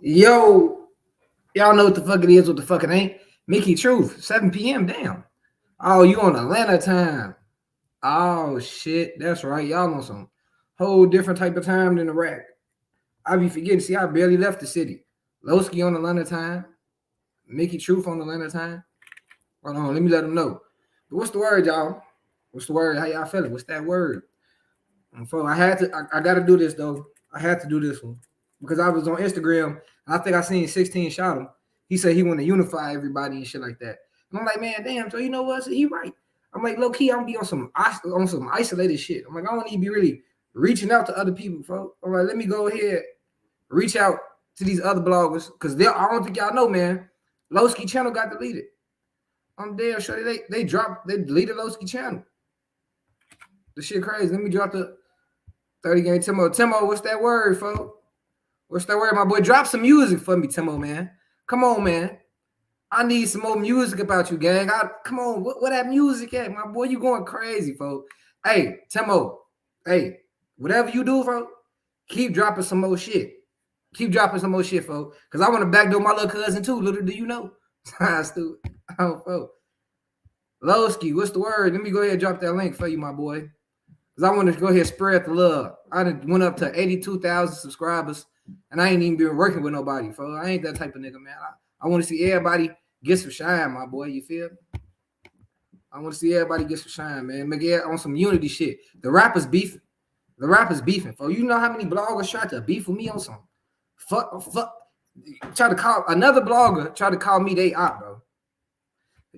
Yo, y'all know what the fuck it is, what the fuck it ain't. Mickey Truth, 7 p.m. Damn. Oh, you on Atlanta time. Oh shit, that's right. Y'all on some whole different type of time than Iraq. I be forgetting. See, I barely left the city. Loskiii on Atlanta time. Mickey Truth on Atlanta time. Hold on, let me let them know. But what's the word, y'all? What's the word? How y'all feeling? What's that word? I had to. I got to do this though. I had to do this one because I was on Instagram. I think I seen 16 shot him. He said he want to unify everybody and shit like that. And I'm like, man, damn. So you know what? So he right. I'm like, low key, I'm gonna be on some isolated shit. I'm like, I don't need to be really reaching out to other people, folks. I'm like, let me go ahead, reach out to these other bloggers because I don't think y'all know, man. Loskiii channel got deleted. I'm damn sure they deleted Loskiii channel. The shit crazy. Let me drop the 30 game Timo. Timo, what's that word, folks? What's that word, my boy? Drop some music for me, Timo, man. Come on, man. I need some more music about you, gang. Come on, what that music at, my boy? You going crazy, folks. Hey, Timo. Hey, whatever you do, folks, keep dropping some more shit. Keep dropping some more shit, folks. Because I want to backdoor my little cousin, too. Little do you know. Stupid. Oh, folks. Loskiii, what's the word? Let me go ahead and drop that link for you, my boy. Because I want to go ahead and spread the love. I went up to 82,000 subscribers, and I ain't even been working with nobody, folks. I ain't that type of nigga, man. I want to see everybody get some shine, my boy. You feel me? I want to see everybody get some shine, man. Make it on some unity shit. The rappers beefing. The rappers beefing, folks. You know how many bloggers tried to beef with me on some fuck. Try to call another blogger, try to call me they op, bro.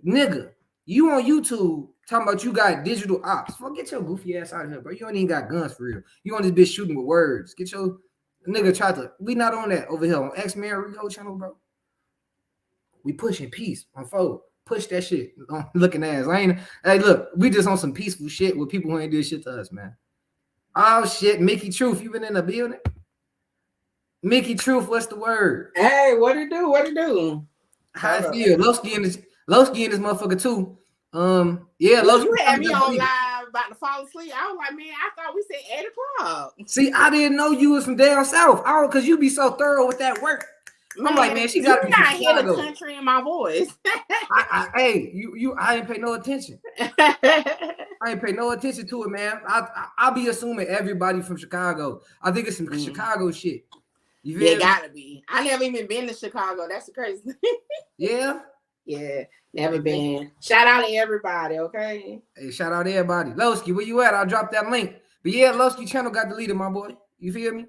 Nigga, you on YouTube talking about you got digital ops. Fuck, get your goofy ass out of here, bro. You ain't even got guns for real. You on this bitch shooting with words. Get your nigga try to. We not on that over here on X-Men Rico channel, bro. We pushing peace on foe. Push that shit on looking ass. Hey, look, we just on some peaceful shit with people who ain't doing shit to us, man. Oh shit, Mickey Truth, you been in the building? Mickey Truth, what's the word? Hey, what it do? What it do? How it feel? Loskiii in this motherfucker too. Yeah, Look, you had me on live about to fall asleep. I was like, man, I thought we said 8 o'clock. See, I didn't know you was from down south. Oh, because you be so thorough with that work. Man, I'm like, man, she got to be from Chicago. You not hear the country in my voice. I ain't pay no attention. I ain't pay no attention to it, man. I be assuming everybody from Chicago. I think it's some Chicago shit. You feel gotta be. I never even been to Chicago. That's the crazy thing. Yeah? Yeah, never been. Shout out to everybody, okay? Hey, shout out to everybody. Loskiii, where you at? I'll drop that link. But yeah, Loskiii channel got deleted, my boy. You feel me?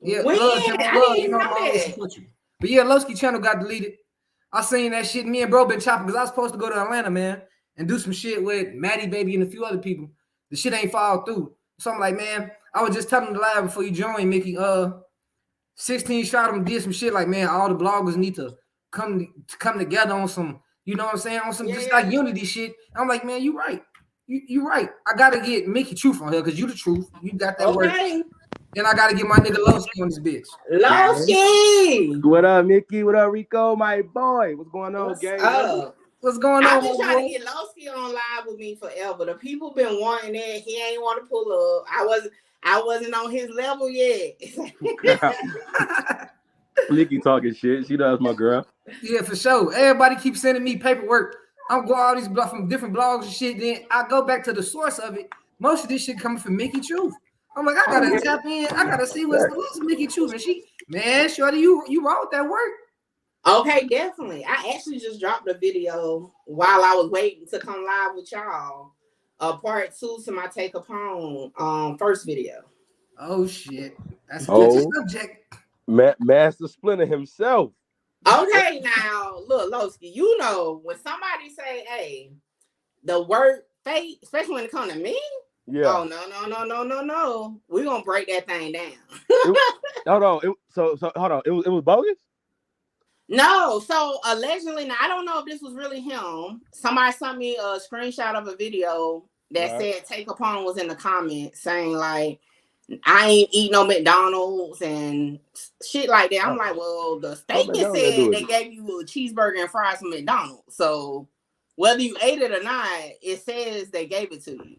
Yeah, love, you know, I'm always support you. But yeah, Loskiii channel got deleted. I seen that shit. Me and bro been chopping because I was supposed to go to Atlanta, man, and do some shit with Maddie Baby and a few other people. The shit ain't fall through. So I'm like, man, I was just telling the live before you joined, Mickey. 16 shot him, did some shit like, man, all the bloggers need to come together on some, you know what I'm saying, on some just like unity shit. I'm like, man, you right. You right. I gotta get Mickey Truth on here because you the truth. You got that word. And I gotta get my nigga Loskiii on this bitch. Loskiii! What up, Mickey? What up, Rico? My boy. What's going on, gang? What's going on? I've been trying to get Loskiii on live with me forever. The people been wanting it. He ain't want to pull up. I wasn't on his level yet. Mickey talking shit. She does, my girl. Yeah, for sure. Everybody keeps sending me paperwork. I'm going all these from different blogs and shit. Then I go back to the source of it. Most of this shit coming from Mickey Truth. I'm like, I gotta tap in. I gotta see what's Mickey Truth. And she, man, shorty, you wrong with that work. Okay, definitely. I actually just dropped a video while I was waiting to come live with y'all. Part 2 to my Take a Poem first video. Oh shit. That's a good subject. Master Splinter himself. Okay, now look, Loskiii, you know when somebody say, hey, the word fate, especially when it comes to me. Yeah. Oh no. We're gonna break that thing down. Hold on. So hold on. It was bogus? No, so allegedly, now I don't know if this was really him. Somebody sent me a screenshot of a video that said Take a Poem was in the comments saying like I ain't eat no McDonald's and shit like that. I'm like, well, the statement said they gave you a cheeseburger and fries from McDonald's. So whether you ate it or not, it says they gave it to you.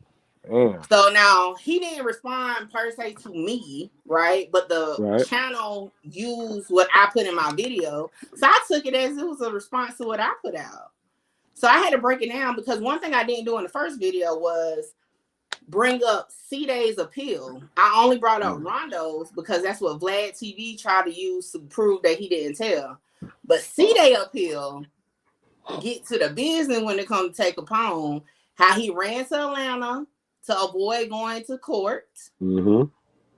Damn. So now he didn't respond per se to me, right? But the channel used what I put in my video. So I took it as it was a response to what I put out. So I had to break it down because one thing I didn't do in the first video was bring up C-Day's appeal. I only brought up Rondo's because that's what Vlad TV tried to use to prove that he didn't tell. But C-Day appeal get to the business when it comes to Take Capone, how he ran to Atlanta to avoid going to court,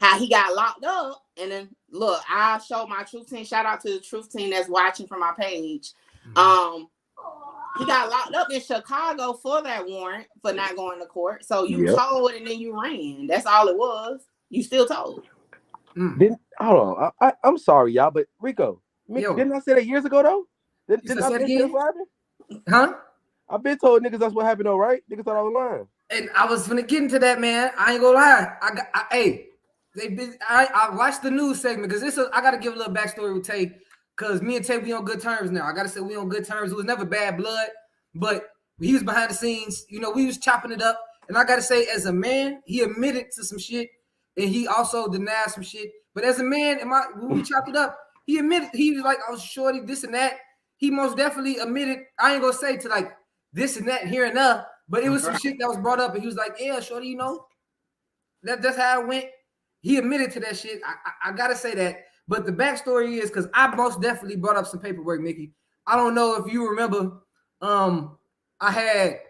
how he got locked up, and then look, I showed my truth team. Shout out to the truth team that's watching from my page. He got locked up in Chicago for that warrant for not going to court. So you told and then you ran. That's all it was. You still told. Hold on. I'm sorry, y'all, but Rico, didn't I say that years ago though? Didn't I say that's what happened? Huh? I've been told niggas that's what happened though, right? Niggas thought I was lying. And I was gonna get into that, man. I ain't gonna lie. I watched the news segment because I gotta give a little backstory with Tay. Because me and Tay, we on good terms now. I gotta say we on good terms. It was never bad blood, but he was behind the scenes. You know, we was chopping it up. And I gotta say, as a man, he admitted to some shit, and he also denied some shit. But as a man, when we chopped it up, he admitted he was like, I was shorty, this and that. He most definitely admitted. I ain't gonna say to like this and that here and there, but it was some shit that was brought up, and he was like, yeah, shorty, you know, that's how it went. He admitted to that shit. I gotta say that. But the backstory is because I most definitely brought up some paperwork, Mickey. I don't know if you remember. I had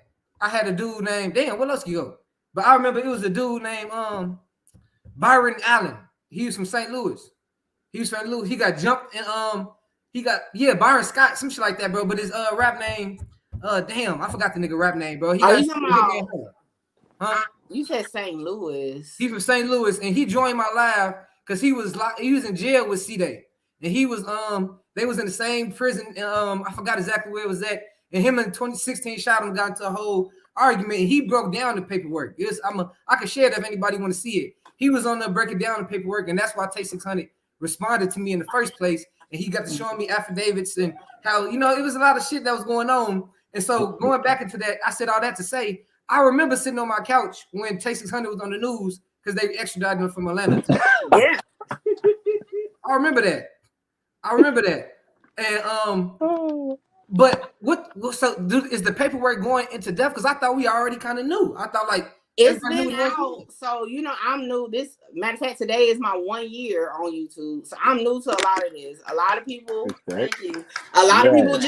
a dude named what else you go? But I remember it was a dude named Byron Allen. He was from St. Louis. He got jumped and Byron Scott, some shit like that, bro. But his rap name, I forgot the nigga rap name, bro. You said St. Louis. He's from St. Louis, and he joined my live because he was in jail with C-Day, and he was they was in the same prison. I forgot exactly where it was at. And him in 2016 shot him, got into a whole argument, and he broke down the paperwork. I can share that if anybody want to see it. He was on there breaking down the paperwork, and that's why Tay 600 responded to me in the first place. And he got to show me affidavits and how, you know, it was a lot of shit that was going on. And so going back into that, I said all that to say, I remember sitting on my couch when Tay 600 was on the news because they extradited him from Atlanta. Yeah. I remember that. And but is the paperwork going into depth? Because I thought we already kind of knew. I thought like it's been out. So you know, I'm new. This matter of fact, today is my 1 year on YouTube. So I'm new to a lot of this. A lot of people, thank you. A lot of people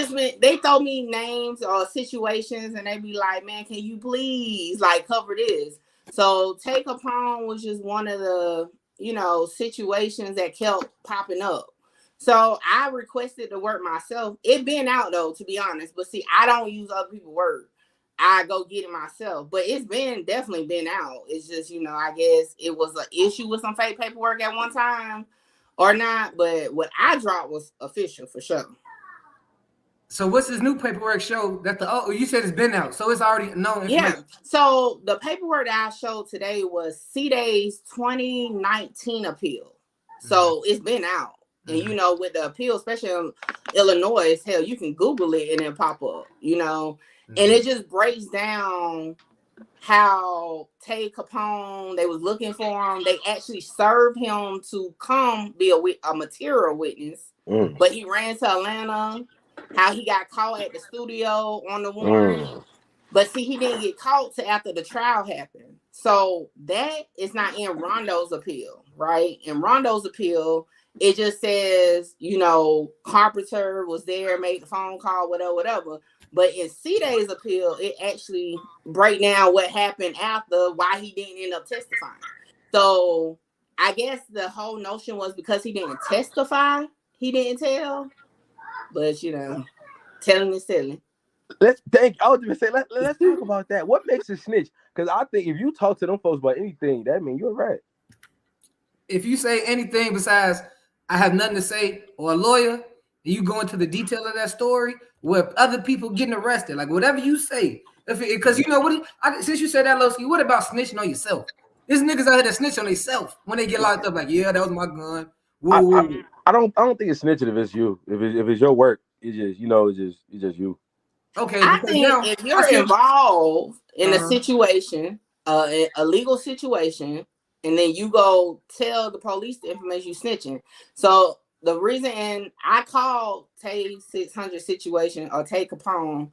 they throw me names or situations and they be like, man, can you please like cover this? So Take Capone was just one of the, you know, situations that kept popping up. So I requested the work myself. It been out though, to be honest. But see, I don't use other people's work. I go get it myself. But it's definitely been out. It's just, you know, I guess it was an issue with some fake paperwork at one time or not. But what I dropped was official for sure. So what's this new paperwork show that you said it's been out, so it's already known. Yeah. So the paperwork that I showed today was C-Day's 2019 appeal. So it's been out. And you know, with the appeal, especially in Illinois, hell, you can Google it and it pop up, you know. And it just breaks down how Take Capone, they was looking for him. They actually served him to come be a material witness. But he ran to Atlanta. How he got caught at the studio on the warrant. But see, he didn't get caught till after the trial happened. So that is not in Rondo's appeal, right? In Rondo's appeal, it just says, you know, Carpenter was there, made the phone call, whatever. But in C-Day's appeal, it actually break down what happened after, why he didn't end up testifying. So I guess the whole notion was because he didn't testify, he didn't tell. But you know, telling is telling. Let's talk about that. What makes a snitch? Because I think if you talk to them folks about anything, that means you're right. If you say anything besides I have nothing to say, or a lawyer, and you go into the detail of that story with other people getting arrested, like whatever you say, because you know what? Since you said that, Loskiii, what about snitching on yourself? There's niggas out here that snitch on themselves when they get locked up. Like, yeah, that was my gun. Whoa. I don't think it's snitching if it's you. If it's your work, it's just, you know, it's just you. Okay. I think if you're involved in a situation a legal situation, and then you go tell the police the information you snitching. So the reason I called Tay 600 situation or Tay Capone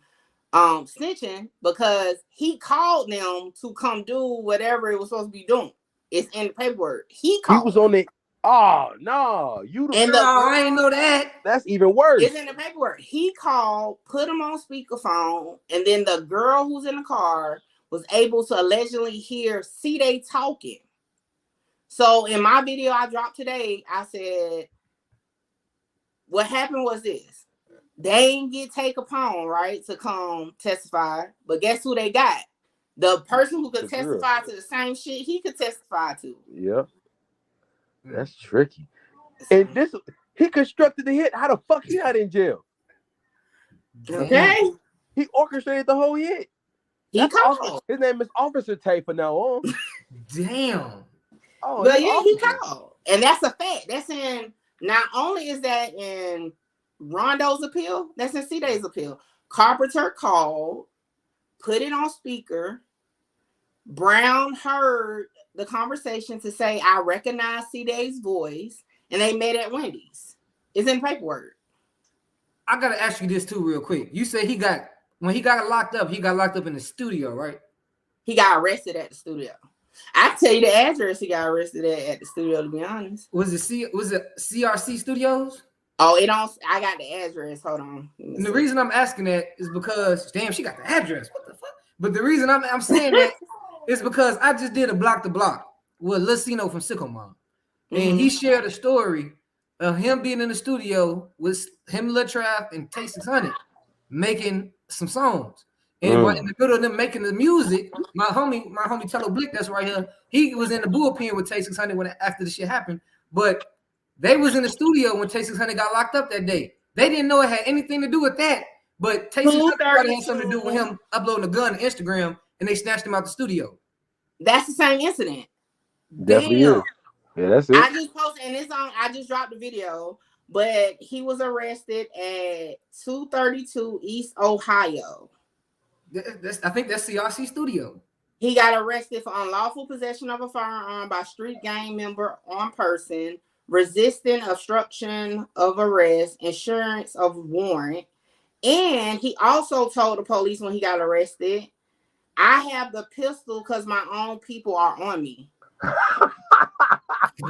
snitching because he called them to come do whatever it was supposed to be doing. It's in the paperwork. He was on it. Oh no, I ain't know that. That's even worse. It's in the paperwork. He called, put him on speakerphone, and then the girl who's in the car was able to allegedly hear they talking. So in my video I dropped today, I said what happened was this. They ain't get Tay Capone, right, to come testify, but guess who they got? The person who could testify to the same shit he could testify to. Yeah. That's tricky. And he constructed the hit. How the fuck he not in jail? Okay. He orchestrated the whole hit. His name is Officer Tay from now on. Damn. Oh, but yeah, he called. And that's a fact. That's in, not only is that in Rondo's appeal, that's in C-Day's appeal. Carpenter called, put it on speaker. Brown heard the conversation to say, I recognize C-Day's voice, and they met at Wendy's. It's in paperwork. I gotta ask you this too, real quick. You say when he got locked up in the studio, right? He got arrested at the studio. I can tell you the address he got arrested at the studio, to be honest. Was it CRC Studios? Oh, I got the address. Hold on. And the reason I'm asking that is because, damn, she got the address. What the fuck? But the reason I'm saying that is because I just did a block to block with Loskiii from Sicko Mom. And he shared a story of him being in the studio with him, Lil Trav, and Tay 600 making some songs. And in the middle of them making the music, my homie Tello Blick, that's right here, he was in the bullpen with Tay 600 after the shit happened. But they was in the studio when Tay 600 got locked up that day. They didn't know it had anything to do with that. But Tay 600 had something to do with him uploading a gun to Instagram, and they snatched him out the studio. That's the same incident. Definitely is. Yeah, that's it. I just posted, and it's on. I just dropped the video, but he was arrested at 232 East Ohio. I think that's CRC Studio. He got arrested for unlawful possession of a firearm by street gang member on person, resisting obstruction of arrest, insurance of warrant, and he also told the police when he got arrested, "I have the pistol because my own people are on me."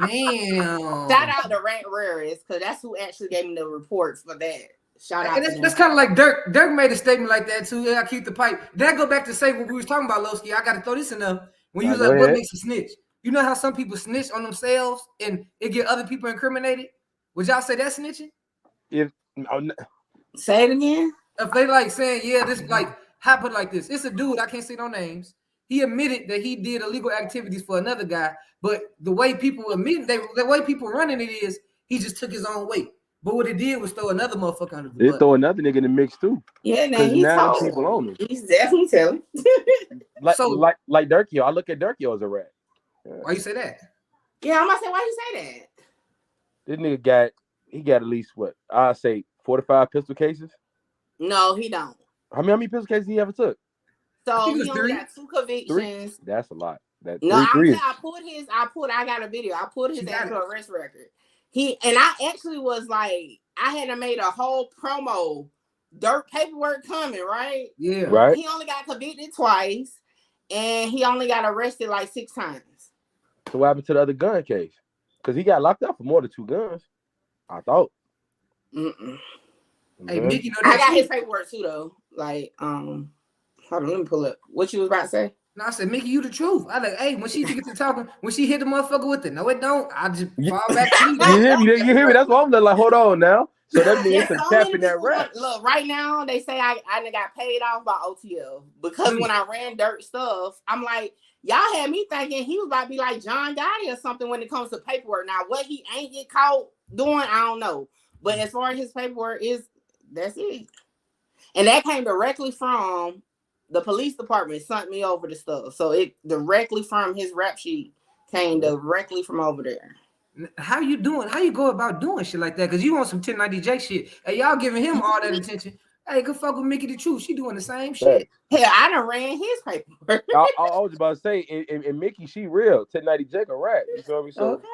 Damn. Shout out to Rat Rares, because that's who actually gave me the reports for that. Shout out. That's kind of like Dirk. Dirk made a statement like that too. Yeah, I keep the pipe. That go back to say what we was talking about, Loskiii. I got to throw this in there. When you was like, what makes a snitch? You know how some people snitch on themselves and it get other people incriminated? Would y'all say that's snitching? Say it again. If they like saying, yeah, this like happened like this. It's a dude. I can't say no names. He admitted that he did illegal activities for another guy, but the way people admit, the way people running it is he just took his own weight. But what he did was throw another motherfucker under the bus. They throw another nigga in the mix too. Yeah, now people on him. He's definitely telling. like Durkio. I look at Durkio as a rat. Yeah. Why you say that? Yeah, I'm gonna say why you say that. This nigga got at least what I say 45 pistol cases. No, he don't. How many pistol cases he ever took? So he only got 2 convictions. 3? That's a lot. That's no, three. I got a video. I put his actual arrest record. I actually was like, I had made a whole promo, dirt paperwork coming, right? Yeah. Right. He only got convicted twice, and he only got arrested like 6 times. So what happened to the other gun case? Because he got locked up for more than 2 guns. I thought. Hey, Mickey, I got his paperwork too, though. Like, hold on, let me pull up. What you was about to say? No, I said, Mickey, you the truth. I like, hey, when she get to talking, when she hit the motherfucker with it, no, it don't. I just fall back to you. You hear me? That's what I'm like, hold on now. So that means some tapping that rap. Look, right now, they say I got paid off by OTL because when I ran dirt stuff, I'm like, y'all had me thinking he was about to be like John Gotti or something when it comes to paperwork. Now, what he ain't get caught doing, I don't know. But as far as his paperwork that's it. And that came directly from the police department sent me over the stuff. So it directly from his rap sheet came directly from over there. How you doing? How you go about doing shit like that? Because you want some 1090J shit. Hey, y'all giving him all that attention. Hey, go fuck with Mickey the Truth. She doing the same shit. Hell, I done ran his paperwork. I was about to say, and Mickey, she real. 1090 Jack a rat. You feel me? So, okay.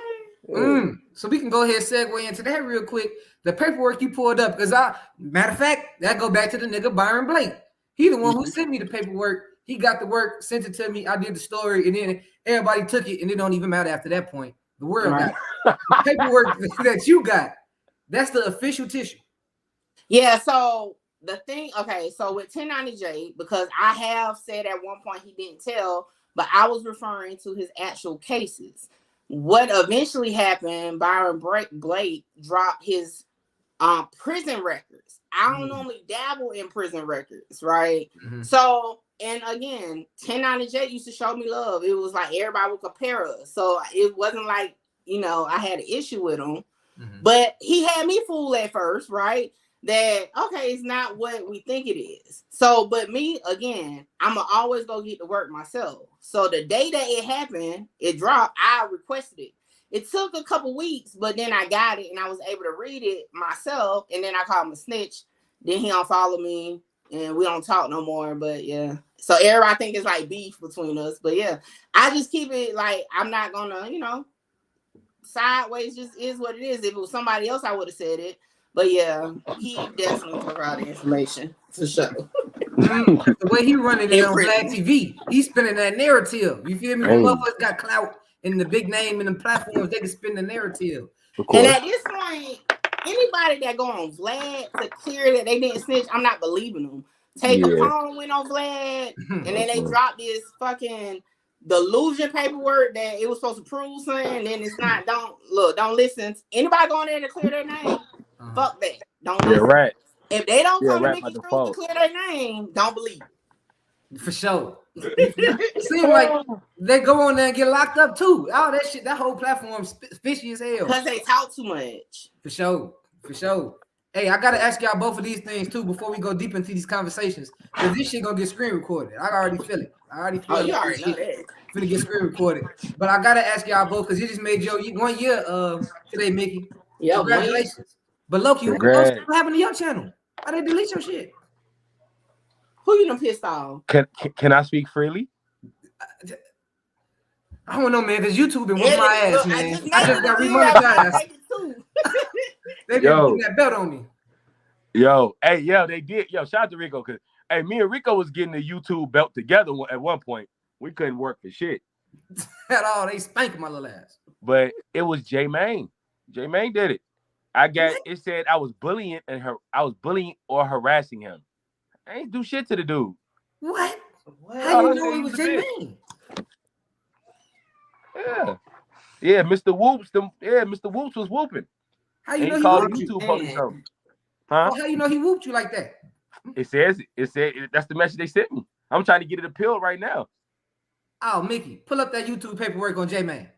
Yeah. So we can go ahead and segue into that real quick. The paperwork you pulled up, because matter of fact, that go back to the nigga Byron Blake. He the one who sent me the paperwork. He got the work, sent it to me. I did the story, and then everybody took it, and it don't even matter after that point. The world got it. The paperwork that you got. That's the official tissue. Yeah, so the thing, okay, so with 1090J, because I have said at one point he didn't tell, but I was referring to his actual cases. What eventually happened, Byron Blake dropped his prison records. I don't normally dabble in prison records, right? So, and again, 1090J used to show me love. It was like everybody would compare us. So it wasn't like, I had an issue with him. But he had me fooled at first, right? That, okay, it's not what we think it is. So, but me, again, I'm going to always go get to work myself. So the day that it happened, it dropped, I requested it. It took a couple weeks, but then I got it and I was able to read it myself. And then I called him a snitch. Then he unfollowed me and we don't talk no more. But yeah. So everybody think it's like beef between us. But yeah, I just keep it like, I'm not going to, sideways just is what it is. If it was somebody else, I would have said it. But yeah, he definitely provided information for sure. The way he running it on Black TV, he's spinning that narrative. You feel me? Motherfuckers got clout in the big name and the platforms, they can spin the narrative. And at this point, anybody that go on Vlad to clear that they didn't snitch, I'm not believing them. Take a poem went on Vlad, and then they dropped this fucking delusion paperwork that it was supposed to prove something, and then it's not. Don't listen. Anybody going there to clear their name? Fuck that. Don't listen. Right. If they don't come to Mickey Truth to clear their name, don't believe. For sure. Seems like they go on there and get locked up too. All that shit, that whole platform's fishy as hell. Because they talk too much. For sure. Hey, I gotta ask y'all both of these things too before we go deep into these conversations. Because this shit gonna get screen recorded. I already feel it. You already know that. Finna get screen recorded. But I gotta ask y'all both because you just made your 1 year today, Mickey. Yeah, congratulations. But Loki, what happened to your channel? Why they delete your shit? Who you done pissed off? Can I speak freely? I don't know, man, because YouTube been whooping my ass, man. I just got remonetized. They been putting that belt on me. They did. Shout out to Rico, because me and Rico was getting the YouTube belt together at one point. We couldn't work for shit. At all, they spanked my little ass. But it was J Main. J Main did it. It said I was bullying or harassing him. I ain't do shit to the dude. What? How you know it was J Main? Yeah, Mr. Whoops. Mr. Whoops was whooping. How you know he whooped you? Huh? Well, how you know he whooped you like that? It said that's the message they sent me. I'm trying to get it appealed right now. Oh, Mickey, pull up that YouTube paperwork on J Man.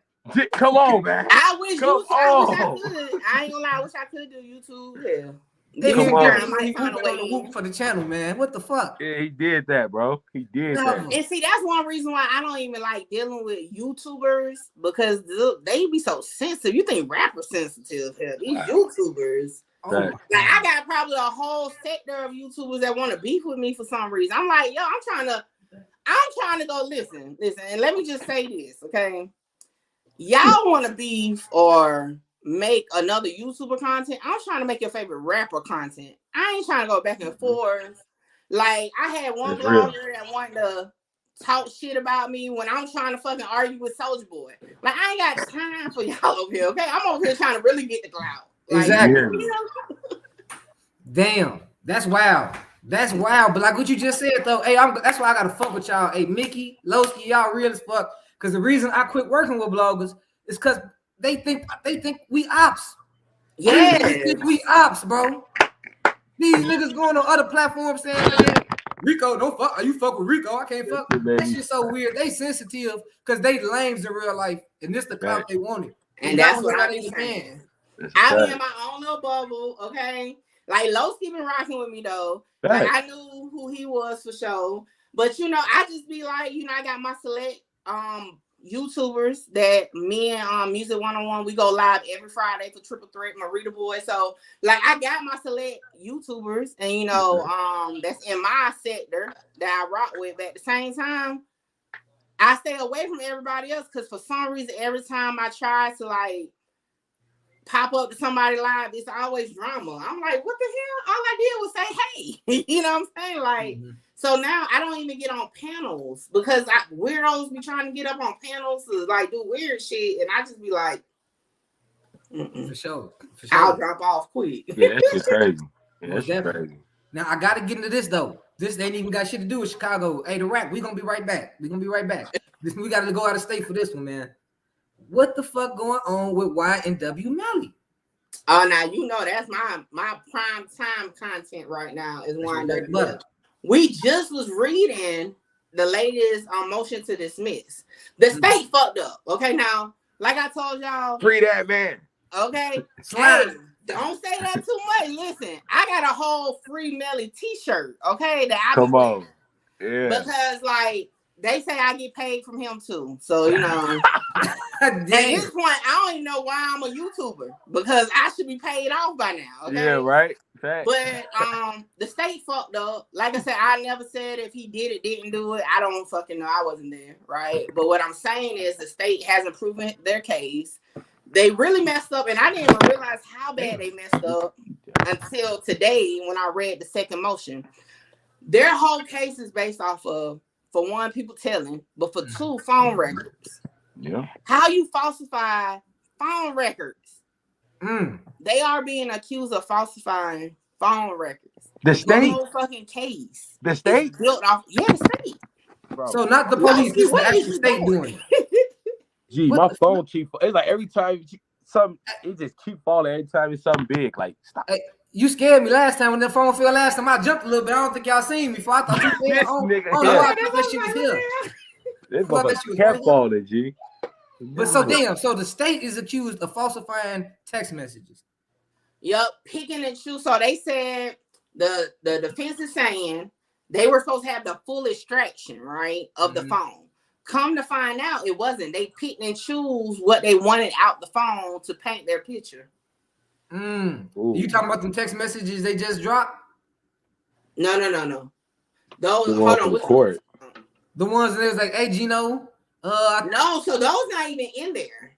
Come on, man. I wish I could. I ain't gonna lie, I wish I could do YouTube. Yeah. They whoop for the channel, man. What the fuck? Yeah, he did that, bro. He did that. And see, that's one reason why I don't even like dealing with YouTubers, because they be so sensitive. You think rappers sensitive? Hell, these YouTubers. Like, I got probably a whole sector of YouTubers that want to beef with me for some reason. I'm like, yo, I'm trying to go listen, and let me just say this, okay? Y'all want to beef or make another YouTuber content? I'm trying to make your favorite rapper content. I ain't trying to go back and forth. Like, I had one blogger that wanted to talk shit about me when I'm trying to fucking argue with Soulja Boy. Like, I ain't got time for y'all over here, okay? I'm over here trying to really get the clout. Like, exactly. Damn, that's wild. That's wild. But like what you just said though, hey, that's why I gotta fuck with y'all. Hey, Mickey, Loskiii, y'all real as fuck. Because the reason I quit working with bloggers is because they think we ops. Yeah, they think we ops, bro. These niggas going on other platforms saying, Rico, don't fuck. Are you fuck with Rico? I can't fuck. That shit's so weird. They sensitive because they lames in real life, and this the clout they wanted. And that's what I be saying. I be in my own little bubble, okay? Like, Loskiii been rocking with me though. Like, I knew who he was for sure. But I just be like, I got my select YouTubers that me and Music 101, we go live every Friday for Triple Threat, Marita Boy. So like I got my select YouTubers and you know, that's in my sector that I rock with, but at the same time, I stay away from everybody else because for some reason, every time I try to like pop up to somebody live, it's always drama. I'm like, what the hell? All I did was say, hey, you know what I'm saying? Like, so now I don't even get on panels because weirdos be trying to get up on panels to like do weird shit. And I just be like, for sure. I'll drop off quick. Yeah, that shit crazy. Yeah, that shit crazy. Now I gotta get into this though. This ain't even got shit to do with Chicago. Hey, the rap, we gonna be right back. We gotta go out of state for this one, man. What the fuck going on with YNW Melly? Oh, now you know that's my prime time content right now is YNW. We just was reading the latest motion to dismiss. The state fucked up. Okay, now like I told y'all, free that man. Okay, hey, don't say that too much. Listen, I got a whole free Melly T-shirt. Okay, that I come on, yeah, because like. They say I get paid from him too. So, you know, at this point, I don't even know why I'm a YouTuber because I should be paid off by now. Okay? Yeah, right. Fact. But the state fucked up. Like I said, I never said if he did it, didn't do it. I don't fucking know. I wasn't there. Right. But what I'm saying is the state hasn't proven their case. They really messed up. And I didn't even realize how bad they messed up until today when I read the second motion. Their whole case is based off of, for one, people telling, but for two, phone records. Yeah. How you falsify phone records? They are being accused of falsifying phone records. The state? The whole fucking case. The state? Built off, the state. Bro. So not the police, it's the actual state doing it. Gee, my phone keep, it's like every time it just keep falling every time it's something big. Like, stop. Hey, you scared me last time when the phone fell last time. I jumped a little bit. I don't think y'all seen me before. I thought you said, I thought that shit was here. This motherfucker kept falling, G. But so the state is accused of falsifying text messages. Yep, picking and choose. So they said the defense is saying they were supposed to have the full extraction, right, of the phone. Come to find out, it wasn't. They picked and choose what they wanted out the phone to paint their picture. You talking about the text messages they just dropped? No. Those hold on. Court. The ones that was like, hey Gino. No, so those not even in there.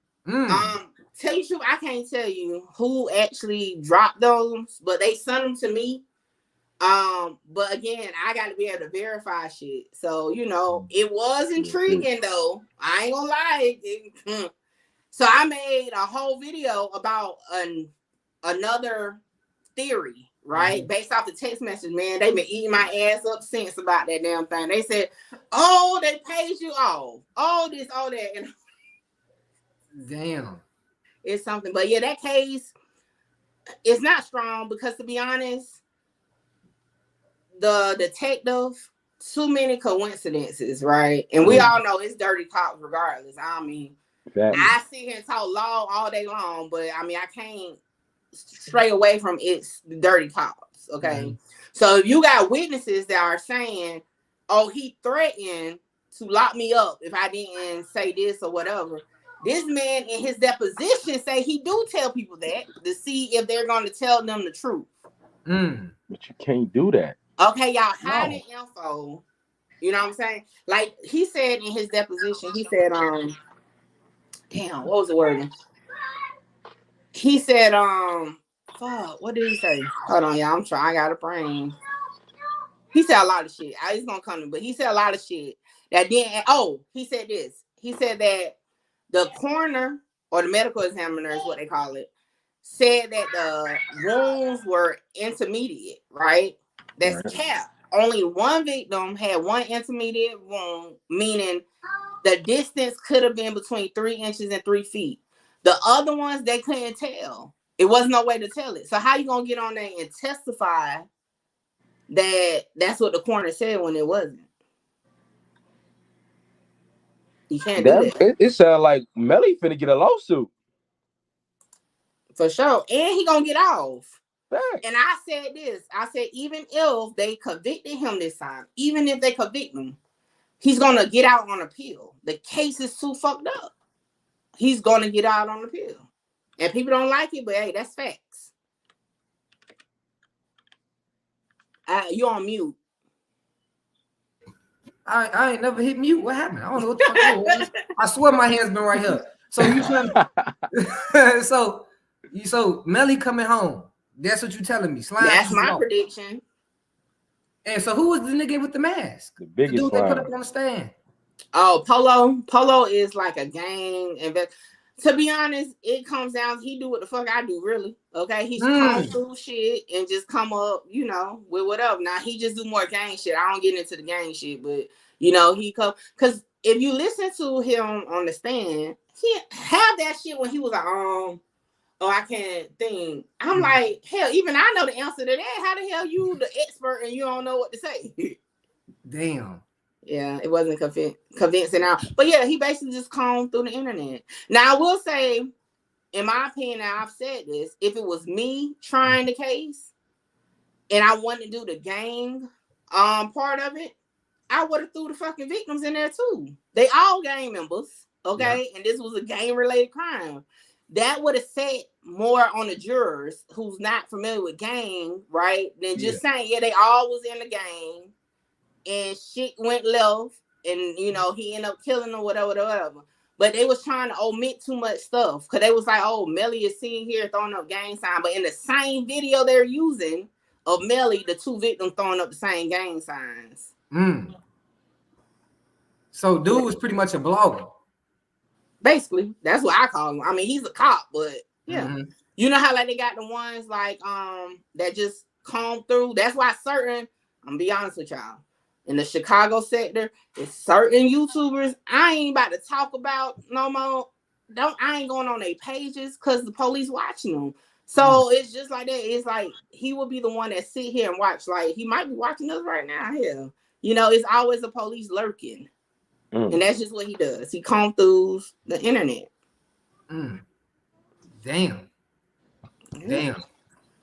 Tell you truth, I can't tell you who actually dropped those, but they sent them to me. But again, I got to be able to verify shit. So you know, it was intriguing though. I ain't gonna lie. So I made a whole video about another theory, right? Based off the text message, man. They been eating my ass up since about that damn thing. They said, oh, they paid you off. All this, all that. And damn. It's something. But yeah, that case is not strong because to be honest, the detective, too many coincidences, right? And we all know it's dirty cops regardless. I mean, I sit here and talk law all day long, but I mean, I can't stray away from its dirty cops, okay? So if you got witnesses that are saying, oh, he threatened to lock me up if I didn't say this or whatever, this man in his deposition say he do tell people that to see if they're going to tell them the truth. But you can't do that. Okay, y'all hiding info. You know what I'm saying? Like he said in his deposition, he said, damn, what was the word? He said, fuck, what did he say? Hold on, y'all. I'm trying. I got a brain. He said a lot of shit. It's gonna come to, but he said a lot of shit that didn't. Oh, he said this. He said that the coroner or the medical examiner is what they call it, said that the wounds were intermediate, right? That's cap. Only one victim had one intermediate wound, meaning the distance could have been between 3 inches and 3 feet. The other ones, they couldn't tell. It was no way to tell it. So how you going to get on there and testify that that's what the coroner said when it wasn't? You can't do that. It sounds like Melly finna get a lawsuit. For sure. And he going to get off. Fact. And I said this. I said, even if they convicted him this time, even if they convict him, he's gonna get out on appeal. The case is too fucked up. He's gonna get out on appeal. And people don't like it, but hey, that's facts. You on mute. I ain't never hit mute. What happened? I don't know what the fuck. I swear my hand's been right here. So you trying so Melly coming home. That's what you telling me. Slime. That's my prediction. And so who was the nigga with the mask? The biggest dude they put up on the stand. Oh, Polo is like a gang. To be honest, it comes down. He do what the fuck I do, really. Okay, he's come through shit and just come up, you know, with whatever. Now he just do more gang shit. I don't get into the gang shit, but you know he come because if you listen to him on the stand, he have that shit when he was like, oh, I can't think. I'm like, hell, even I know the answer to that. How the hell you the expert and you don't know what to say? Damn. Yeah, it wasn't convincing out. But yeah, he basically just combed through the internet. Now, I will say, in my opinion, I've said this, if it was me trying the case and I wanted to do the gang part of it, I would have threw the fucking victims in there too. They all gang members, okay? Yeah. And this was a gang-related crime. That would have set more on the jurors who's not familiar with gang, right? Than just saying, yeah, they all was in the gang. And shit went left, and you know he ended up killing or whatever. But they was trying to omit too much stuff because they was like, "Oh, Melly is seen here throwing up gang sign," but in the same video they're using of Melly, the two victims throwing up the same gang signs. So, dude was pretty much a blogger. Basically, that's what I call him. I mean, he's a cop, but yeah, you know how like they got the ones like that just comb through. That's why certain. I'm gonna be honest with y'all. In the Chicago sector, it's certain YouTubers I ain't about to talk about no more. I ain't going on their pages because the police watching them. So it's just like that. It's like he will be the one that sit here and watch. Like he might be watching us right now. Hell, you know, it's always the police lurking, and that's just what he does. He combs through the internet. Damn.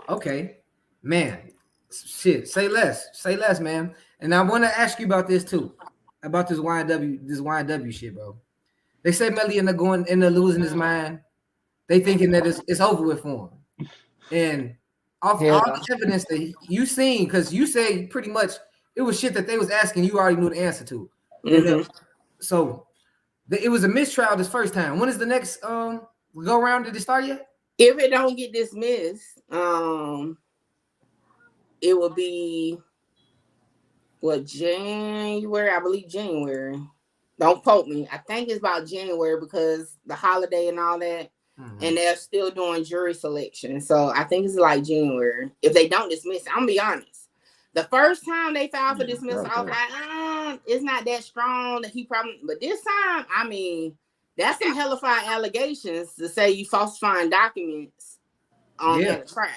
Okay, man. Shit. Say less, man. And I want to ask you about this too, about this YNW shit, bro. They say Melly end up losing his mind. They thinking that it's over with for him. And off all the evidence that you seen, because you say pretty much it was shit that they was asking, you already knew the answer to. So it was a mistrial this first time. When is the next go around? Did it start yet? If it don't get dismissed, it will be. What, January? I believe January. Don't quote me. I think it's about January because the holiday and all that. And they're still doing jury selection. So I think it's like January. If they don't dismiss it, I'm going to be honest. The first time they filed for dismissal, I was like, it's not that strong that he probably. But this time, I mean, that's some hellified allegations to say you falsifying documents at a trial.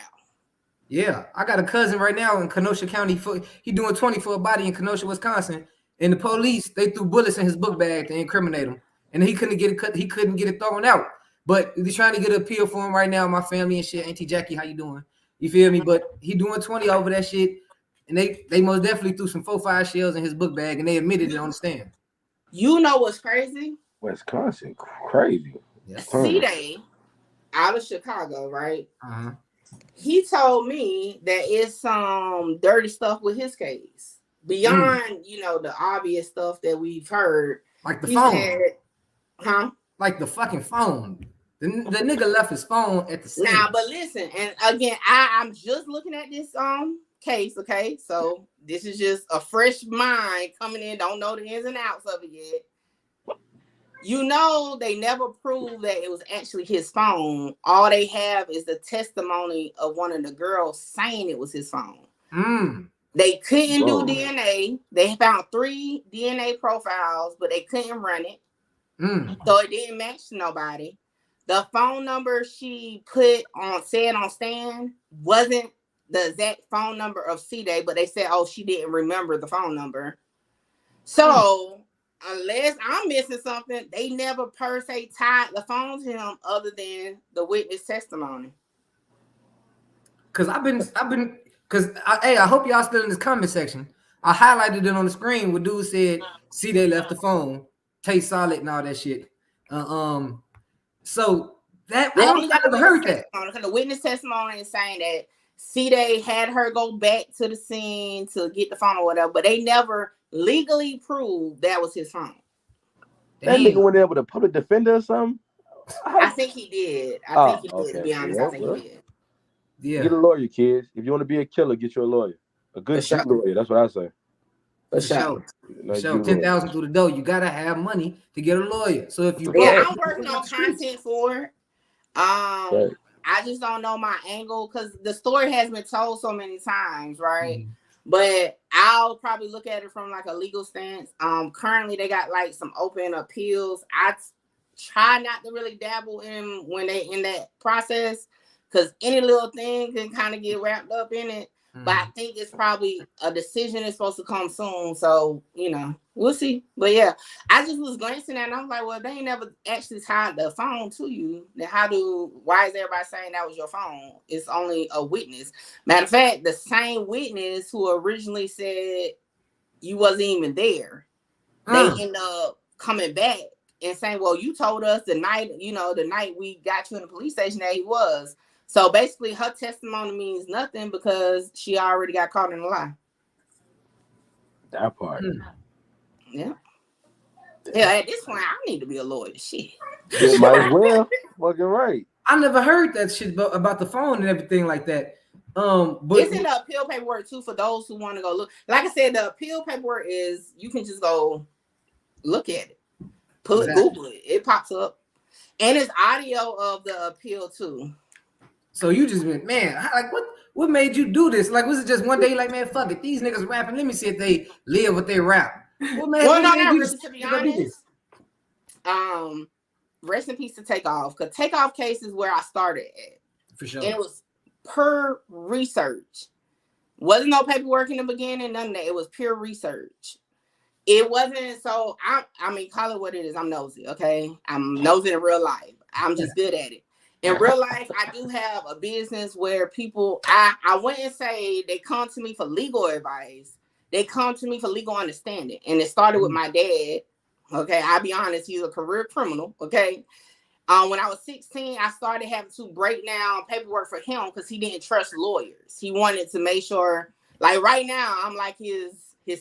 Yeah, I got a cousin right now in Kenosha County. He doing 20 for a body in Kenosha, Wisconsin. And the police, they threw bullets in his book bag to incriminate him. And he couldn't get it. He couldn't get it thrown out. But they're trying to get an appeal for him right now. My family and shit. Auntie Jackie, how you doing? You feel me? But he doing 20 over that shit. And they most definitely threw some 4-5 shells in his book bag, and they admitted it on the stand. You know what's crazy? Wisconsin, crazy. Fyndee, out of Chicago, right? He told me that it's some dirty stuff with his case. Beyond, you know, the obvious stuff that we've heard. Like the phone. Like the fucking phone. The nigga left his phone at the scene. Nah, but listen, and again, I'm just looking at this case, okay? So this is just a fresh mind coming in, don't know the ins and outs of it yet. You know, they never proved that it was actually his phone. All they have is the testimony of one of the girls saying it was his phone. They couldn't do DNA. They found 3 DNA profiles, but they couldn't run it. So it didn't match to nobody. The phone number she said on stand wasn't the exact phone number of Fyndee, but they said, she didn't remember the phone number. So unless I'm missing something, they never per se tied the phone to him other than the witness testimony. Cause I hope y'all still in this comment section. I highlighted it on the screen where dude said, "See, they left the phone, taste solid and all that shit." So that They I only got the never witness heard that. testimony. The witness testimony is saying that they had her go back to the scene to get the phone or whatever, but they never legally proved that was his phone. That nigga went there with a public defender or something. I think he did. I think he did. To be honest, I think he did. Yeah. Get a lawyer, kids. If you want to be a killer, get you a lawyer. A good Jew lawyer. That's what I say. For sure. Like 10,000 through the door. You gotta have money to get a lawyer. So if you I'm working on content for it. I just don't know my angle because the story has been told so many times, right? Mm-hmm. But I'll probably look at it from like a legal stance. Currently they got like some open appeals. I try not to really dabble in when they in that process because any little thing can kind of get wrapped up in it. Mm-hmm. But I think it's probably a decision is supposed to come soon. So, we'll see. But yeah, I just was glancing at it and I was like, well, they ain't never actually tied the phone to you. Then why is everybody saying that was your phone? It's only a witness. Matter of fact, the same witness who originally said you wasn't even there, they end up coming back and saying, well, you told us the night we got you in the police station that he was. So basically, her testimony means nothing because she already got caught in a lie. That part. Yeah. Yeah, at this point, I need to be a lawyer. Shit. You might as well. Fucking right. I never heard that shit about the phone and everything like that. But it's in the appeal paperwork too for those who want to go look. Like I said, the appeal paperwork is you can just go look at it. Google it. It pops up. And it's audio of the appeal too. So you just been, man, like what made you do this? Like, was it just one day like, man, fuck it, these niggas rapping, let me see if they live what they rap. Well, not really, to be honest. Rest in peace to Takeoff, because Takeoff case is where I started at. For sure. And it was per research. Wasn't no paperwork in the beginning, none of that. It was pure research. It wasn't so call it what it is. I'm nosy, okay? I'm nosy in real life. I'm just good at it. In real life, I do have a business where people, I wouldn't say they come to me for legal advice. They come to me for legal understanding. And it started with my dad. Okay, I'll be honest, he's a career criminal. Okay. When I was 16, I started having to break down paperwork for him because he didn't trust lawyers. He wanted to make sure, like right now, I'm like his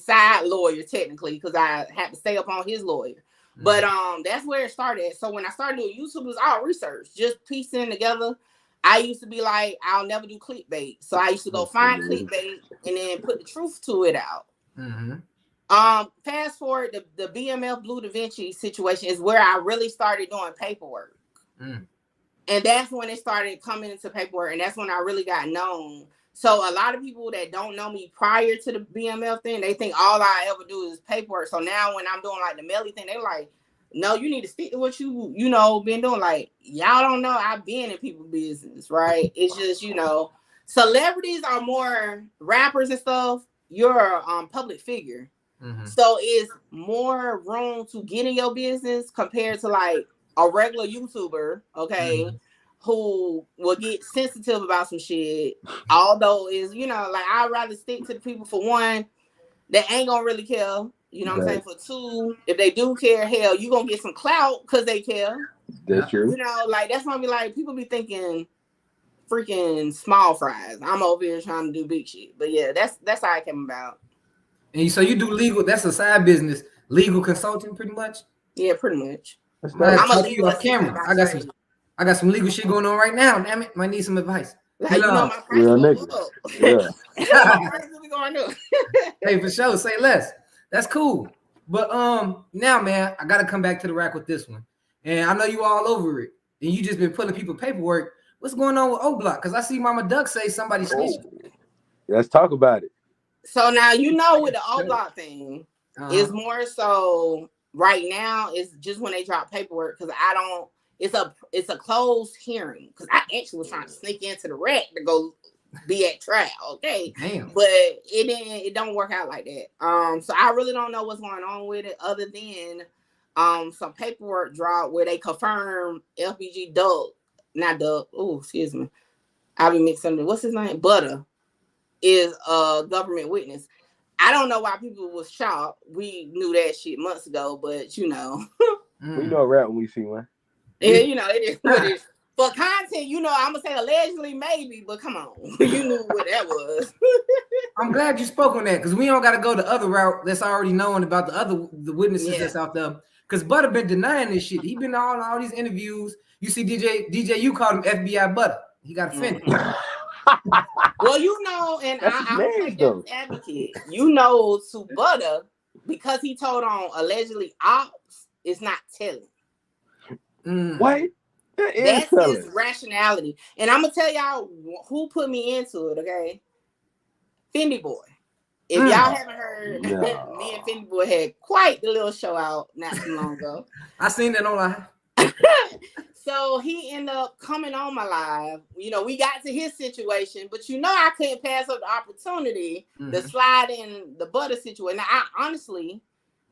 side lawyer technically because I had to stay up on his lawyer. But that's where it started. So when I started doing YouTube, it was all research, just piecing together. I used to be like, I'll never do clickbait. So I used to go find clickbait and then put the truth to it out. Mm-hmm. Fast forward, the BMF Blue Da Vinci situation is where I really started doing paperwork. And that's when it started coming into paperwork. And that's when I really got known. So a lot of people that don't know me prior to the BMF thing, they think all I ever do is paperwork. So now when I'm doing like the Melly thing, they're like, no, you need to stick to what you been doing. Like, y'all don't know I've been in people's business, right? It's just, celebrities are more rappers and stuff. You're a public figure. Mm-hmm. So it's more room to get in your business compared to like a regular YouTuber, okay? Mm-hmm. Who will get sensitive about some shit, although is, like I'd rather stick to the people for one that ain't gonna really care, what I'm saying? For two, if they do care, hell, you gonna get some clout because they care. That's true. Like that's why I be like, people be thinking freaking small fries. I'm over here trying to do big shit. But yeah, that's how it came about. And so you do legal, that's a side business, legal consulting pretty much? Yeah, pretty much. I'm a legal off camera. I got some legal shit going on right now. Damn it, might need some advice. My price will go up. Hey, for sure, say less. That's cool. But now, man, I gotta come back to the rack with this one. And I know you all over it. And you just been pulling people paperwork. What's going on with O Block? Because I see Mama Duck say somebody snitched. Let's talk about it. So now with the O Block thing, it's more so right now. It's just when they drop paperwork because it's a closed hearing because I actually was trying to sneak into the rack to go be at trial, okay? Damn. But it don't work out like that. So I really don't know what's going on with it other than some paperwork dropped where they confirm FBG I'll be mixing up. What's his name? Butta is a government witness. I don't know why people was shocked. We knew that shit months ago, but We know a rap when we see one. Yeah, it is what it is. For content, I'm gonna say allegedly maybe, but come on, you knew what that was. I'm glad you spoke on that because we don't got to go the other route that's already known about the witnesses that's out there. Because Butta been denying this shit. He been on all these interviews. You see, DJ, you called him FBI Butta. He got offended. Well, and I'm like that advocate. To Butta, because he told on allegedly ops, it's not telling. What? That's his rationality. And I'm gonna tell y'all who put me into it, okay? Fyndee Boy. If y'all haven't heard, me and Fyndee Boy had quite the little show out not too long ago. I seen that online. So he ended up coming on my live. We got to his situation, but I couldn't pass up the opportunity to slide in the Butta situation. Now, I honestly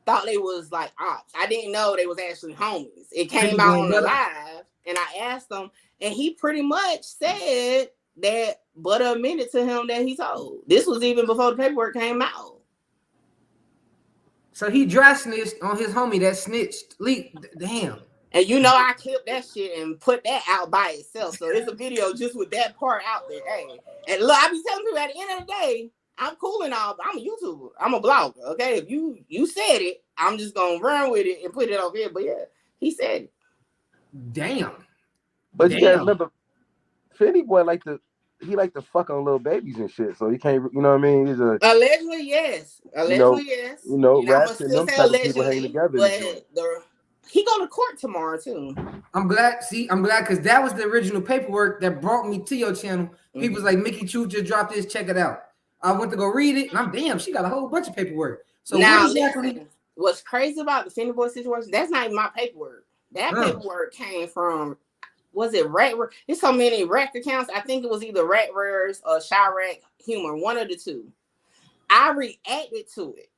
thought they was like ops. I didn't know they was actually homies. It came out on the live, and I asked him, and he pretty much said that Butta admitted to him that he told. This was even before the paperwork came out. So he dry snitched on his homie that snitched. Damn. And I clipped that shit and put that out by itself. So it's a video just with that part out there. Hey, and look, I be telling people at the end of the day, I'm cool and all, but I'm a YouTuber. I'm a blogger. Okay, if you said it, I'm just gonna run with it and put it over here. But yeah, he said it. Damn. But you gotta remember, Fyndee Boy like to fuck on little babies and shit. So he can't, you know what I mean? He's allegedly, yes. Allegedly, yes. Rats and them type of people hang together. But he go to court tomorrow too. I'm glad because that was the original paperwork that brought me to your channel. People was like, Mickey Chu just dropped this, check it out. I went to go read it, and she got a whole bunch of paperwork. So now, what's crazy about the Fyndee Boy situation? That's not even my paperwork. That paperwork came from, was it Rat? There's so many Rack accounts. I think it was either Rat Rares or Chirac Humor, one of the two. I reacted to it.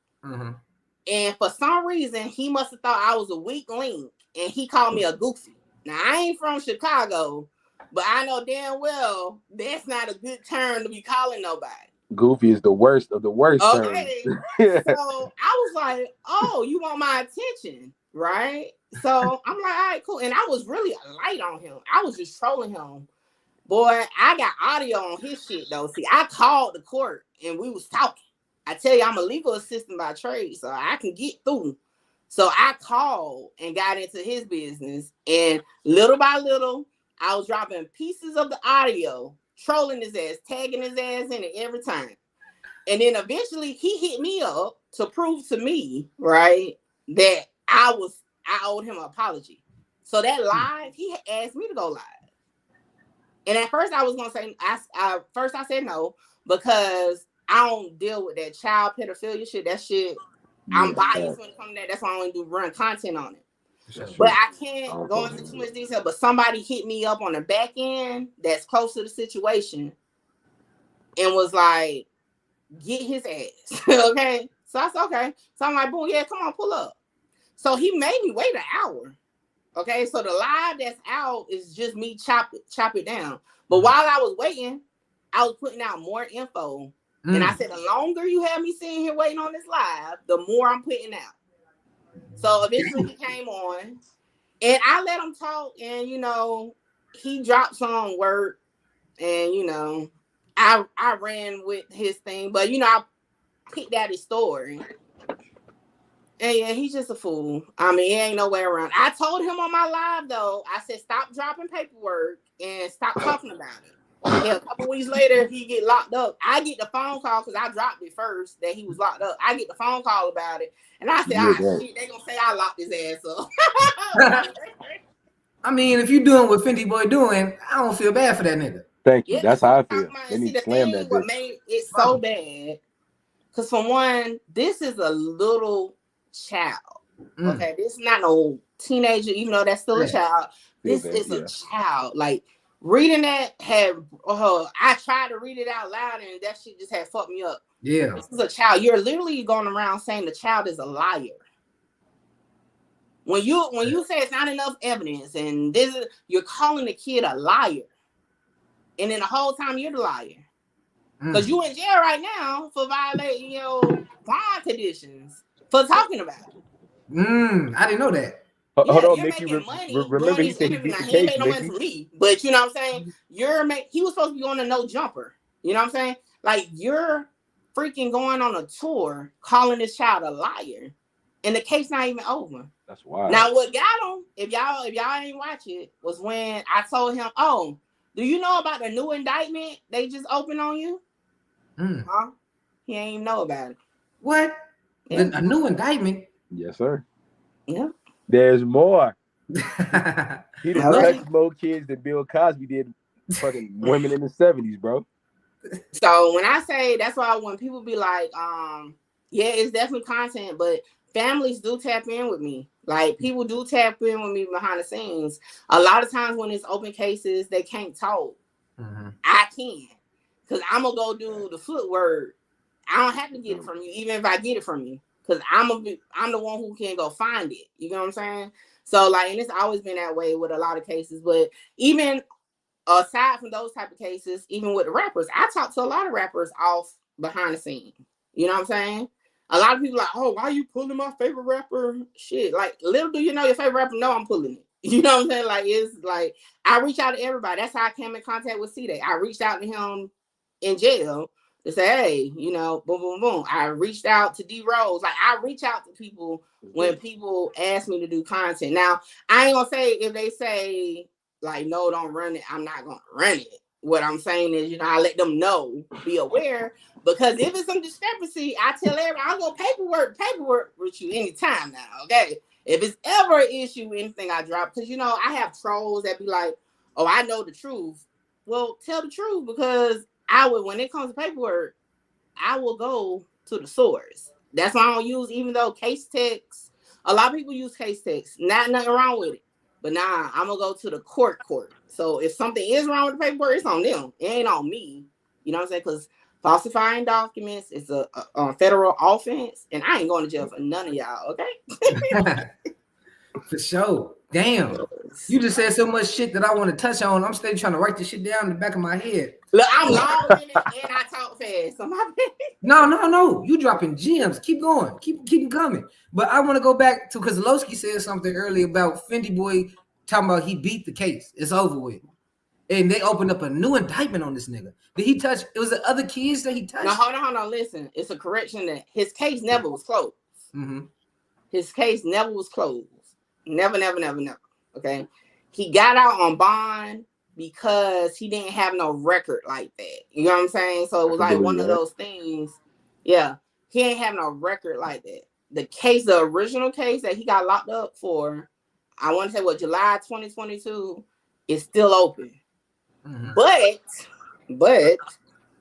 And for some reason, he must have thought I was a weak link, and he called me a goofy. Now, I ain't from Chicago, but I know damn well that's not a good term to be calling nobody. Goofy is the worst of the worst. Okay. So I was like, oh, you want my attention, right? So I'm like, all right, cool. And I was really light on him. I was just trolling him. Boy, I got audio on his shit, though. See, I called the court, and we was talking. I tell you, I'm a legal assistant by trade, so I can get through. So I called and got into his business, and little by little, I was dropping pieces of the audio, trolling his ass, tagging his ass in it every time. And then eventually, he hit me up to prove to me, right, that I owed him an apology. So that live, he asked me to go live. And at first, I was gonna say, I said no, because I don't deal with that child pedophilia shit. That shit, I'm biased when it comes to that. That's why I only do run content on it. But I can't go into too much detail. But somebody hit me up on the back end that's close to the situation and was like, get his ass. Okay. So I said, okay. So I'm like, boom, yeah, come on, pull up. So he made me wait an hour. Okay. So the live that's out is just me chop it down. But while I was waiting, I was putting out more info. And I said, the longer you have me sitting here waiting on this live, the more I'm putting out. So eventually he came on, and I let him talk, and he dropped some word, and I ran with his thing, but I picked out his story. And yeah, he's just a fool. I mean, he ain't no way around. I told him on my live though, I said, stop dropping paperwork and stop talking about it. Yeah, a couple weeks later, he get locked up. I get the phone call because I dropped it first that he was locked up. I get the phone call about it, and I said, shit, they gonna say I locked his ass up. I mean, if you doing what Fyndee Boy doing, I don't feel bad for that nigga. Thank you. That's how I feel. They need to slam that bitch. What made it so bad? Because for one, this is a little child. Okay, this is not no teenager, even though that's still a child. This is a child. Like, reading that I tried to read it out loud, and that shit just had fucked me up. Yeah. This is a child. You're literally going around saying the child is a liar. When you say it's not enough evidence, and you're calling the kid a liar. And then the whole time you're the liar. Because you in jail right now for violating your bond conditions for talking about it. I didn't know that. Hold on, You're Mickey. making money Remember, doing he these said he interviews. beat Now, the he ain't case, make no money Mickey. from me, but you know what I'm saying? He was supposed to be on a no jumper. You know what I'm saying? Like, you're freaking going on a tour calling this child a liar, and the case not even over. That's wild. Now, what got him, if y'all ain't watch it, was when I told him, "Oh, do you know about the new indictment they just opened on you?" Huh? He ain't even know about it. What? Yeah. A new indictment? Yes, sir. Yeah. There's more. He done Okay. touched more kids than Bill Cosby did fucking women in the 70s, bro. So when I say, that's why when people be like, yeah, it's definitely content, but families do tap in with me. Like, people do tap in with me behind the scenes. A lot of times when it's open cases, they can't talk. I can, because I'm gonna go do the footwork. I don't have to get it from you, even if I get it from you, because I'm the one who can go find it. You know what I'm saying? So, like, and it's always been that way with a lot of cases. But even aside from those type of cases, even with the rappers, I talk to a lot of rappers off behind the scene. You know what I'm saying? A lot of people like, oh, why are you pulling my favorite rapper? Shit, like, little do you know your favorite rapper know I'm pulling it. You know what I'm saying? Like, it's like, I reach out to everybody. That's how I came in contact with C-Day. I reached out to him in jail to say, hey, you know, boom, boom, boom. I reached out to D Rose. Like, I reach out to people when people ask me to do content. Now, I ain't gonna say if they say, like, no, don't run it, I'm not gonna run it. What I'm saying is, you know, I let them know, be aware, because if it's some discrepancy, I tell everybody, I'll go paperwork with you anytime now, okay? If it's ever an issue, anything I drop, because, you know, I have trolls that be like, oh, I know the truth. Well, tell the truth, because when it comes to paperwork, I will go to the source. That's why I don't use, even though case text, a lot of people use case text, nothing wrong with it. But nah, I'm gonna go to the court. So if something is wrong with the paperwork, it's on them. It ain't on me. You know what I'm saying? Because falsifying documents is a federal offense, and I ain't going to jail for none of y'all. Okay? For sure. Damn. You just said so much shit that I want to touch on. I'm still trying to write this shit down in the back of my head. Look, I'm long in it and I talk fast. So No. You dropping gems. Keep going. Keep coming. But I want to go back to, because Loskiii said something earlier about Fyndee Boy talking about he beat the case. It's over with. And they opened up a new indictment on this nigga. Did he touch? It was the other kids that he touched? No, hold on. Listen, it's a correction that his case never was closed. His case never was closed. Never. Okay. He got out on bond because he didn't have no record like that. You know what I'm saying? So it was like one of those things. Yeah. He ain't have no record like that. The original case that he got locked up for, I want to say July 2022, is still open. But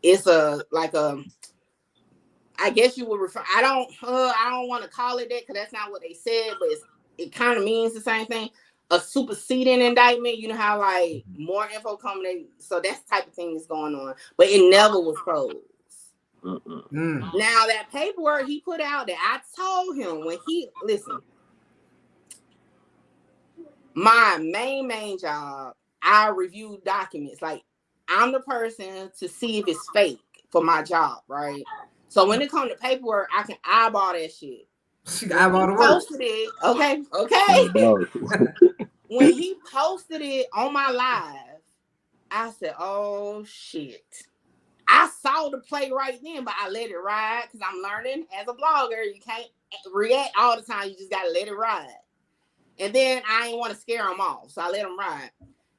it's I guess you would refer. I don't want to call it that because that's not what they said, but it kind of means the same thing. A superseding indictment. You know how like more info coming, so that's the type of thing that's going on. But it never was closed. Now that paperwork he put out that I told him when my main job, I review documents. Like, I'm the person to see if it's fake for my job, right? So when it comes to paperwork, I can eyeball that shit. She can eyeball the work. Posted it, okay. When he posted it on my live, I said, "Oh shit." I saw the play right then, but I let it ride because I'm learning as a blogger. You can't react all the time. You just gotta let it ride. And then I didn't want to scare him off, so I let him ride.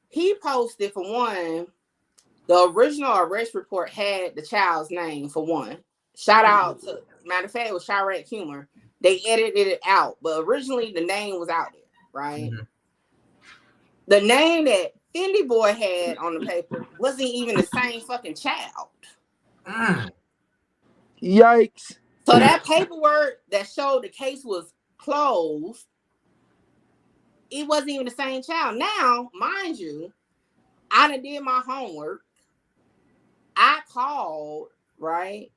He posted, for one, the original arrest report had the child's name, for one. Shout out to, matter of fact, it was Chirac Humor. They edited it out, but originally the name was out there, right? The name that Fyndee Boy had on the paper wasn't even the same fucking child. Yikes. So that paperwork that showed the case was closed, it wasn't even the same child. Now, mind you, I done did my homework. I called, right?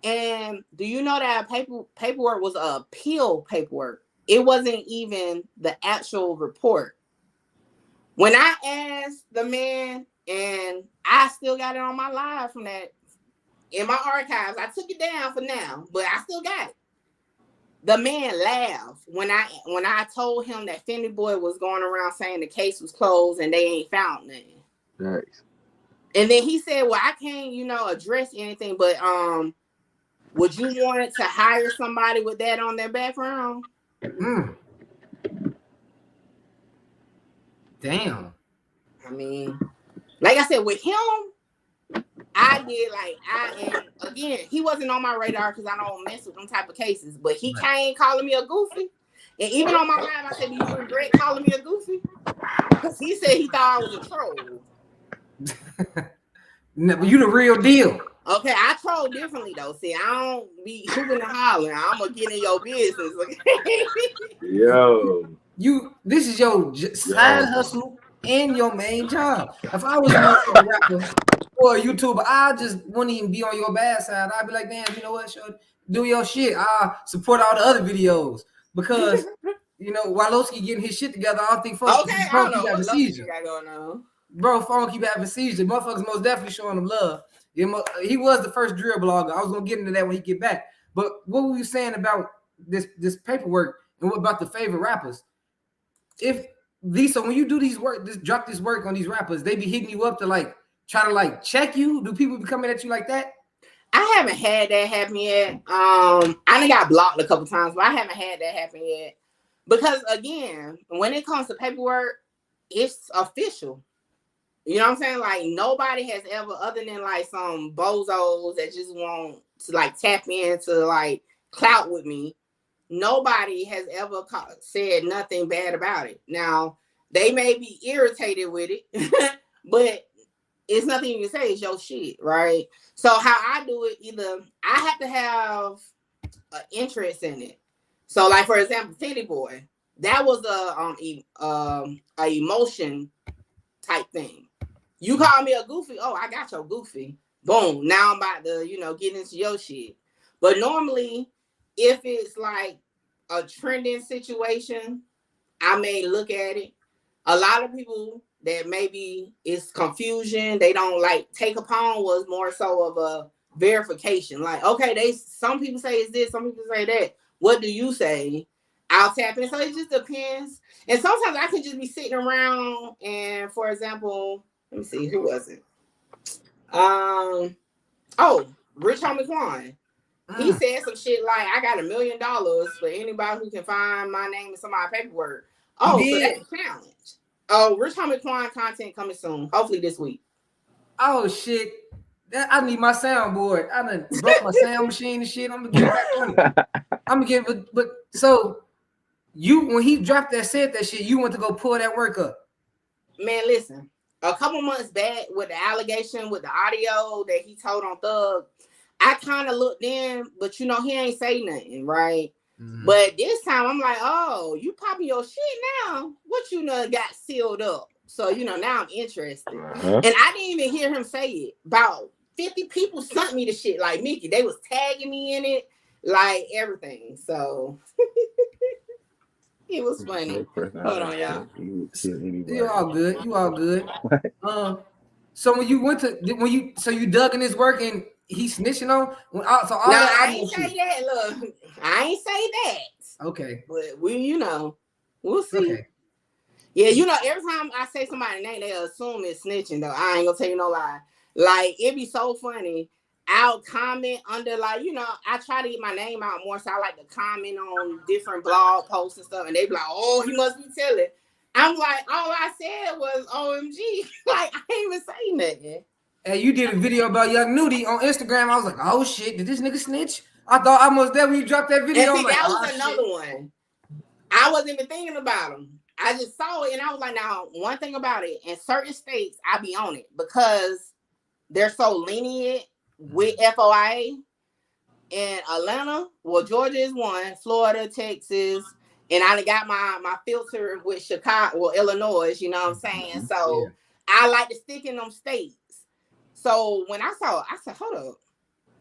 And do you know that paperwork was a appeal paperwork? It wasn't even the actual report. When I asked the man, and I still got it on my live from that in my archives. I took it down for now, but I still got it. The man laughed when I told him that Fyndee Boy was going around saying the case was closed and they ain't found nothing. Nice. And then he said, "Well, I can't, address anything, but would you want to hire somebody with that on their background?" Damn. I mean, like I said, with him, I did and again, he wasn't on my radar because I don't mess with them type of cases. But he came calling me a goofy, and even on my live, I said, "Do you regret calling me a goofy?" Because he said he thought I was a troll. No, but you the real deal. Okay, I troll differently though. See, I don't be hooping and hollering. I'm gonna get in your business. Okay? Yo. This is your side hustle and your main job. If I was a rapper or a YouTuber, I just wouldn't even be on your bad side. I'd be like, damn, you know what? Do your shit. I support all the other videos because while Loskiii getting his shit together, I don't think folks I don't know what seizure got going on. Bro, phone keep having seizure. Motherfuckers most definitely showing him love. He was the first drill blogger. I was gonna get into that when he get back. But what were you saying about this paperwork and what about the favorite rappers? If Lisa, when you do drop this work on these rappers, they be hitting you up to try to check you. Do people be coming at you like that? I haven't had that happen yet. I done got blocked a couple times, but I haven't had that happen yet. Because again, when it comes to paperwork, it's official. You know what I'm saying? Like nobody has ever, other than some bozos that just want to tap into clout with me. Nobody has ever said nothing bad about it. Now they may be irritated with it, but it's nothing you can say. It's your shit, right? So how I do it, either I have to have an interest in it. So for example, Fyndee Boy, that was a emotion type thing. You call me a goofy, oh, I got your goofy. Boom. Now I'm about to, get into your shit. But normally, if it's a trending situation, I may look at it. A lot of people that maybe it's confusion, they don't take upon was more so of a verification. Okay, some people say it's this, some people say that. What do you say? I'll tap in. So it just depends. And sometimes I can just be sitting around and, for example, let me see, who was it? Rich Homie Quan. He said some shit I got $1 million for anybody who can find my name in some of my paperwork. Oh, so that's a challenge. Oh, Rich Homie Quan content coming soon. Hopefully this week. Oh shit. I need my soundboard. I done broke my sound machine and shit. I'm gonna get back on it. I'm gonna get but so when he dropped that shit, you went to go pull that work up. Man, listen. A couple months back with the allegation with the audio that he told on Thug, I kind of looked in, but he ain't say nothing, right? Mm-hmm. But this time I'm like, oh, you popping your shit now? What got sealed up? So now I'm interested. And I didn't even hear him say it. About 50 people sent me the shit Mickey. They was tagging me in it, everything. So it was funny. Hold on, y'all. You all good. You all good. So when you dug in his work and he snitching on. I ain't say that. Look, I ain't say that. Okay. But we'll see. Okay. Yeah, every time I say somebody's name, they assume it's snitching though. I ain't gonna tell you no lie. It'd be so funny. I'll comment under I try to get my name out more, so I like to comment on different blog posts and stuff, and they be like, oh, he must be telling. I'm like, all I said was OMG. I ain't even say nothing. And you did a video about Young Nudie on Instagram. I was like, oh shit, did this nigga snitch? I thought I was there when you dropped that video. And see, that was another one. I wasn't even thinking about him. I just saw it and I was like, now, one thing about it, in certain states, I be on it because they're so lenient with FOIA. In Atlanta, Georgia is one, Florida, Texas, and I got my filter with Chicago, Illinois, you know what I'm saying? So I like to stick in them states. So when I saw it, I said, hold up,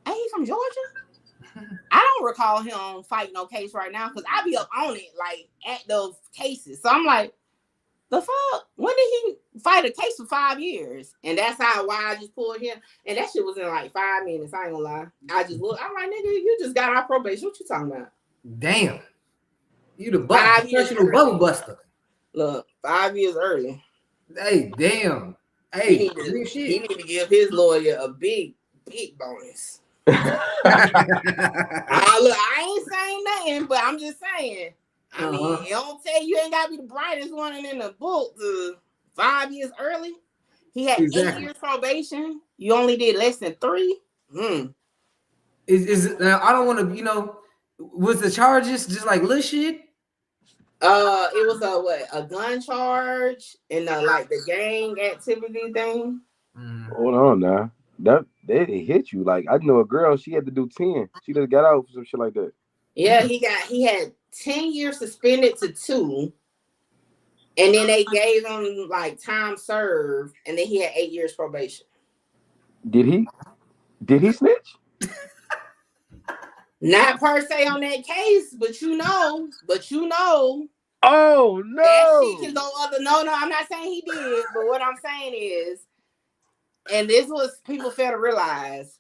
ain't he from Georgia? I don't recall him fighting no case right now because I be up on it, at those cases. So I'm like, The fuck? When did he fight a case for 5 years? And that's why I just pulled him. And that shit was in like 5 minutes. I ain't gonna lie. I just look. I'm like, nigga, you just got our probation. What you talking about? Damn. You the professional bubble buster. Look, 5 years early. Hey, damn. Hey, he need to give his lawyer a big bonus. Look, I ain't saying nothing, but I'm just saying. I mean, you don't say you ain't got to be the brightest one in the book. 5 years early, he had 8 years probation. You only did less than 3. Is now? I don't want to. Was the charges just like little shit? It was a gun charge and like the gang activity thing. Hold on now. They hit you. Like I know a girl, she had to do 10. She just got out for some shit like that. Yeah, he had 10 years suspended to 2. And then they gave him like time served, and then he had 8 years probation. Did he snitch? Not per se on that case, but you know. Oh no! That shit can go other. No, I'm not saying he did, but what I'm saying is, and this was people fail to realize,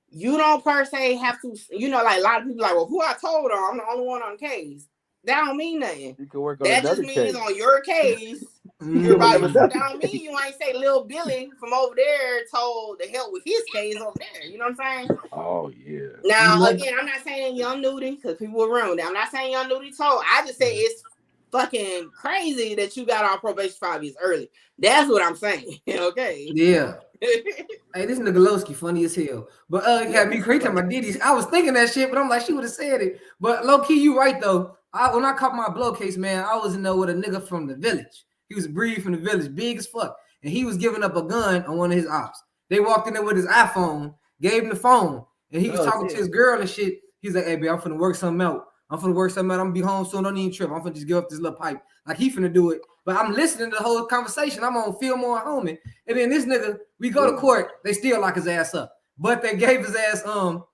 you don't per se have to. Like a lot of people like, well, who I told on? I'm the only one on the case. That don't mean nothing. You can work on that just means case. On your case. That don't mean you ain't say Lil Billy from over there told the hell with his case over there. You know what I'm saying? Oh yeah. Now again, I'm not saying Young Nudie because people were ruined. I'm not saying Young Nudie told. I just say it's fucking crazy that you got on probation 5 years early. That's what I'm saying. Okay. Yeah. Hey, this nigga Loskiii funny as hell. But it got me crazy. My Diddy's. I was thinking that shit, but I'm like, she would have said it. But low key, you right though. When I caught my blow case, man, I was in there with a nigga from the village. He was a breed from the village, big as fuck, and he was giving up a gun on one of his ops. They walked in there with his iPhone, gave him the phone, and he was talking to his girl and shit. He's like, "Hey, babe, I'm finna work something out. I'm gonna be home soon. Don't even trip. I'm finna just give up this little pipe." Like he finna do it, but I'm listening to the whole conversation. I'm on Fillmore homie, and then this nigga, we go to court. They still lock his ass up, but they gave his ass for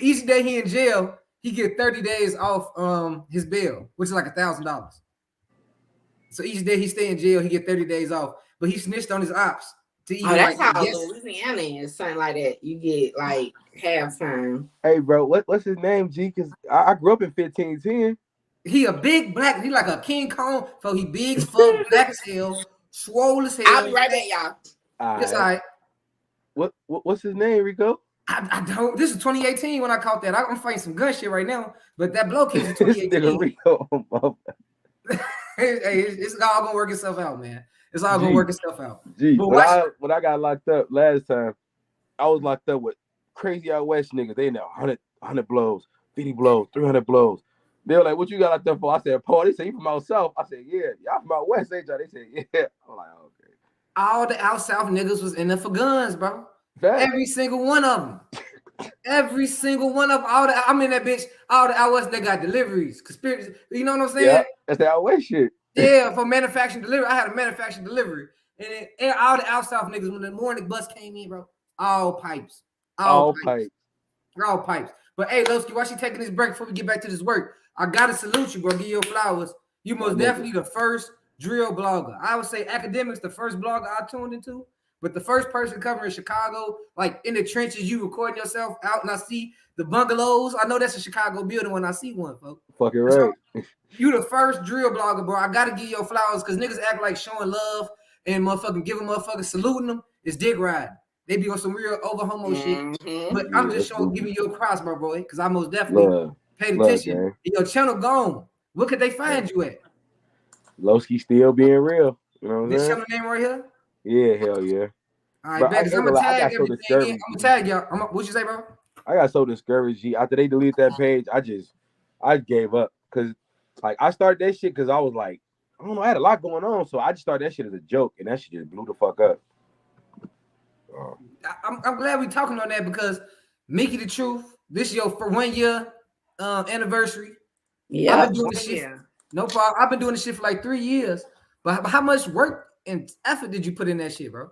each day he in jail, he get 30 days off his bail, which is like $1,000. So each day he stay in jail, he get 30 days off. But he snitched on his ops to even that's how Louisiana is, something like that. You get like half time. Hey, bro, what's his name, G? Because I grew up in 1510. He a big black, he like a King Kong, so he big as fuck, black as hell, swole as hell. I'll be right back, y'all. It's all right. What's his name, Rico? I don't. This is 2018 when I caught that. I'm fighting some gun shit right now, but that blow case is 2018. Rico. Hey, it's all gonna work itself out, man. It's all gonna work itself out. Gee, when I got locked up last time, I was locked up with crazy out west niggas. They in there 100 blows, 50 blows, 300 blows. They were like, "What you got locked up for?" I said, "Paul." They said, "You from out south?" I said, "Yeah." Y'all from out west, ain't y'all? They said, "Yeah." I'm like, "Okay." All the out south niggas was in there for guns, bro. Fact. Every single one of them. Every single one of them. I'm in that bitch. All the out west, they got deliveries, conspiracy. You know what I'm saying? Yeah, that's the out west shit. Yeah, for manufacturing delivery. I had a manufacturing delivery. And all the out south niggas, when the morning bus came in, bro, all pipes. All pipes. But hey, Loskiii, why she taking this break before we get back to this work? I gotta salute you, bro. Give you your flowers. You most definitely the first drill blogger. I would say academics, the first blogger I tuned into, but the first person covering Chicago, like in the trenches, you recording yourself out, and I see the bungalows. I know that's a Chicago building when I see one, folks. Fucking right. So, you the first drill blogger, bro. I gotta give your flowers because niggas act like showing love and motherfucking giving motherfuckers saluting them is dick riding. They be on some real over homo shit. But I'm just giving you a cross, bro, boy, because I most definitely paid attention. Your channel gone. What could they find you at? Loskiii still being real. You know what I'm saying? This channel name right here? Yeah, hell yeah. All right, back. I'm gonna tag everything. I'm gonna tag y'all. What you say, bro? I got so discouraged, G. After they deleted that page, I gave up because like I started that shit because I was like, I don't know, I had a lot going on, so I just started that shit as a joke, and that shit just blew the fuck up. I'm glad we talking on that because Mickey the Truth, this is your 1 year anniversary. Yeah, I've been doing this shit. No problem. I've been doing this shit for like 3 years. But how much work and effort did you put in that shit, bro?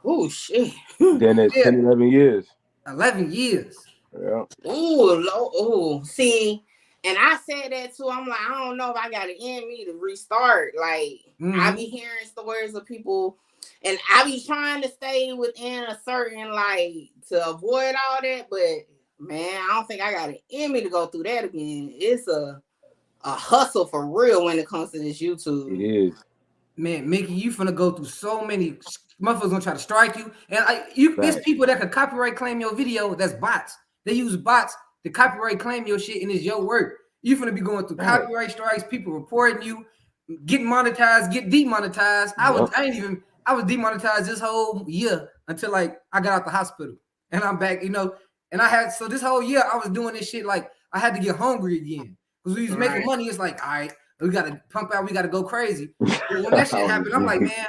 Oh shit. Then it's 10, 11 years. 11 years. Yeah. Oh, see, And I said that too. I'm like, I don't know if I got it in me to restart. Like, I be hearing stories of people, and I be trying to stay within a certain, like, to avoid all that. But man, I don't think I got it in me to go through that again. It's a hustle for real when it comes to this YouTube. It is. Man, Mickey, you finna go through so many motherfuckers gonna try to strike you. And there's people that could copyright claim your video. That's bots. They use bots to copyright claim your shit, and it's your work. You finna be going through copyright strikes, people reporting you, getting monetized, get demonetized. I was demonetized this whole year until like I got out the hospital. And I'm back, you know. And so this whole year I was doing this shit like I had to get hungry again. Because we was making money. It's like, all right, we gotta pump out, we gotta go crazy. But when that shit happened, I'm like, man,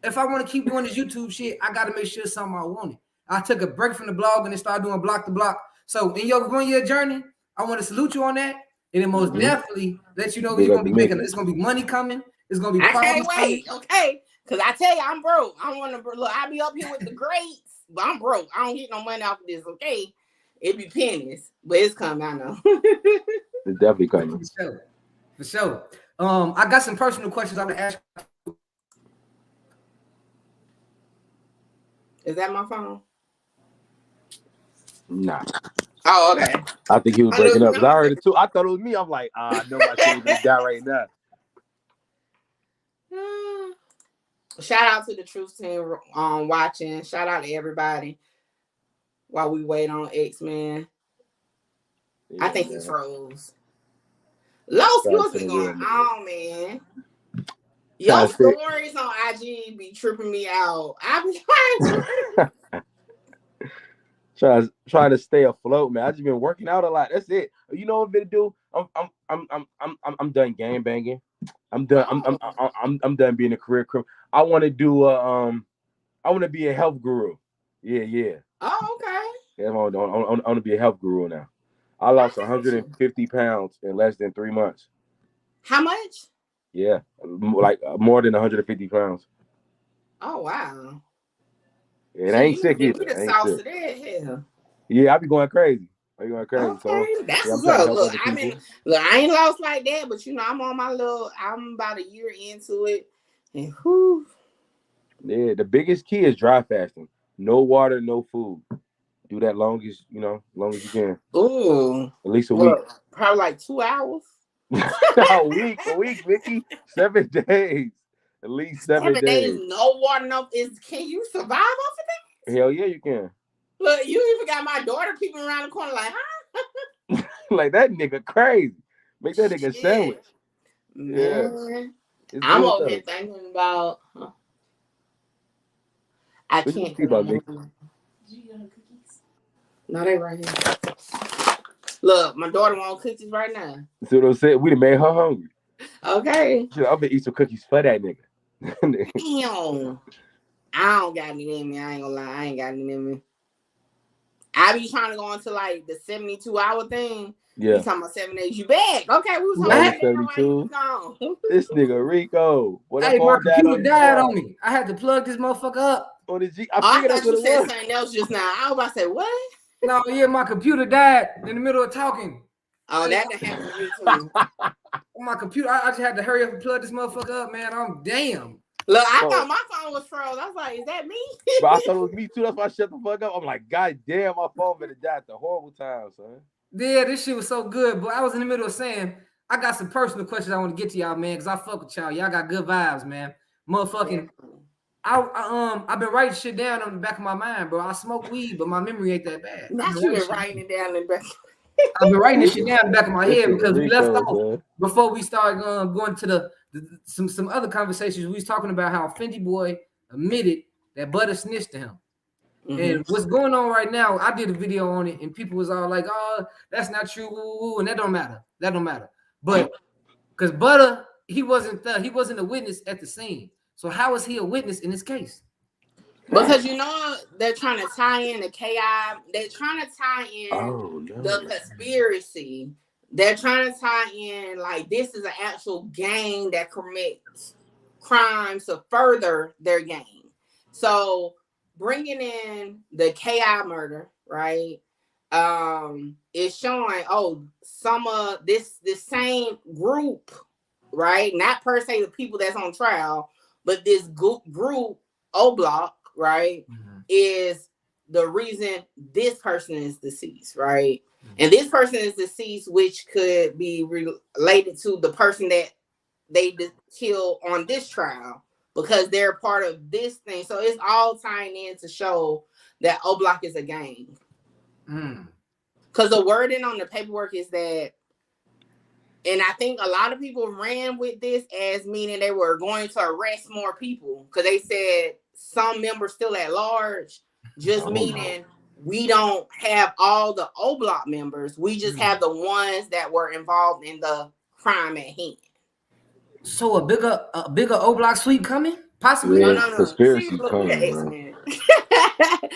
if I want to keep doing this YouTube shit, I gotta make sure it's something I wanted. I took a break from the blog and then started doing block to block. So in your 1 year journey, I want to salute you on that. And then most definitely let you know you're gonna be making it's gonna be money coming, it's gonna be I can't wait, okay? Because I tell you, I'm broke. I want to look, I be up here with the greats, but I'm broke. I don't get no money off of this, okay? It be pennies, but it's coming, I know. It's definitely coming. For sure. I got some personal questions I want to ask. Is that my phone? Nah. Oh, okay. I think he was breaking up. I heard it too. I thought it was me. I'm like, I know my shit is down right now. Shout out to the Truth Team watching. Shout out to everybody while we wait on X-Men. Yeah, I think he froze. Loskiii, what's been going on, man? Your stories on IG be tripping me out. I be trying to stay afloat, man. I just been working out a lot. That's it. You know what I'm gonna do? I'm done game banging. I'm done. I'm done being a career criminal. I want to do I want to be a health guru. Yeah. Oh, okay. Yeah, I want to be a health guru now. I lost 150 pounds in less than 3 months. How much? Yeah, like more than 150 pounds. Oh, wow. It ain't sick either. Yeah, I be going crazy. Okay, so, that's what's up. Look, I ain't lost like that, but you know, I'm about a year into it. And whew. Yeah, the biggest key is dry fasting. No water, no food. Do that long as you can. Ooh. At least a week. Probably like 2 hours. a week, Vicky. 7 days. At least 7 days. No water, can you survive off of that? Hell yeah, you can. Look, you even got my daughter peeping around the corner like, huh? Like that nigga crazy. Make that nigga sandwich. Man. Yeah. I'm over here thinking about I can't think about Did you get her cookies? No, they right here. Look, my daughter wants cookies right now. See what I'm saying? We done made her hungry. Okay. I'm gonna eat some cookies for that nigga. Damn. I don't got any in me. I ain't gonna lie. I ain't got any in me. I be trying to go into like the 72-hour thing. Yeah. You talking about 7 days? You back? Okay, we was talking 72. This nigga Rico. Hey, my computer died on me. I had to plug this motherfucker up. On the G. I thought you said something else just now. I was about to say what? No, yeah, my computer died in the middle of talking. Oh, that happened to me too. On my computer, I just had to hurry up and plug this motherfucker up, man. I'm damn. Look, I thought my phone was froze. I was like, is that me? But I thought it was me too. That's why I shut the fuck up. I'm like, God damn, my phone better die at the horrible time, son. Yeah, this shit was so good, but I was in the middle of saying, I got some personal questions I want to get to y'all, man, because I fuck with y'all. Y'all got good vibes, man. Motherfucking, I've been writing shit down on the back of my mind, bro. I smoke weed, but my memory ain't that bad. Not you been writing it down in the back. I've been writing this shit down in the back of my head because we left off before we started going to some other conversations. We was talking about how Fyndee boy admitted that Butta snitched to him. Mm-hmm. And what's going on right now, I did a video on it and people was all like, oh, that's not true, and that don't matter. But because Butta, he wasn't a witness at the scene. So how is he a witness in this case? Because they're trying to tie in the KI. They're trying to tie in the conspiracy. They're trying to tie in like this is an actual gang that commits crimes to further their gang. So bringing in the KI murder, right? it's showing some of this same group, right? Not per se the people that's on trial, but this group O Block, right, is the reason this person is deceased, right? And this person is deceased, which could be related to the person that they killed on this trial, because they're part of this thing. So it's all tying in to show that O Block is a gang. Because the wording on the paperwork is that, and I think a lot of people ran with this as meaning they were going to arrest more people, because they said some members still at large, just meaning we don't have all the O Block members. We just have the ones that were involved in the crime at hand. So a bigger O Block sweep coming? Possibly? Yeah, No. conspiracy See, look, coming, X-Men.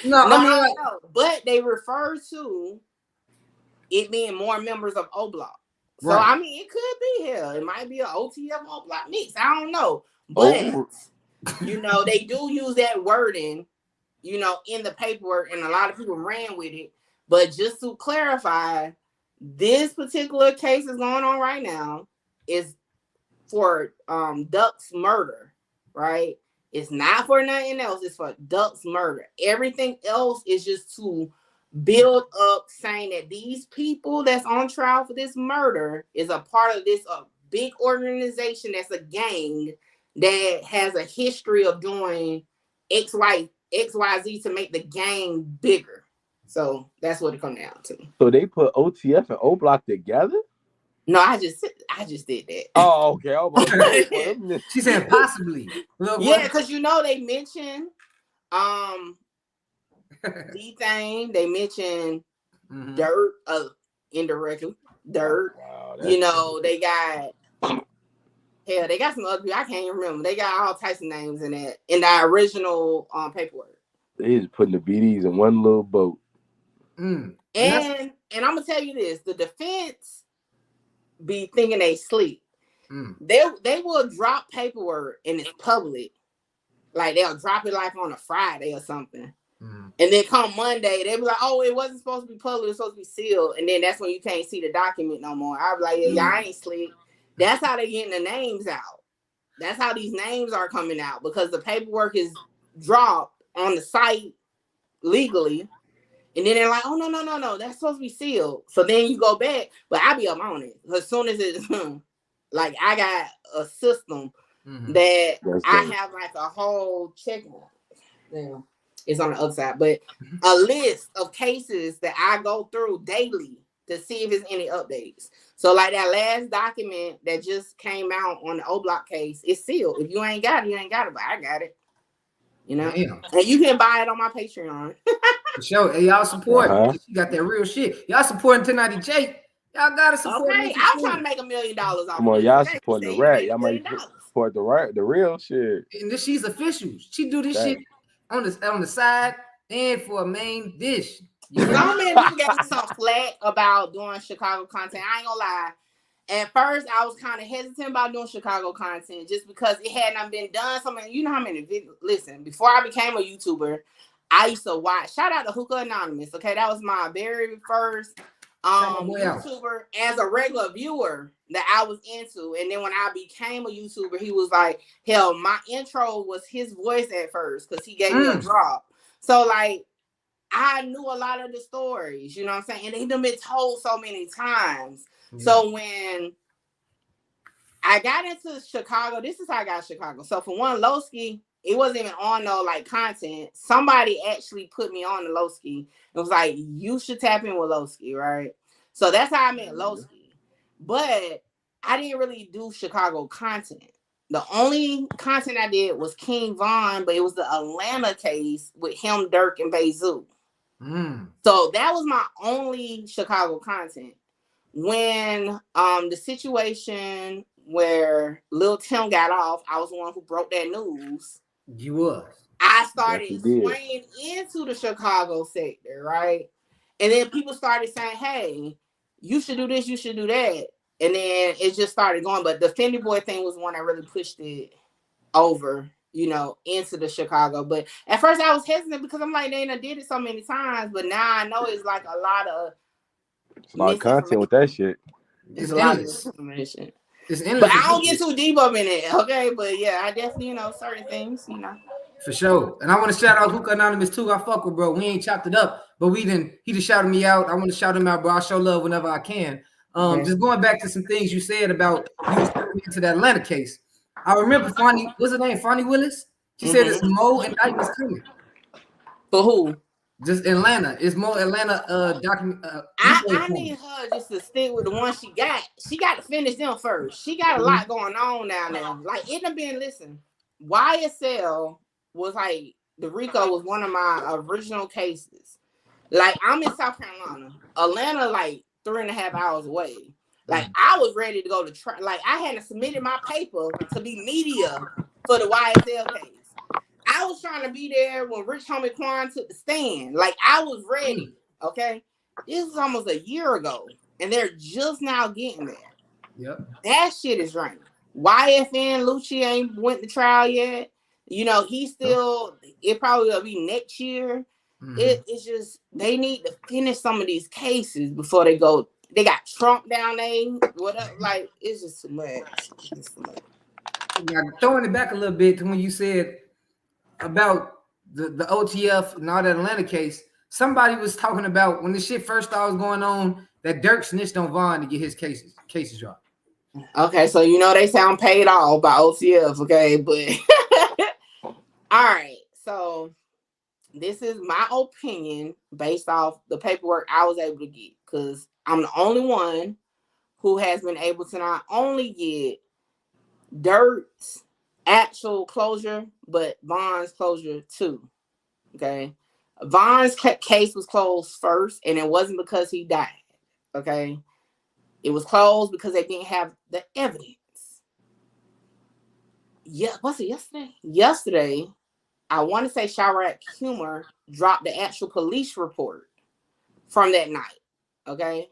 No. But they refer to it being more members of O Block. So Right. I mean, it could be here. It might be an OTF O Block mix. I don't know. But they do use that wording, in the paperwork, and a lot of people ran with it. But just to clarify, this particular case is going on right now is for Duck's murder, right? It's not for nothing else. It's for Duck's murder. Everything else is just to build up, saying that these people that's on trial for this murder is a part of this big organization that's a gang that has a history of doing XYZ to make the gang bigger. So that's what it comes down to. So they put OTF and O Block together? No, I just did that. Oh, okay. She said possibly. Yeah, because they mentioned D-Thing, they mentioned Dirt, indirectly Dirt. Wow, they got they got some other people I can't even remember. They got all types of names in the original paperwork. They just putting the BDs in one little boat. And I'm gonna tell you this: the defense be thinking they sleep. They will drop paperwork and it's public. Like they'll drop it like on a Friday or something. And then come Monday, they be like, oh, it wasn't supposed to be public, it was supposed to be sealed. And then that's when you can't see the document no more. I be like, y'all ain't sleep. That's how they getting the names out. That's how these names are coming out, because the paperwork is dropped on the site legally. And then they're like, oh, no, that's supposed to be sealed. So then you go back, but I be up on it. As soon as it's, like, I got a system that I have like a whole check mark. Yeah, it's on the other side. But a list of cases that I go through daily to see if there's any updates. So like that last document that just came out on the O Block case, it's sealed. If you ain't got it, you ain't got it, but I got it. Damn. And you can buy it on my Patreon. Show, hey, y'all support. She got that real shit. Y'all supporting 1090J. Y'all gotta support. Okay, I'm trying to make $1 million off. Come on, y'all supporting the rat. Y'all might support the real shit. And this, she's official. She do this shit on the side and for a main dish. Some men people get some flack about doing Chicago content. I ain't gonna lie. At first, I was kind of hesitant about doing Chicago content just because it hadn't been done. So, you know how many videos? Listen, before I became a YouTuber, I used to watch. Shout out to Hookah Anonymous. Okay, that was my very first YouTuber as a regular viewer that I was into. And then when I became a YouTuber, he was like, hell, my intro was his voice at first because he gave me a drop. So, like, I knew a lot of the stories, you know what I'm saying? And they done been told so many times. So when I got into Chicago, this is how I got Chicago. So for one, Loskiii, it wasn't even on no like content. Somebody actually put me on the Loskiii. It was like, you should tap in with Loskiii, right? So that's how I met Loskiii. But I didn't really do Chicago content. The only content I did was King Von, but it was the Atlanta case with him, Dirk, and Bezu. So that was my only Chicago content. When the situation where Lil Tim got off, I was the one who broke that news. You was. I started swaying into the Chicago sector, right? And then people started saying, hey, you should do this, you should do that. And then it just started going. But the Fyndee Boy thing was one that really pushed it over you know, into the Chicago. But at first I was hesitant because I'm like, they done did it so many times. But now I know it's like a lot of content with that shit. It's a lot of misinformation. It's endless. But I don't get too deep up in it, okay? But yeah, I definitely, you know, certain things, you know. For sure. And I want to shout out Hookah Anonymous too. I fuck with bro. We ain't chopped it up, but he just shouted me out. I want to shout him out, bro. I show love whenever I can. Just going back to some things you said about you into that Atlanta case. I remember Fyndee, what's her name? Fyndee Willis? She said it's more indictments coming. For who? Just Atlanta. It's more Atlanta document. I need her just to stick with the one she got. She got to finish them first. She got a lot going on down there. Like it done been, listen, YSL was like, the RICO was one of my original cases. Like I'm in South Carolina. Atlanta like 3.5 hours away. Like I was ready to go to like I hadn't submitted my paper to be media for the YSL case. I was trying to be there when Rich Homie Quan took the stand. Like I was ready. Okay. This was almost a year ago. And they're just now getting there. Yep. That shit is right. YFN Lucci ain't went to trial yet. You know, he still, it probably will be next year. It's just, they need to finish some of these cases before they go. They got Trump down there, whatever. Like, it's just too much. Now, throwing it back a little bit to when you said about the OTF and all that Atlanta case, somebody was talking about when this shit first started going on that Dirk snitched on Vaughn to get his cases dropped. Okay, so you know they sound paid off by OTF, okay, but all right, so this is my opinion based off the paperwork I was able to get, because I'm the only one who has been able to not only get Dirk's actual closure, but Vaughn's closure too. Okay. Vaughn's case was closed first, and it wasn't because he died. Okay. It was closed because they didn't have the evidence. Yeah, was it yesterday? Yesterday, I want to say Chirac Humor dropped the actual police report from that night. Okay.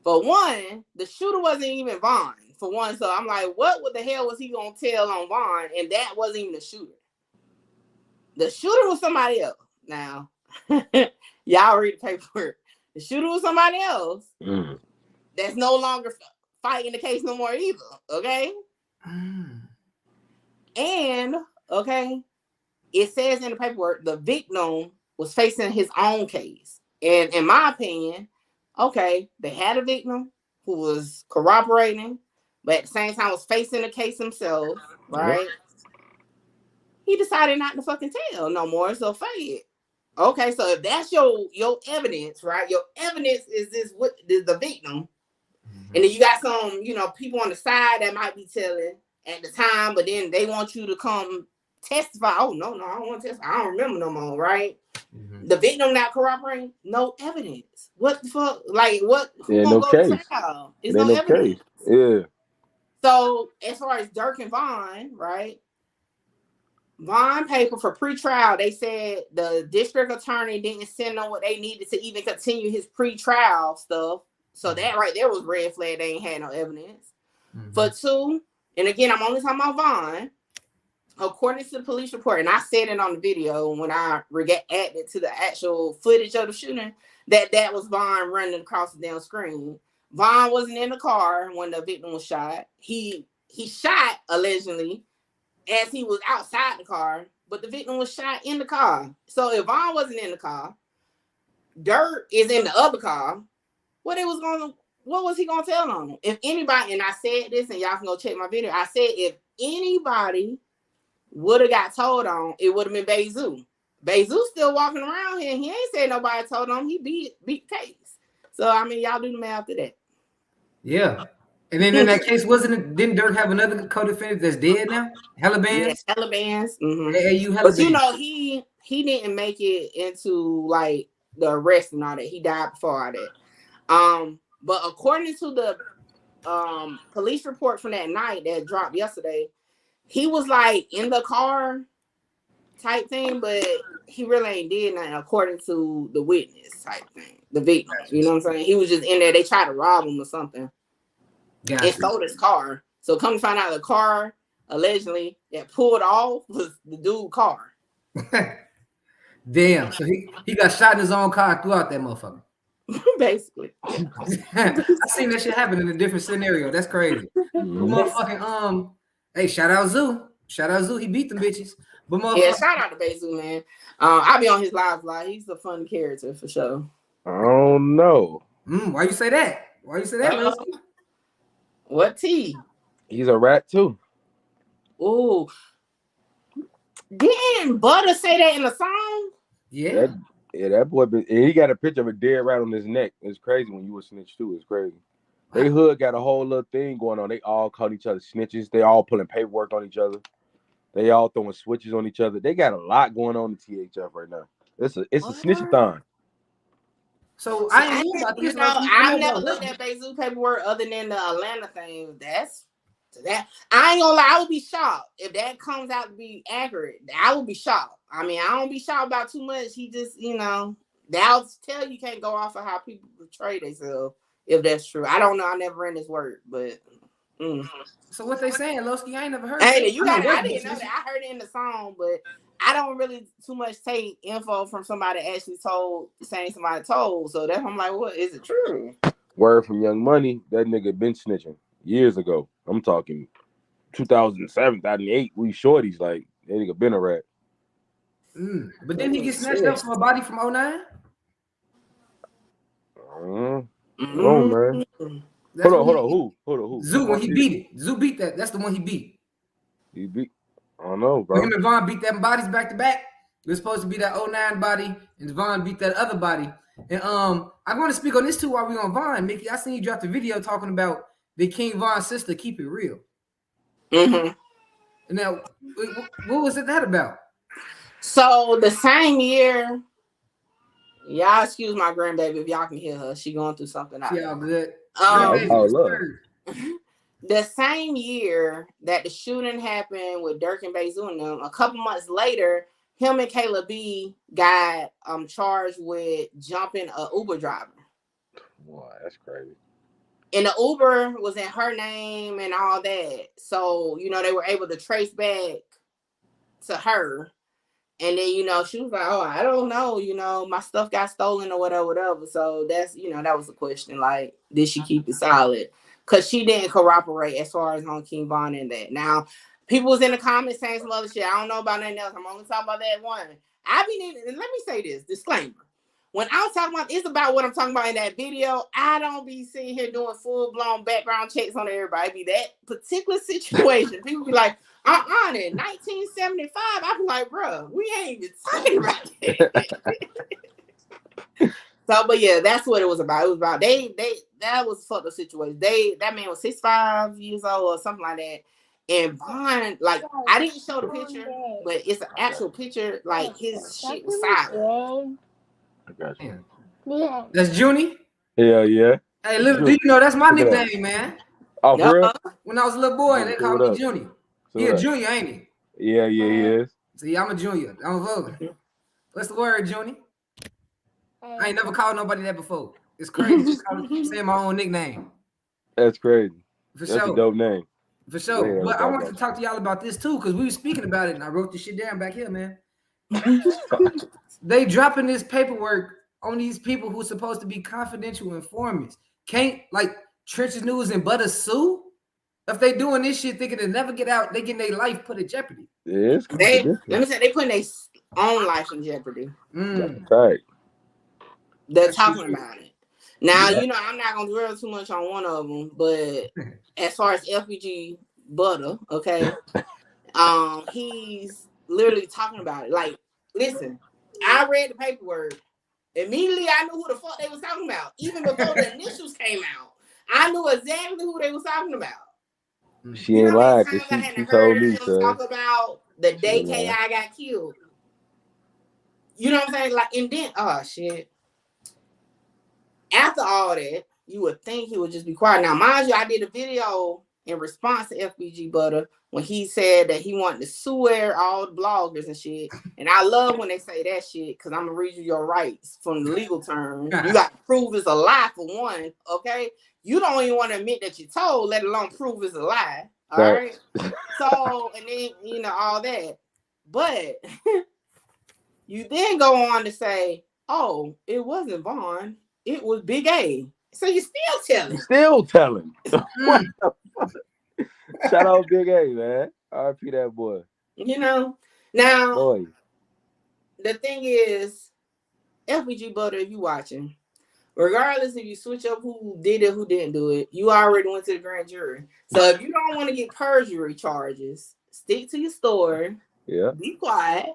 For one, the shooter wasn't even Vaughn. For one, so I'm like, what the hell was he gonna tell on Vaughn? And that wasn't even the shooter. The shooter was somebody else. Now, y'all read the paperwork. The shooter was somebody else. That's no longer fighting the case no more either. Okay. And okay, it says in the paperwork the victim was facing his own case. And in my opinion, okay, they had a victim who was corroborating, but at the same time was facing the case himself, right? Yep. He decided not to fucking tell no more, so fuck it. Okay, so if that's your evidence, right? Your evidence is the victim, and then you got some, you know, people on the side that might be telling at the time, but then they want you to come testify. Oh no, I don't want to testify. I don't remember no more, right? The victim not corroborating, no evidence. What the fuck? Like what? Who gonna go to trial? It's no evidence. Yeah. So as far as Dirk and Vaughn, right? Vaughn paper for pre-trial, they said the district attorney didn't send them what they needed to even continue his pre-trial stuff. So that right there was red flag. They ain't had no evidence. For two, and again, I'm only talking about Vaughn. According to the police report, and I said it on the video when I added to the actual footage of the shooting, that was Vaughn running across the damn screen. Vaughn wasn't in the car when the victim was shot. He shot allegedly as he was outside the car, but the victim was shot in the car. So if Vaughn wasn't in the car, Dirk is in the other car. What was he gonna tell on him? If anybody, and I said this, and y'all can go check my video. I said if anybody would have got told on, it would have been Bezu. Bezu's still walking around here, and he ain't said nobody told on him. He beat the case. So I mean, y'all do the math after that. Yeah. And then in that case, didn't Dirk have another co-defendant that's dead now? Hella Bands? Yes, Hella Bands. But you know, he didn't make it into like the arrest and all that. He died before all that. But according to the police report from that night that dropped yesterday, he was like in the car type thing, but he really ain't did nothing according to the witness type thing. The victim, you know what I'm saying? He was just in there. They tried to rob him or something. It stole his car. So come to find out the car allegedly that pulled off was the dude's car. Damn. So he got shot in his own car throughout that motherfucker. Basically. I seen that shit happen in a different scenario. That's crazy. But motherfucking hey, shout out Zoo. Shout out Zoo. He beat them bitches. But yeah, shout out to Bezu, man. I be on his live a lot. He's a fun character for sure. I don't know. Why you say that? Why you say that, Loskiii? What T? He's a rat too. Ooh. Didn't Butta say that in the song? Yeah. That boy, and he got a picture of a dead rat on his neck. It's crazy when you a snitch too. It's crazy. They hood got a whole little thing going on. They all call each other snitches. They all pulling paperwork on each other. They all throwing switches on each other. They got a lot going on in THF right now. It's a snitchathon. So I ain't know about this. I've never looked at Bezu paperwork other than the Atlanta thing. That's that. I ain't gonna lie. I would be shocked if that comes out to be accurate. I would be shocked. I mean, I don't be shocked about too much. He just, that'll tell you can't go off of how people portray themselves if that's true. I don't know. I never read his word, but. So what they saying, Loskiii? I ain't never heard. Hey, I didn't know that. I heard it in the song, but I don't really too much take info from somebody actually saying somebody told. So that's I'm like, what is it true? Word from Young Money, that nigga been snitching years ago. I'm talking 2007, 2008. We shorties like that nigga been a rat. But then he get snatched up from a body from 09? Hold on, man. Hold on. Who? Zoo when he beat it. Zoo beat that. That's the one he beat. He beat. I don't know, bro. Him and Vaughn beat them bodies back to back. It was supposed to be that 09 body, and Vaughn beat that other body. And I'm going to speak on this too while we on Vaughn, Mickey. I seen you drop the video talking about the King Von's sister. Keep it real. And now, what was that about? So the same year. Y'all excuse my grandbaby if y'all can hear her. She going through something out. Y'all good. The same year that the shooting happened with Dirk and Bezu and them, a couple months later, him and Kayla B got charged with jumping an Uber driver. Wow, that's crazy. And the Uber was in her name and all that. So, they were able to trace back to her. And then, she was like, oh, I don't know, my stuff got stolen or whatever. So that's, that was the question. Like, did she keep it solid? Because she didn't corroborate as far as on King Von and that. Now, people was in the comments saying some other shit. I don't know about nothing else. I'm only talking about that one. Let me say this, disclaimer. When I'm talking about, it's about what I'm talking about in that video. I don't be sitting here doing full-blown background checks on everybody. It be that particular situation. People be like, in 1975, I be like, bro, we ain't even talking about that. So, but yeah, that's what it was about. It was about that was a fucked up situation. That man was 65 years old or something like that. And Vaughn, like, I didn't show the picture, but it's an actual picture. Like, his shit was silent. I got you. That's Junie? Hell yeah. Hey, little, do you know that's my nickname, man? Oh, for real? When I was a little boy, they called me Junie. He a junior, ain't he? Yeah, he is. See, I'm a junior. I'm a voter. What's the word, Junie? I ain't never called nobody that before. It's crazy. Saying my own nickname. That's crazy. That's a dope name. For sure. But I wanted to talk to y'all about this too, because we were speaking about it, and I wrote this shit down back here, man. They dropping this paperwork on these people who's supposed to be confidential informants. Can't, like, Trenches News and Butta sue? If they doing this shit thinking they'll never get out, they getting their life put in jeopardy. Yeah, let me say, they putting their own life in jeopardy. That's right. They're talking about it. Now, I'm not going to dwell too much on one of them, but as far as FBG Butta, okay, he's literally talking about it. Like, listen, I read the paperwork. Immediately, I knew who the fuck they was talking about. Even before the initials came out, I knew exactly who they was talking about. She ain't lied because she told me to talk about the day KI got killed. You know what I'm saying? Like, and then, oh shit. After all that, you would think he would just be quiet. Now, mind you, I did a video in response to FBG Butta when he said that he wanted to swear all the bloggers and shit. And I love when they say that shit because I'm gonna read you your rights from the legal term. You got to prove it's a lie for one, okay? You don't even want to admit that you told, let alone prove it's a lie. All right. So, and then, you know, all that. But you then go on to say, oh, it wasn't Vaughn. It was Big A. So you still telling. Still telling. What the fuck? Shout out Big A, man. RP that boy. You know? Now, Boy. the thing is, FBG Butta, if you watching, regardless if you switch up who did it, who didn't do it, you already went to the grand jury. So if you don't want to get perjury charges, stick to your story. Yeah. Be quiet.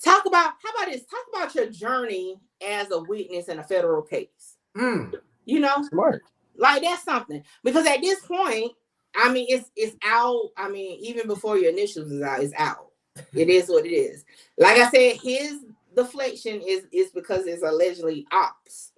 How about this? Talk about your journey as a witness in a federal case. You know, Smart. like that's something. Because at this point, I mean, it's out. I mean, even before your initials is out, it's out. It is what it is. Like I said, his deflection is because it's allegedly ops.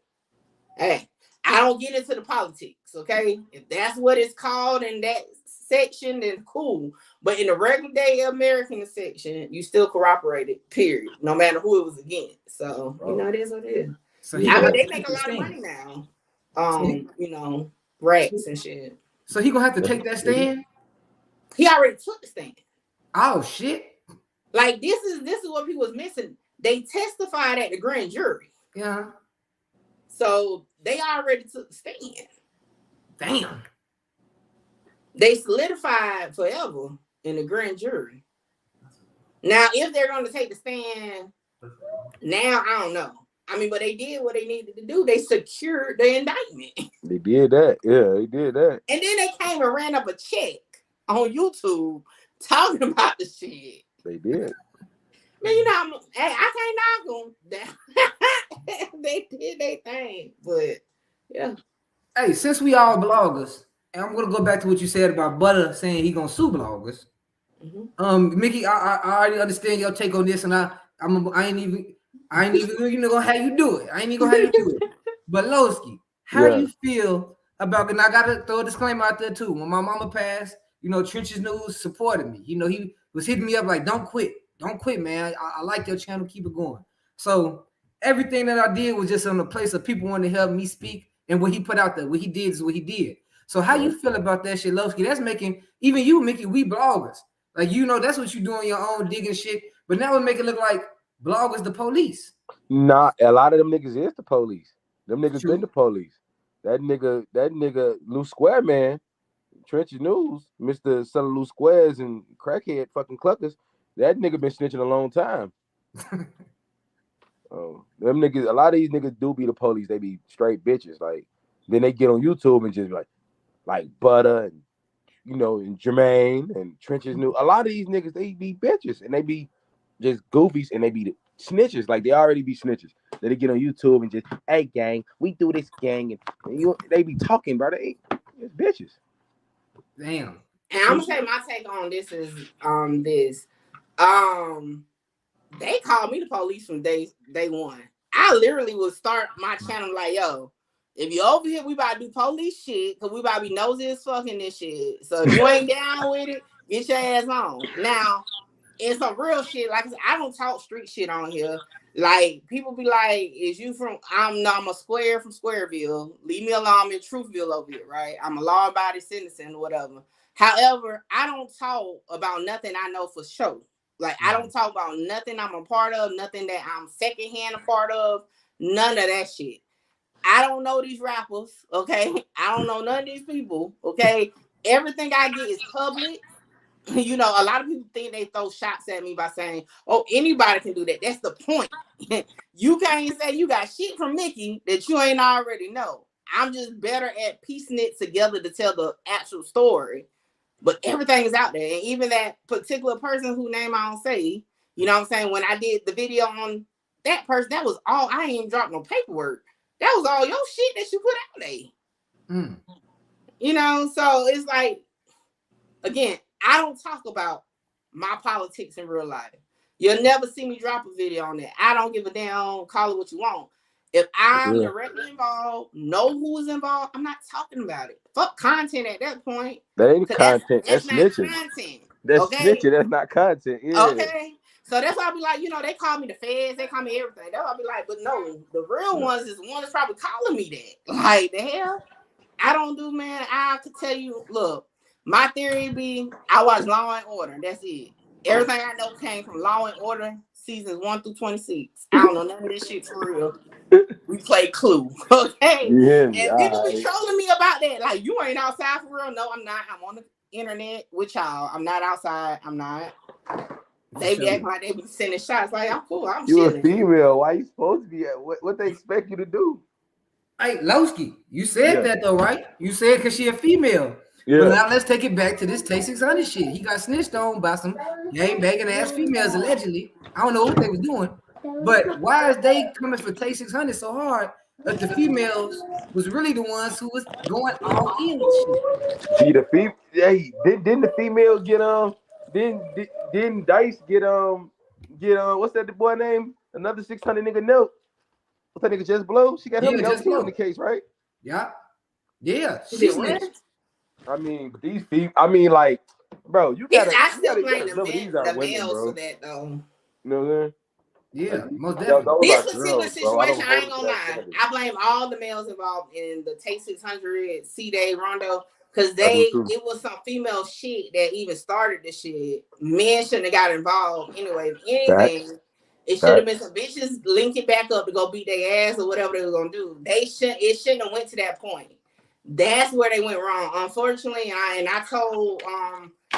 Hey, I don't get into the politics, okay? If that's what it's called in that section, then cool. But in the regular day American section, you still corroborated, period. No matter who it was against. So, you know, it is what it is. So I mean, they make a lot of money now. You know, rats and shit. So he gonna have to take that stand? He already took the stand. Oh shit. Like this is what people was missing. They testified at the grand jury. Yeah. So they already took the stand. Damn. They solidified forever in the grand jury. Now, if they're going to take the stand now, I don't know. I mean, but they did what they needed to do. They secured the indictment. They did that. Yeah, they did that. And then they came and ran up a check on YouTube talking about the shit. They did. Man, you know, I can't knock them. They did their thing, but yeah. Hey, since we all bloggers, and I'm gonna go back to what you said about Butta saying he gonna sue bloggers. Mickey, I already understand your take on this, and I ain't even gonna have you do it. I ain't even gonna have you do it. But Loskiii, how do you feel about? And I gotta throw a disclaimer out there too. When my mama passed, you know, Trenches News supported me. You know, he was hitting me up like, "Don't quit, man. I like your channel. Keep it going." So everything that I did was just on the place of people wanting to help me speak, and what he put out there, what he did is what he did. So how you feel about that shit, Loskiii? That's making even you, Mickey, we bloggers. Like, you know, that's what you do on your own, digging shit. But now it make it look like bloggers the police. Nah, a lot of them niggas is the police. Them niggas been the police. That nigga, Loose Square man, Trenches News, Mr. Selling Loose Squares and crackhead fucking cluckers, that nigga been snitching a long time. Them niggas, a lot of these niggas do be the police. They be straight bitches. Like, then they get on YouTube and just like Butta and, you know, and Jermaine and Trenches News. A lot of these niggas, they be bitches and they be just goofies and they be the snitches. Like, they already be snitches. They get on YouTube and just, hey gang, we do this gang, and they be talking, bro. It's bitches. Damn. And I'm gonna say my take on this is this. They called me the police from day one. I literally would start my channel like, yo, if you over here, we about to do police shit, because we about to be nosy as fucking this shit. So if you ain't down with it, get your ass on. Now, in some real shit, like I said, I don't talk street shit on here. Like, people be like, is you from, I'm a square from Squareville. Leave me alone, I'm in Truthville over here, right? I'm a law-abiding citizen or whatever. However, I don't talk about nothing I know for sure. Like, I don't talk about nothing I'm a part of, nothing that I'm secondhand a part of, none of that shit. I don't know these rappers, okay? I don't know none of these people, okay? Everything I get is public. You know, a lot of people think they throw shots at me by saying, oh, anybody can do that. That's the point. You can't say you got shit from Mickey that you ain't already know. I'm just better at piecing it together to tell the actual story. But everything is out there. And even that particular person whose name I don't say, you know what I'm saying? When I did the video on that person, that was all, I ain't even dropped no paperwork. That was all your shit that you put out there. You know, so it's like, again, I don't talk about my politics in real life. You'll never see me drop a video on that. I don't give a damn, call it what you want. If I'm directly involved, know who is involved, I'm not talking about it. Fuck content at that point. That ain't content. That's snitching. Content. That's snitching. That's not content. Yeah. Okay. So that's why I be like, you know, they call me the feds, they call me everything. That's why I be like, but no, the real ones is the one that's probably calling me that. Like, the hell? I don't do, man. I could tell you, look, My theory be I watch Law and Order. That's it. Everything I know came from Law and Order seasons 1 through 26. I don't know none of this shit for real. We play Clue, okay? Yeah, And people be trolling me about that. Like, you ain't outside for real? No, I'm not. I'm on the internet with y'all. I'm not outside. I'm not. They be acting like they be sending shots. Like, I'm cool. I'm you chilling. a female. Why you supposed to be at what they expect you to do? Hey, Loskiii, you said that though, right? You said because she a female. Yeah. But now let's take it back to this Tay600 shit. He got snitched on by some gang banging ass females allegedly. I don't know what they was doing, but why is they coming for Tay600 so hard? If the females was really the ones who was going all in with shit. Didn't the females get didn't Dice get what's that the boy name? Another 600 nigga note. What's that nigga Just Blow? She got him Just Blow in the case, right? Yeah. She snitched. I mean, but these people, like, bro, you gotta blame the males for that though. You know what I'm saying? Yeah, most definitely. This particular situation, I ain't gonna lie. I blame all the males involved in the Tay600, C-Day, Rondo, because it was some female shit that even started the shit. Men shouldn't have got involved anyway. If anything, it should have been some bitches linking back up to go beat their ass or whatever they were gonna do. It shouldn't have went to that point. That's where they went wrong, unfortunately. And I told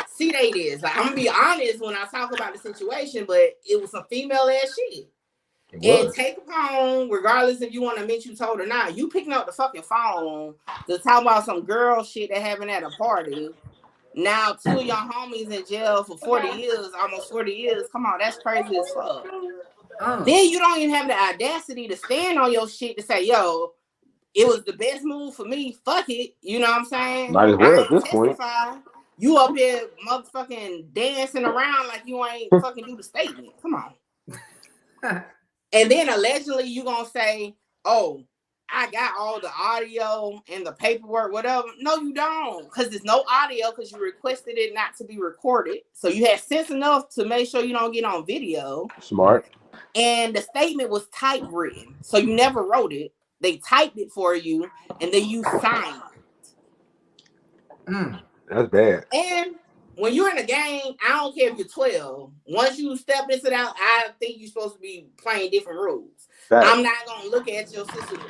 C-Day this. Like, I'm gonna be honest when I talk about the situation, but it was some female ass shit. And take upon, regardless if you want to admit you told or not, you picking up the fucking phone to talk about some girl shit that happened at a party. Now 2 of your homies in jail for 40 years, almost 40 years. Come on, that's crazy as fuck. Then you don't even have the audacity to stand on your shit to say, yo, it was the best move for me. Fuck it. You know what I'm saying? Might as well at this point. You up here motherfucking dancing around like you ain't fucking do the statement. Come on. And then allegedly you gonna say, oh, I got all the audio and the paperwork, whatever. No, you don't. Because there's no audio because you requested it not to be recorded. So you had sense enough to make sure you don't get on video. Smart. And the statement was typewritten. So you never wrote it. They typed it for you, and then you signed it. That's bad. And when you're in a game, I don't care if you're 12. Once you step into that, I think you're supposed to be playing different rules. Fact. I'm not going to look at your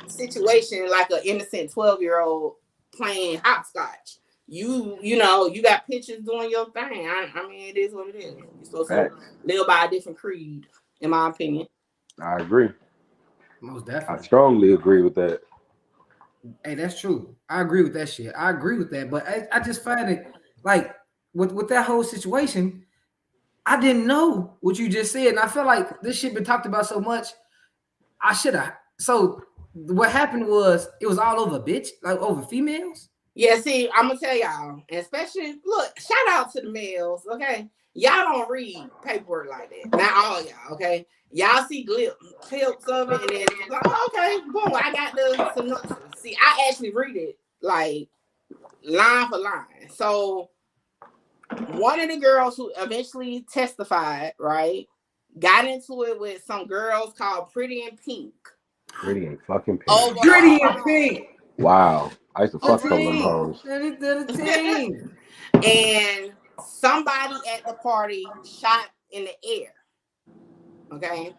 situation like an innocent 12-year-old playing hopscotch. You know, you got pictures doing your thing. I mean, it is what it is. You're supposed to live by a different creed, in my opinion. I agree. Most definitely. I strongly agree with that. Hey, that's true. I agree with that shit. I agree with that. But I just find it like with that whole situation, I didn't know what you just said. And I feel like this shit been talked about so much. I should have. So what happened was it was all over bitch, like over females. Yeah, see, I'm gonna tell y'all, especially look, shout out to the males, okay? Y'all don't read paperwork like that. Not all y'all, okay? Y'all see clips of it, and then like, okay, boom, I got the synopsis. See, I actually read it like line for line. So one of the girls who eventually testified, right, got into it with some girls called Pretty in Pink. Pretty in fucking Pink. Pretty in Pink. Wow. I used to fuck some of them hoes. And somebody at the party shot in the air. Okay.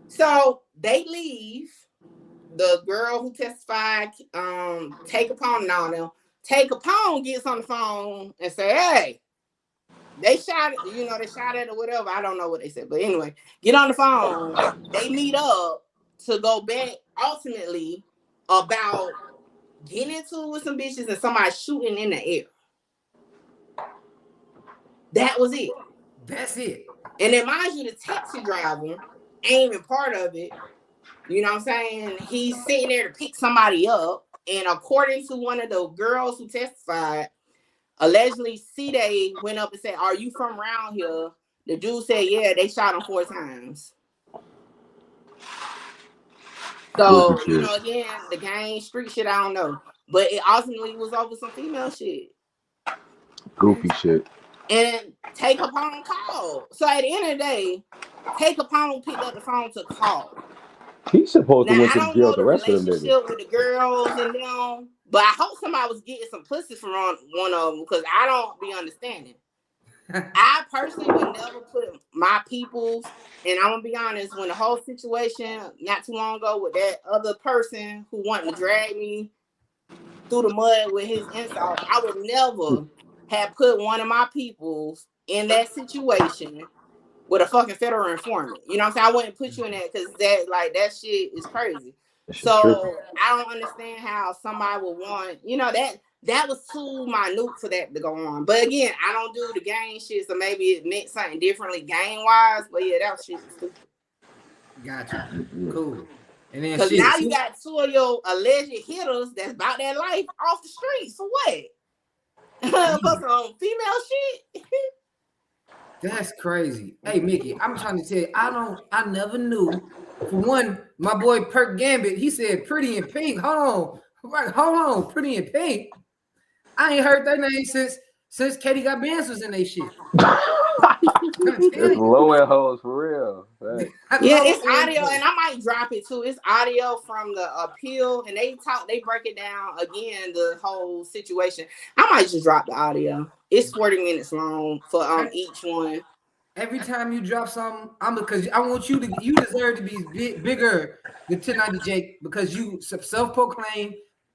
So they leave. The girl who testified, Take Upon and all them. Take Upon gets on the phone and say, hey, they shot it, you know, they shot it or whatever. I don't know what they said. But anyway, get on the phone. They meet up to go back ultimately about getting into it with some bitches and somebody shooting in the air. That was it. That's it. And then mind you, the taxi driver ain't even part of it. You know what I'm saying? He's sitting there to pick somebody up. And according to one of the girls who testified, allegedly C-Day went up and said, are you from around here? The dude said, yeah, they shot him 4 times. So, you know, again, the gang, street shit, I don't know. But it ultimately was over some female shit. Goofy shit. And Take Upon called. So at the end of the day, Take Upon picked up the phone to call. He's supposed to went to jail the rest of them niggas. With the girls and them, But I hope somebody was getting some pussy from one of them because I don't be understanding. I personally would never put my peoples, and I'm gonna be honest, when the whole situation not too long ago with that other person who wanted to drag me through the mud with his insult, I would never have put one of my peoples in that situation with a fucking federal informant. You know what I'm saying? I wouldn't put you in that because that shit is crazy. So I don't understand how somebody would want, that was too minute for that to go on. But again, I don't do the gang shit, so maybe it meant something differently gang wise. But yeah, that shit was stupid. Gotcha. Cool. And then because now you got two of your alleged hitters that's about that life off the streets for what? For some female shit. That's crazy. Hey Mickey, I'm trying to tell you, I never knew. For one, my boy Perk Gambit, he said Pretty in Pink. Hold on, Pretty in Pink. I ain't heard that name since Katie Got Bands was in they shit. It's low at hoes for real. Right. Yeah, it's audio, and I might drop it too. It's audio from the appeal, and they break it down again, the whole situation. I might just drop the audio. It's 40 minutes long for each one. Every time you drop something, because I want you deserve to be bigger than 1090 Jake because you self-proclaimed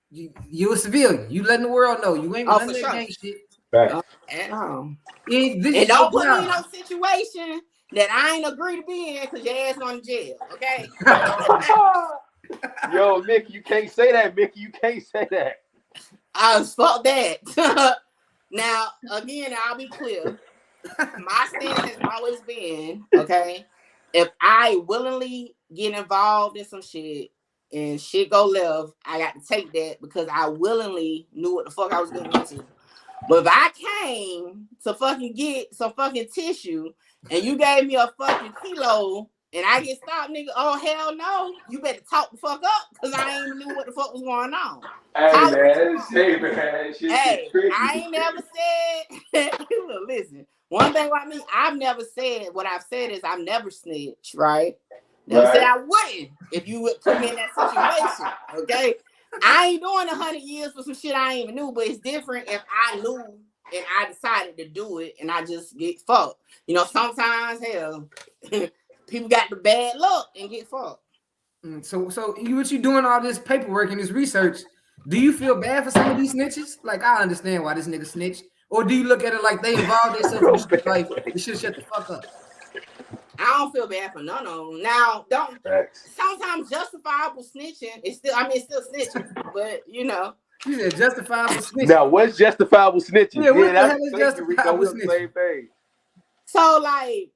you a civilian. You letting the world know you ain't letting that gang shit. Right. At all. And don't put me in no situation that I ain't agree to be in because your ass going to jail, okay? Yo, Mickey, you can't say that, Mickey. You can't say that. Fuck that. Now, again, I'll be clear. My stance has always been, okay, if I willingly get involved in some shit and shit go left, I got to take that because I willingly knew what the fuck I was getting into. But if I came to fucking get some fucking tissue and you gave me a fucking kilo and I get stopped, nigga, oh hell no, you better talk the fuck up because I ain't knew what the fuck was going on. Hey, I ain't never said, listen, one thing about me, I've never said, what I've said is I've never snitched, right? Never said I wouldn't if you would put me in that situation, okay? I ain't doing 100 years for some shit I ain't even knew, but it's different if I knew and I decided to do it and I just get fucked. Sometimes, hell, people got the bad luck and get fucked. So what you doing all this paperwork and this research, do you feel bad for some of these snitches? Like, I understand why this nigga snitched. Or do you look at it like they involved themselves in life? They should shut the fuck up. I don't feel bad for none of them. Now, sometimes justifiable snitching is still snitching, but You said justifiable snitching. Now, what's justifiable snitching? Yeah, what the hell is justifiable snitching? Same thing. So, like,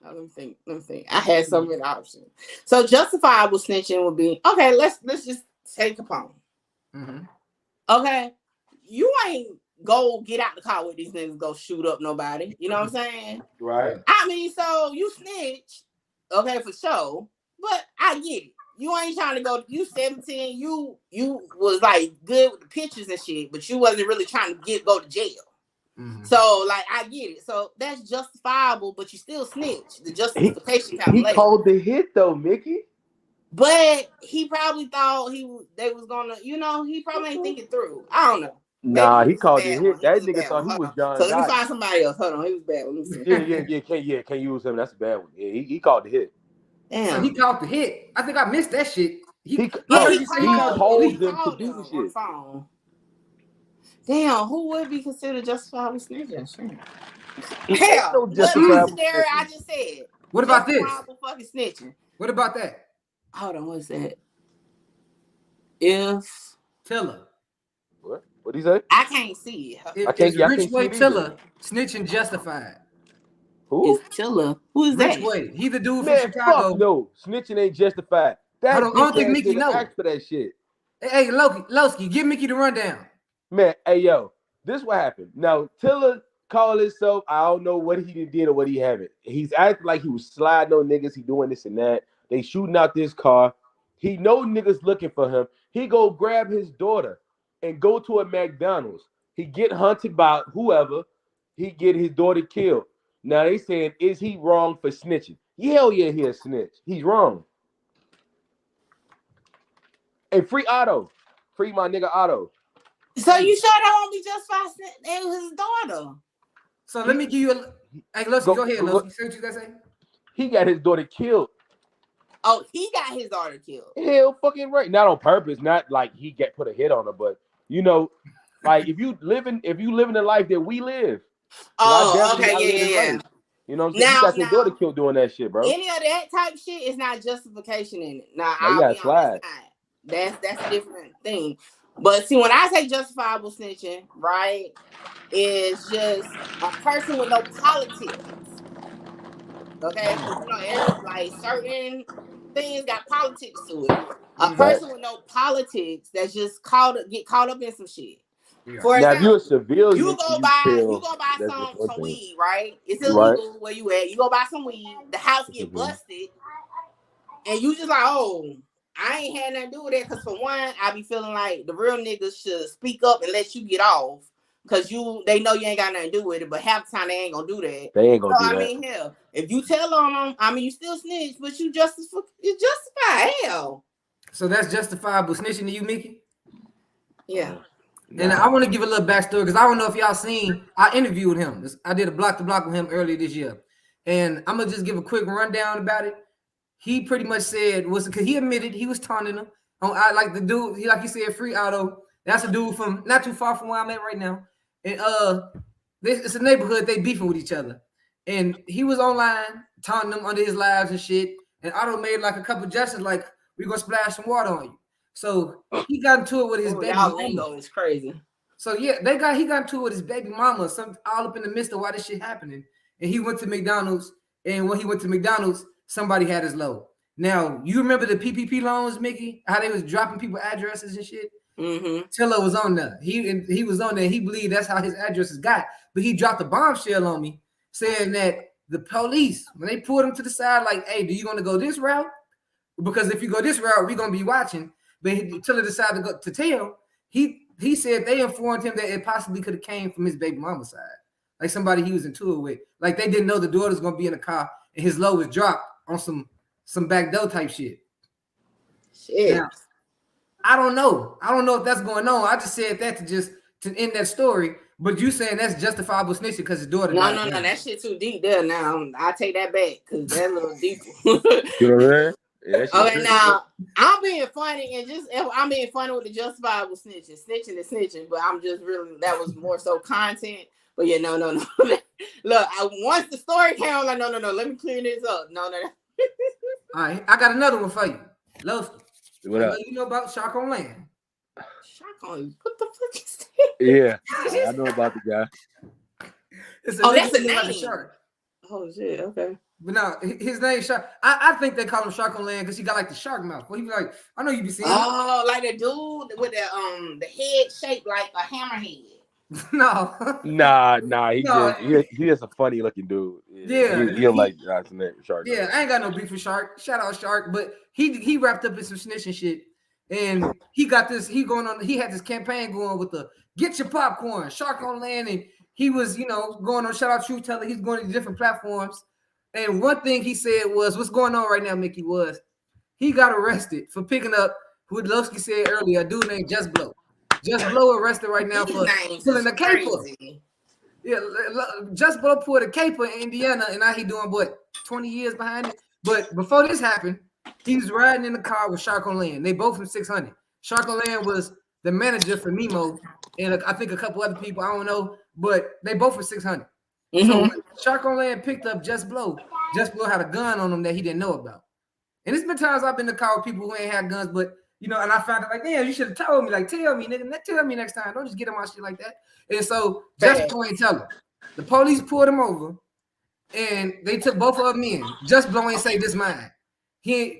let me think. I had so many options. So, justifiable snitching would be, okay, let's just take Capone. Mm-hmm. Okay, you ain't go get out the car with these niggas, go shoot up nobody. You know what I'm saying? Right. I mean, so you snitch, okay, for sure. But I get it. You ain't trying to go. You 17. You was like good with the pictures and shit, but you wasn't really trying to go to jail. Mm-hmm. So like I get it. So that's justifiable, but you still snitch. The justification kind of late. He called the hit though, Mickey. But he probably thought they was gonna. He probably ain't thinking through. I don't know. Nah, he called the hit. That nigga thought he was John. So let me find somebody else. Hold on, he was bad one. Yeah. Can't use him. That's a bad one. Yeah, he called the hit. Damn. So he called the hit. I think I missed that shit. He called them to do the shit. Phone. Damn, who would be considered justifiable snitching? Hell, what scenario I just said? What about this? Fucking snitching. What about that? Hold on, what's that? If Tiller. What he say? I can't see it. I can't Rich Way Tiller snitching justified. Who? Is Tiller? Who is Rich that? Way. He the dude from Chicago. Fuck no, snitching ain't justified. I don't think Mickey knows for that shit. Hey, Loskiii, give Mickey the rundown. Man, hey yo, this what happened. Now Tiller called himself. I don't know what he did or what he haven't. He's acting like he was sliding on niggas. He doing this and that. They shooting out this car. He know niggas looking for him. He go grab his daughter and go to a McDonald's. He get hunted by whoever. He get his daughter killed. Now they saying, is he wrong for snitching? Hell yeah, he a snitch. He's wrong. Hey, free Otto. Free my nigga Otto. So you sure that won't be justified? It was his daughter. So let me give you a. Hey, Loskiii, go ahead, Loskiii. Say what you gotta say. He got his daughter killed. Oh, he got his daughter killed. Hell, fucking right. Not on purpose. Not like he put a hit on her, but you know, like if you living the life that we live. Oh, okay, yeah. You know what I'm saying? You got your daughter killed doing that shit, bro. Any of that type shit is not justification in it. Nah, I'll be honest. That's a different thing. But see, when I say justifiable snitching, right, is just a person with no politics. Okay, because every like certain things got politics to it. A person with no politics that's just get caught up in some shit. Yeah. For example, now, if you're a civilian, you go buy some weed, right? It's illegal where you at. You go buy some weed, the house get busted, and you just like, oh, I ain't had nothing to do with it. Because for one, I be feeling like the real niggas should speak up and let you get off. Because they know you ain't got nothing to do with it, but half the time they ain't gonna do that. They ain't gonna do that. I mean, hell, if you tell them, I mean, you still snitch, but you justify hell. So that's justifiable snitching to you, Mickey? Yeah. And I want to give a little backstory because I don't know if y'all seen. I interviewed him. I did a block to block with him earlier this year, and I'm gonna just give a quick rundown about it. He pretty much said because he admitted he was taunting him. I like the dude. He said free Otto. That's a dude from not too far from where I'm at right now. And it's a neighborhood. They beefing with each other, and he was online taunting them under his lives and shit. And Otto made like a couple gestures, like we gonna splash some water on you. So he got into it with his baby mama. Lingo is crazy. So yeah, he got into it with his baby mama, all up in the midst of why this shit happening. And he went to McDonald's, and when he went to McDonald's, somebody had his low. Now you remember the PPP loans, Mickey? How they was dropping people addresses and shit. Mm-hmm. Tiller was on there. He was on there. He believed that's how his addresses got. But he dropped a bombshell on me, saying that the police, when they pulled him to the side, like, "Hey, do you want to go this route? Because if you go this route, we're gonna be watching." But Tiller decided to go to tell. He said they informed him that it possibly could have came from his baby mama's side, like somebody he was into it with. Like they didn't know the daughter's gonna be in the car and his low was dropped on some backdoor type shit. Shit. Now, I don't know if that's going on. I just said that to end that story. But you saying that's justifiable snitching because his daughter. No, that shit too deep there. Now I take that back because that's a little deeper. You know what I mean? Yeah, okay, now I'm being funny and I'm being funny with the justifiable snitching is snitching, but I'm just really that was more so content. But yeah, no. Look, once the story came, I'm like, no. Let me clear this up. No. All right, I got another one for you. Loskiii. What up? You know about Shark on Land? Shark on? What the fuck is that? Yeah, I know about the guy. That's a name. Shark. Oh shit. Okay. But no, his name is Shark. I think they call him Shark on Land because he got like the shark mouth. Well, he be like, I know you be seeing. Oh, like the dude with the head shaped like a hammerhead. No. Nah. He is a funny looking dude. Yeah. He like Shark. Yeah, I ain't got no beef with Shark. Shout out Shark, but he wrapped up in some snitching shit, and he got this. He had this campaign going with the get your popcorn, Shark on Land, and he was going on. Shout out Truth Teller. He's going to different platforms, and one thing he said was, "What's going on right now, Mickey?" Was he got arrested for picking up what Loskiii said earlier, a dude named Just Blow. Just Blow arrested right now for pulling a caper. Yeah, Just Blow pulled a caper in Indiana, and now he doing 20 years behind it. But before this happened, he was riding in the car with Shark on Land. They both from 600. Shark on Land was the manager for Mimo, and I think a couple other people, I don't know, but they both were 600. Mm-hmm. So when Shark on Land picked up Just Blow had a gun on him that he didn't know about. And it's been times I've been in the car with people who ain't had guns, but and I found out like, damn, you should have told me. Like, tell me, nigga, tell me next time. Don't just get on my shit like that. And so Just Blow ain't tell him. The police pulled him over, and they took both of them in. Just Blow ain't say this mine.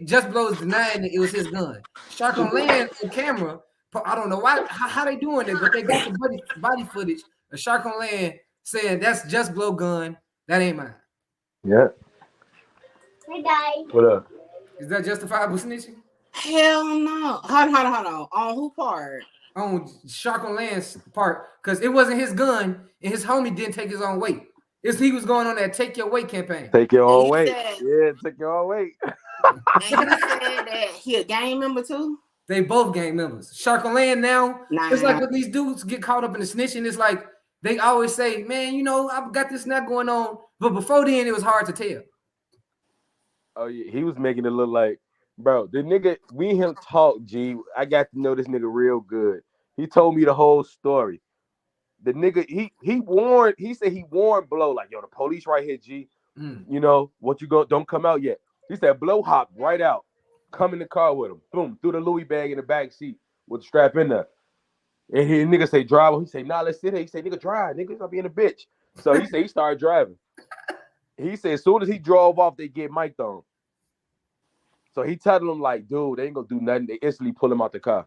Just Blow is denying that it was his gun. Shark on Land on camera. I don't know how they doing it, but they got the body footage of Shark on Land saying that's Just Blow gun. That ain't mine. Yeah. Hey guys. What up? Is that justifiable snitching? Hell no. Hold on. On who part? On Shark on Land's part, because it wasn't his gun, and his homie didn't take his own weight. He was going on that Take Your Weight campaign. Take your own weight. Take your own weight. And he said that he a gang member too? They both gang members. Shark on Land now. Nah. It's like when these dudes get caught up in the snitching, it's like they always say, man, you know, I've got this not going on. But before then, it was hard to tell. Oh yeah, he was making it look like, bro, the nigga, we and him talk, G. I got to know this nigga real good. He told me the whole story. The nigga, he said he warned Blow, like, yo, the police right here, G. You know, what you go, don't come out yet. He said Blow hopped right out, come in the car with him, boom, threw the Louis bag in the back seat with the strap in there. And he nigga say drive. He say, nah, let's sit here. He say, nigga, drive, nigga, gonna be in a bitch. So he said he started driving. He said as soon as he drove off, they get mic'd on. So he telling them like, dude, they ain't gonna do nothing. They instantly pull him out the car.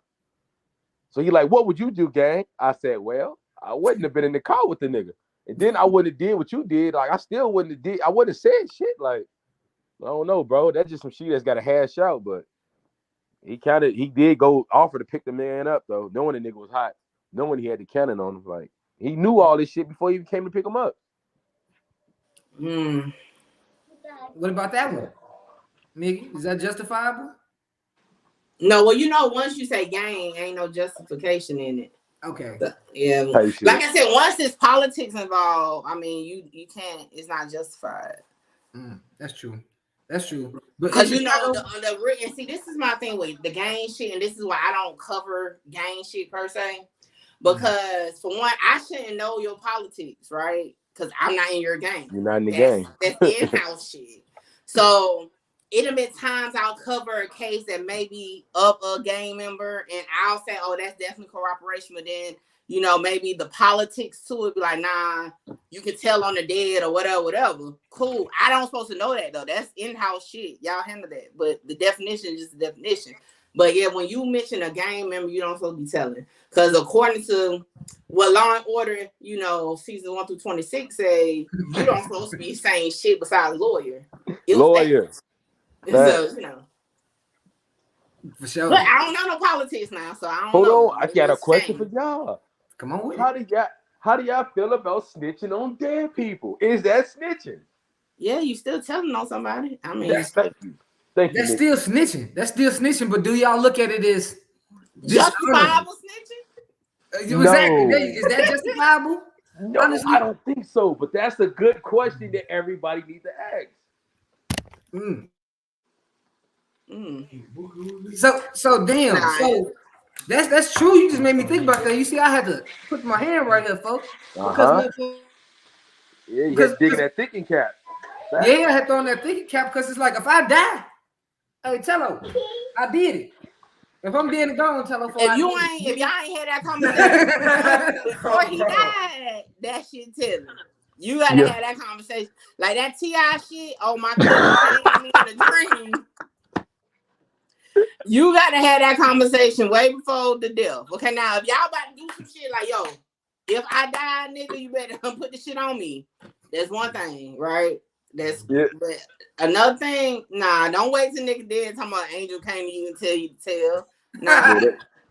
So he like, what would you do, gang? I said, well, I wouldn't have been in the car with the nigga. And then I wouldn't have did what you did. Like, I still wouldn't have did. I wouldn't have said shit. Like, I don't know, bro. That's just some shit that's got to hash out. But he did go offer to pick the man up, though, knowing the nigga was hot, knowing he had the cannon on him. Like, he knew all this shit before he came to pick him up. What about that one? Miggy, is that justifiable? No, well, you know, once you say gang, ain't no justification in it. Okay. Yeah. Like I said, once there's politics involved, I mean, you can't, it's not justified. That's true. That's true. Because you know, and see, this is my thing with the gang shit, and this is why I don't cover gang shit per se. Because for one, I shouldn't know your politics, right? Because I'm not in your gang. You're not in the gang. That's in-house shit. So it'll be times I'll cover a case that may be of a gang member, and I'll say, oh, that's definitely corroboration. But then, you know, maybe the politics to it be like, nah, you can tell on the dead or whatever. Cool. I don't supposed to know that, though. That's in-house shit. Y'all handle that. But the definition is just the definition. But yeah, when you mention a gang member, you don't supposed to be telling. Because according to what Law and Order, you know, season 1 through 26 say, you don't supposed to be saying shit besides lawyer. Lawyer. So, you know. For sure. But I don't know no politics now, so I don't know. Hold on, I got a question for y'all. Come on with How do y'all feel about snitching on dead people? Is that snitching? Yeah, you still telling on somebody. I mean, thank you. That's still snitching. That's still snitching. But do y'all look at it as justifiable snitching? No. Exactly. Is that justifiable? No, honestly, I don't think so. But that's a good question that everybody needs to ask. So damn. Nah. So that's true. You just made me think about that. You see, I had to put my hand right here, folks. Yeah, you got digging that thinking cap. Yeah, I had thrown that thinking cap because it's like if I die, hey, tell her I did it. If I'm dead and gone, tell her. If y'all ain't had that conversation before he died, that shit tell him. You gotta have that conversation. Like that T.I. shit. Oh my God, me in a dream. You gotta have that conversation way before the death. Okay, now if y'all about to do some shit like, yo, if I die, nigga, you better put the shit on me. That's one thing, right? But another thing, nah, don't wait till nigga dead talking about angel came to you and tell you to tell. Nah,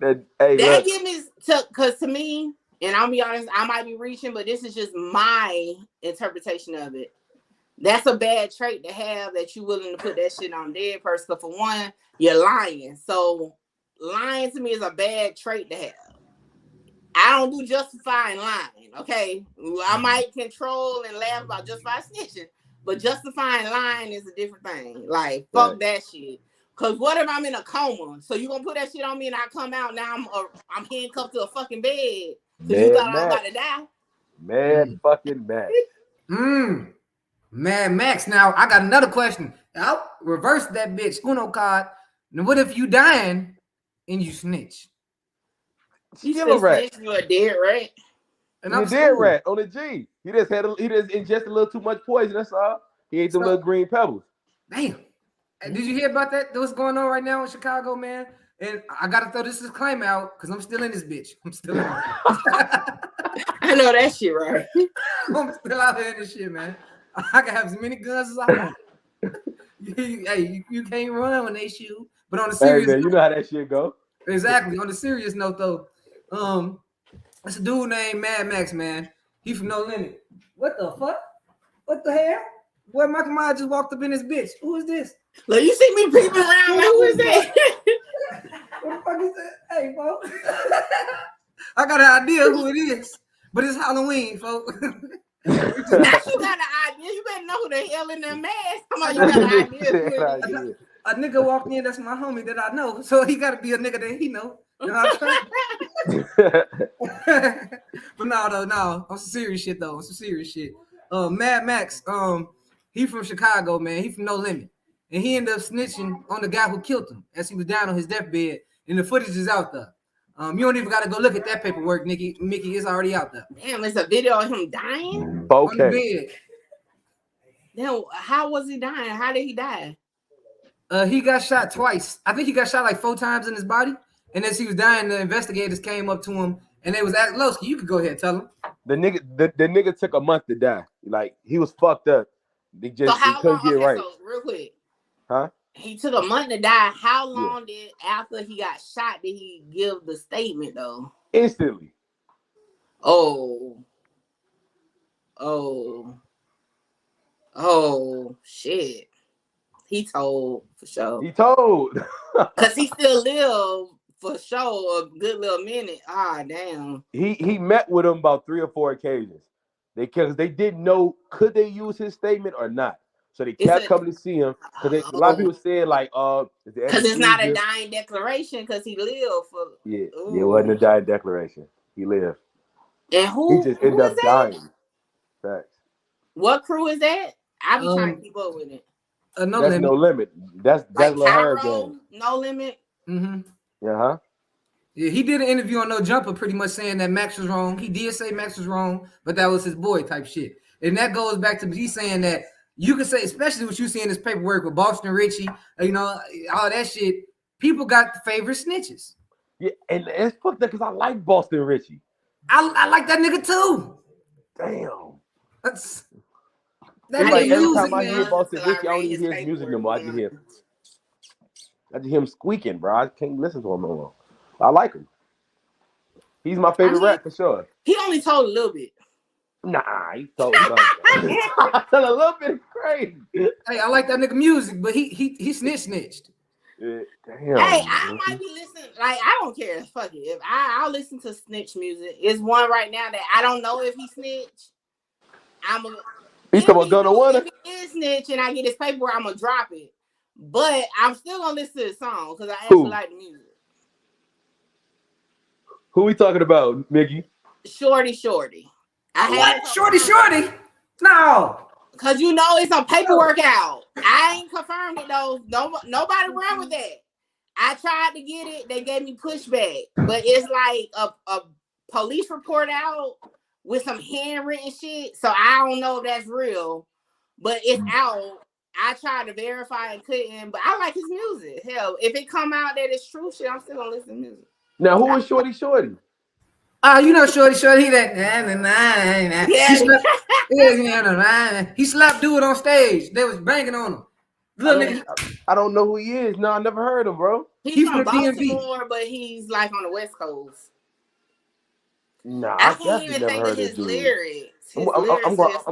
that give me because to me, and I'll be honest, I might be reaching, but this is just my interpretation of it. That's a bad trait to have, that you willing to put that shit on dead person. But for one, you're lying. So lying to me is a bad trait to have. I don't do justifying lying, okay? I might control and laugh about justifying snitching, but justifying lying is a different thing. Like, fuck that shit. Because what if I'm in a coma? So you gonna put that shit on me and I come out, now I'm handcuffed to a fucking bed because you thought I was about to die? Mad fucking Max. Mad Max. Now, I got another question. I'll reverse that bitch. Uno card. Now, what if you dying and you snitch? You still snitch, you a dead rat. And I'm dead rat on the G. He just ingested a little too much poison. That's all. He ate some little green pebbles. Damn. Did you hear about that? What's going on right now in Chicago, man? And I gotta throw this disclaimer out because I'm still in this bitch. I'm still in it. I know that shit, right? I'm still out here in this shit, man. I can have as many guns as I want. Hey, you can't run when they shoot. But on the serious note, you know how that shit go. Exactly. On the serious note, though, it's a dude named Mad Max, man. He from No Limit. What the fuck? What the hell? Boy, Michael Myers just walked up in this bitch. Who is this? Look, you see me peeping around like, who is that? fuck is that? Hey, folks. I got an idea who it is, but it's Halloween, folks. Now you got an idea. You better know who the hell in that mask. Come on, you got an idea who it is. A nigga walked in, that's my homie that I know. So he gotta be a nigga that he know. You know But no, on some serious shit though. On some serious shit. Mad Max, he from Chicago, man. He from No Limit. And he ended up snitching on the guy who killed him as he was down on his deathbed. And the footage is out there. You don't even gotta go look at that paperwork, Mickey. It's already out there. Damn, it's a video of him dying? On the bed. Then how was he dying? How did he die? He got shot twice. I think he got shot like 4 times in his body. And as he was dying, the investigators came up to him and they was asking Loskiii, you could go ahead and tell him. The nigga took a month to die. Like he was fucked up. They just so how long? get right. So real quick. Huh? He took a month to die. How long did after he got shot did he give the statement though? Instantly. Oh shit. He told for sure. He told. Cause he still lived for sure a good little minute. Ah, damn. He met with him about 3 or 4 occasions. Because they didn't know could they use his statement or not. So they kept coming to see him. Because a lot of people said like, because it's not a dying declaration. Because he lived for. Yeah, it wasn't a dying declaration. He lived. And he just ended up dying. Facts. What crew is that? I be trying to keep up with it. No that's limit. No Limit. That's like her game. No Limit. Mm-hmm. Yeah, Yeah, he did an interview on No Jumper, pretty much saying that Max was wrong. He did say Max was wrong, but that was his boy type shit. And that goes back to me saying that you could say, especially what you see in this paperwork with Boston Richie, you know, all that shit. People got the favorite snitches. Yeah, and it's fucked up because I like Boston Richie. I like that nigga too. Damn. That like every music, time I hear man. Boston Richie, I don't even hear his music no more. I just hear him squeaking, bro. I can't listen to him no more. I like him. He's my favorite rap for sure. He only told a little bit. Nah, he told a little bit crazy. Hey, I like that nigga music, but he snitched. Yeah, damn. Hey, I might be listening. Like, I don't care. Fuck it. If I'll listen to snitch music. It's one right now that I don't know if he snitched. He's talking about Gunna Wanna. If he is snitch and I get his paperwork, I'm gonna drop it. But I'm still gonna listen to the song because I actually like the music. Who we talking about, Mickey? Shorty. What? Shorty? No. Cause you know it's some paperwork out. I ain't confirmed it though. Nobody run with that. I tried to get it. They gave me pushback. But it's like a police report out with some handwritten shit. So I don't know if that's real. But it's out. I tried to verify and couldn't. But I like his music. Hell, if it come out that it's true shit, I'm still gonna listen to music. Now who is Shorty? You know Shorty, he that he slapped dude on stage. They was banging on him. Little nigga. I don't know who he is. No, I never heard him, bro. He's from Baltimore, but he's like on the West Coast. Nah, I can't even think of his lyrics. I'm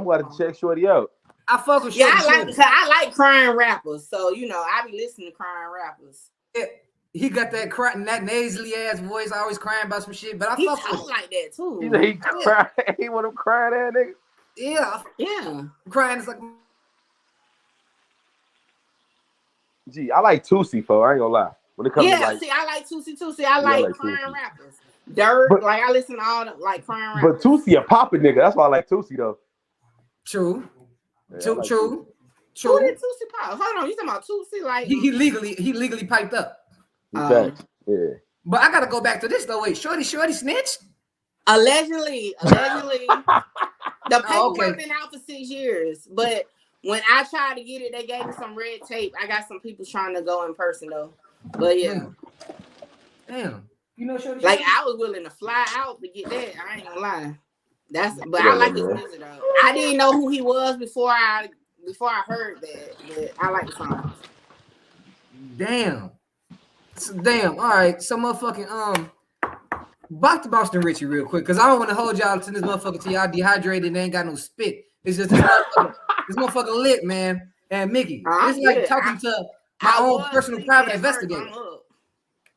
going to check Shorty out. I fuck with Shorty. Yeah, I like crying rappers, so you know I be listening to crying rappers. Yeah. He got that crying, that nasally ass voice, always crying about some shit. But I fuck with him like that too. He cry. He want him crying that nigga. Yeah. Crying is like. Gee, I like Tootsie, I ain't gonna lie. When it comes to like, see, I like Tootsie too. See, I like crying rappers. Dirt, like I listen to all the like crying rappers. But Tootsie a poppin' nigga. That's why I like Tootsie though. True. Yeah, True. Who did Tootsie pop? Hold on, you talking about Tootsie? Like he legally piped up. Yeah. But I gotta go back to this though. Wait, Shorty snitched? Allegedly. The paperwork been out for 6 years. But when I tried to get it, they gave me some red tape. I got some people trying to go in person though. But yeah. Damn. You know Shorty? Like I was willing to fly out to get that. I ain't gonna lie. But I like his music though. I didn't know who he was before I heard that, but I like the song. Damn. All right. So motherfucking back to Boston Richie real quick, because I don't want to hold y'all to this motherfucker till y'all dehydrated and they ain't got no spit. It's just this motherfucker lit, man. And Mickey, it's like talking to my own personal private investigator.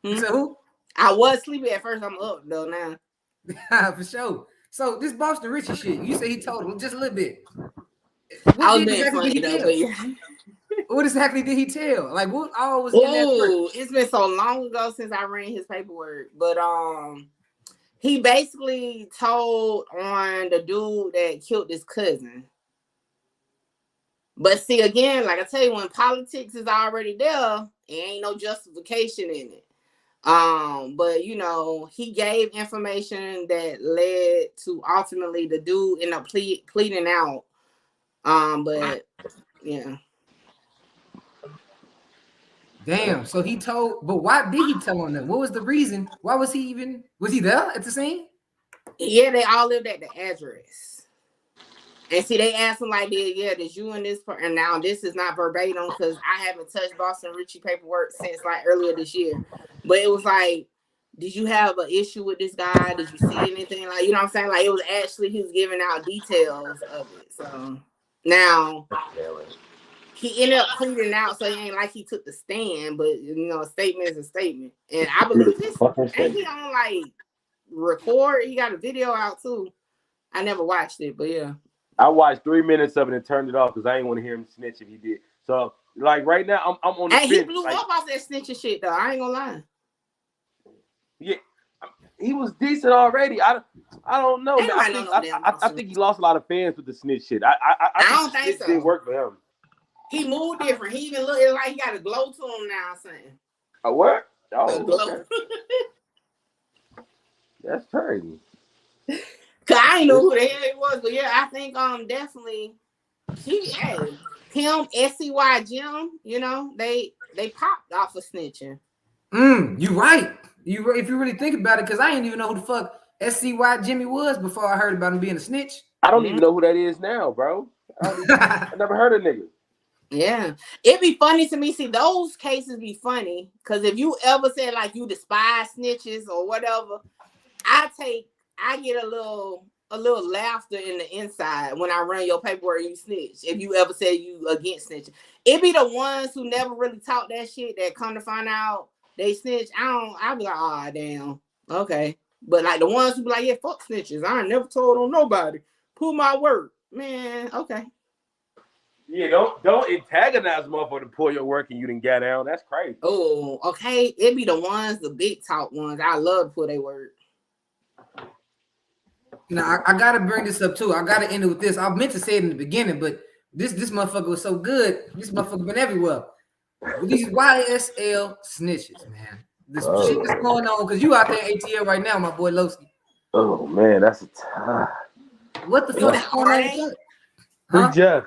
You said who? I was sleepy at first. I'm up though now. For sure. So this Boston Richie shit, you say he told him just a little bit. I was being funny though, but yeah. What exactly did he tell? Like what all was in that? It's been so long ago since I ran his paperwork, but he basically told on the dude that killed his cousin. But see, again, like I tell you, when politics is already there, it ain't no justification in it. But you know, he gave information that led to ultimately the dude end up pleading out. But yeah. Damn. So he told, but why did he tell on them? What was the reason? Why was he there at the scene? Yeah, they all lived at the address. And see, they asked him like, did you and this person? And now this is not verbatim because I haven't touched Boston Richie paperwork since like earlier this year. But it was like, did you have an issue with this guy? Did you see anything? Like, you know what I'm saying? Like, it was actually, he was giving out details of it. So now he ended up pleading out, so it ain't like he took the stand, but you know, a statement is a statement. And I believe this. Ain't he on like record? He got a video out too. I never watched it, but yeah. I watched 3 minutes of it and turned it off because I didn't want to hear him snitch if he did. So, like right now, I'm on the fence. He blew up off that snitching shit though. I ain't gonna lie. Yeah, he was decent already. I don't know, man. I think he lost a lot of fans with the snitch shit. I don't think so. It didn't work for him. He moved different. He even looked like he got a glow to him now. Saying a what? Oh, a glow. Okay. That's crazy. Cause I didn't know who the hell he was, but yeah, I think definitely him, SCY Jim, you know, they popped off of snitching. You right. If you really think about it, because I didn't even know who the fuck SCY Jimmy was before I heard about him being a snitch. I don't even know who that is now, bro. I never heard of niggas. Yeah, it'd be funny to me. See, those cases be funny because if you ever said like you despise snitches or whatever, I get a little laughter in the inside when I run your paperwork and you snitch. If you ever said you against snitching, it be the ones who never really talk that shit that come to find out they snitch. I be like, ah, damn, okay. But like the ones who be like, yeah, fuck snitches. I ain't never told on nobody. Pull my work, man. Okay. Yeah, don't antagonize motherfucker to pull your work and you didn't get down. That's crazy. Oh, okay. It be the ones, the big talk ones. I love to pull their work. Now I gotta bring this up too. I gotta end it with this. I meant to say it in the beginning, but this motherfucker was so good. This motherfucker been everywhere. With these YSL snitches, man. This shit that's going on because you out there in ATL right now, my boy Loskiii. Oh man, that's a time. What the fuck is going on? Huh? Jeff.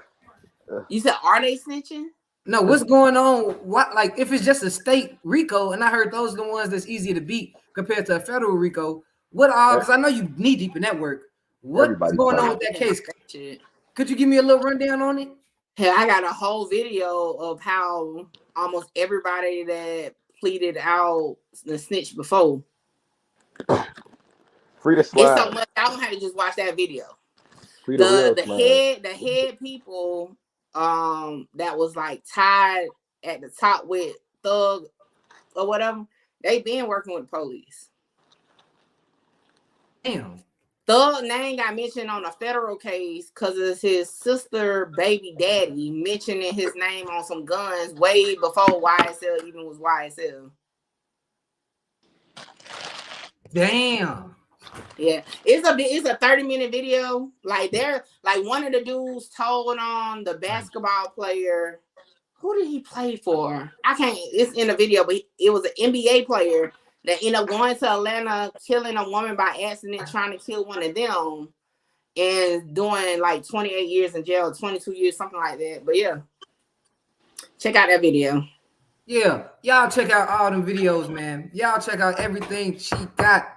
You said, are they snitching? No, what's going on? What, like, if it's just a state RICO, and I heard those are the ones that's easier to beat compared to a federal RICO. What are? Because I know you knee deep in that work. What's going on with that case? Could you give me a little rundown on it? Hell, I got a whole video of how almost everybody that pleaded out the snitch before. Free to slide. It's so much. I don't have to just watch that video. The head people that was like tied at the top with Thug or whatever, they been working with the police. Damn. Thug name got mentioned on a federal case because it's his sister baby daddy mentioning his name on some guns way before YSL even was YSL. Damn. Yeah, it's a 30-minute video. Like one of the dudes told on the basketball player. Who did he play for? I can't. It's in the video, but it was an NBA player that ended up going to Atlanta, killing a woman by accident, trying to kill one of them, and doing like 28 years in jail, 22 years, something like that. But yeah, check out that video. Yeah, y'all check out all them videos, man. Y'all check out everything she got.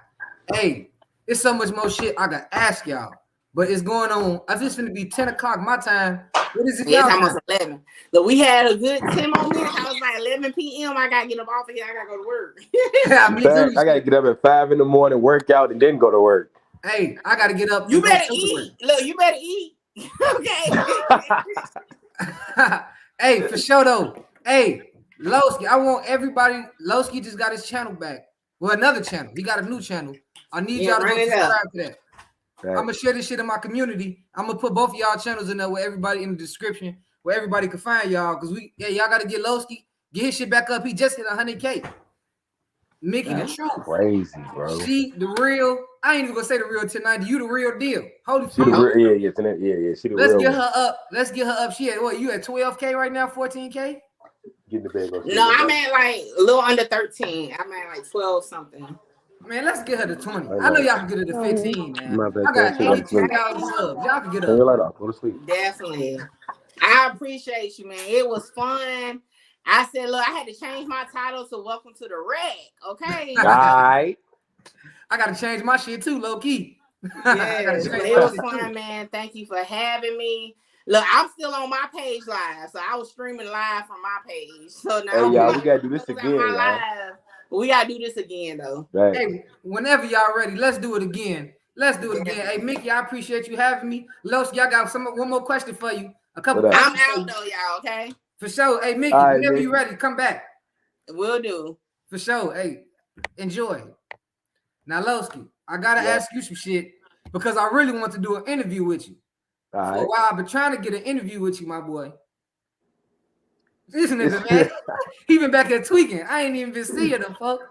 Hey. It's so much more shit I gotta ask y'all, but it's going on. I just finna be 10 o'clock my time. What is it? Yeah, it's almost 11. But we had a good 10 more minutes. I was like 11 p.m. I gotta get up off of here. I gotta go to work. Yeah, me too. I gotta get up at 5 in the morning, work out, and then go to work. Hey, I gotta get up. You better eat. Look, you better eat. Okay. Hey, for sure though. Hey, Loskiii, I want everybody. Loskiii just got his channel back. Well, another channel. He got a new channel. I need Yeah, y'all to go run it up. subscribe to that. I'm gonna share this shit in my community. I'm gonna put both of y'all channels in there with everybody in the description where everybody can find y'all. Cause y'all gotta get Loskiii, get his shit back up. He just hit 100K. Mickey, the truth. Crazy, bro. She the real. I ain't even gonna say the real 1090. You the real deal. Holy She the fuck. real, yeah. She the Let's real. get her up. Let's get her up. She at what? You at 12K right now? 14K? Get the bag. No, I'm at like a little under 13. I'm at like 12 something. Man, let's get her to 20. I know y'all can get her to 15, man. My bad, I got go 82,000 subs. Y'all can get Turn your up. light off. Go to sleep. Definitely. I appreciate you, man. It was fun. I said, look, I had to change my title to Welcome to the Wreck. Okay. All right. I gotta change my shit too, low key. Yeah, but it was fun, man. Thank you for having me. Look, I'm still on my page live, so I was streaming live from my page. So now, Hey, y'all, we gotta do this again, y'all. Live. We gotta do this again, though. Right. Hey, whenever y'all ready, let's do it again. Let's do it again. Hey, Mickey, I appreciate you having me. Loskiii, y'all got one more question for you. A couple I'm questions. out though, y'all. Okay. For sure. Hey, Mickey, All right, whenever Mickey. you ready, come back. Will do. For sure. Hey, enjoy. Now, Loskiii, I gotta ask you some shit because I really want to do an interview with you. All right. For a while, I've been trying to get an interview with you, my boy. This nigga, man, he been back there tweaking. I ain't even been seeing him, folks.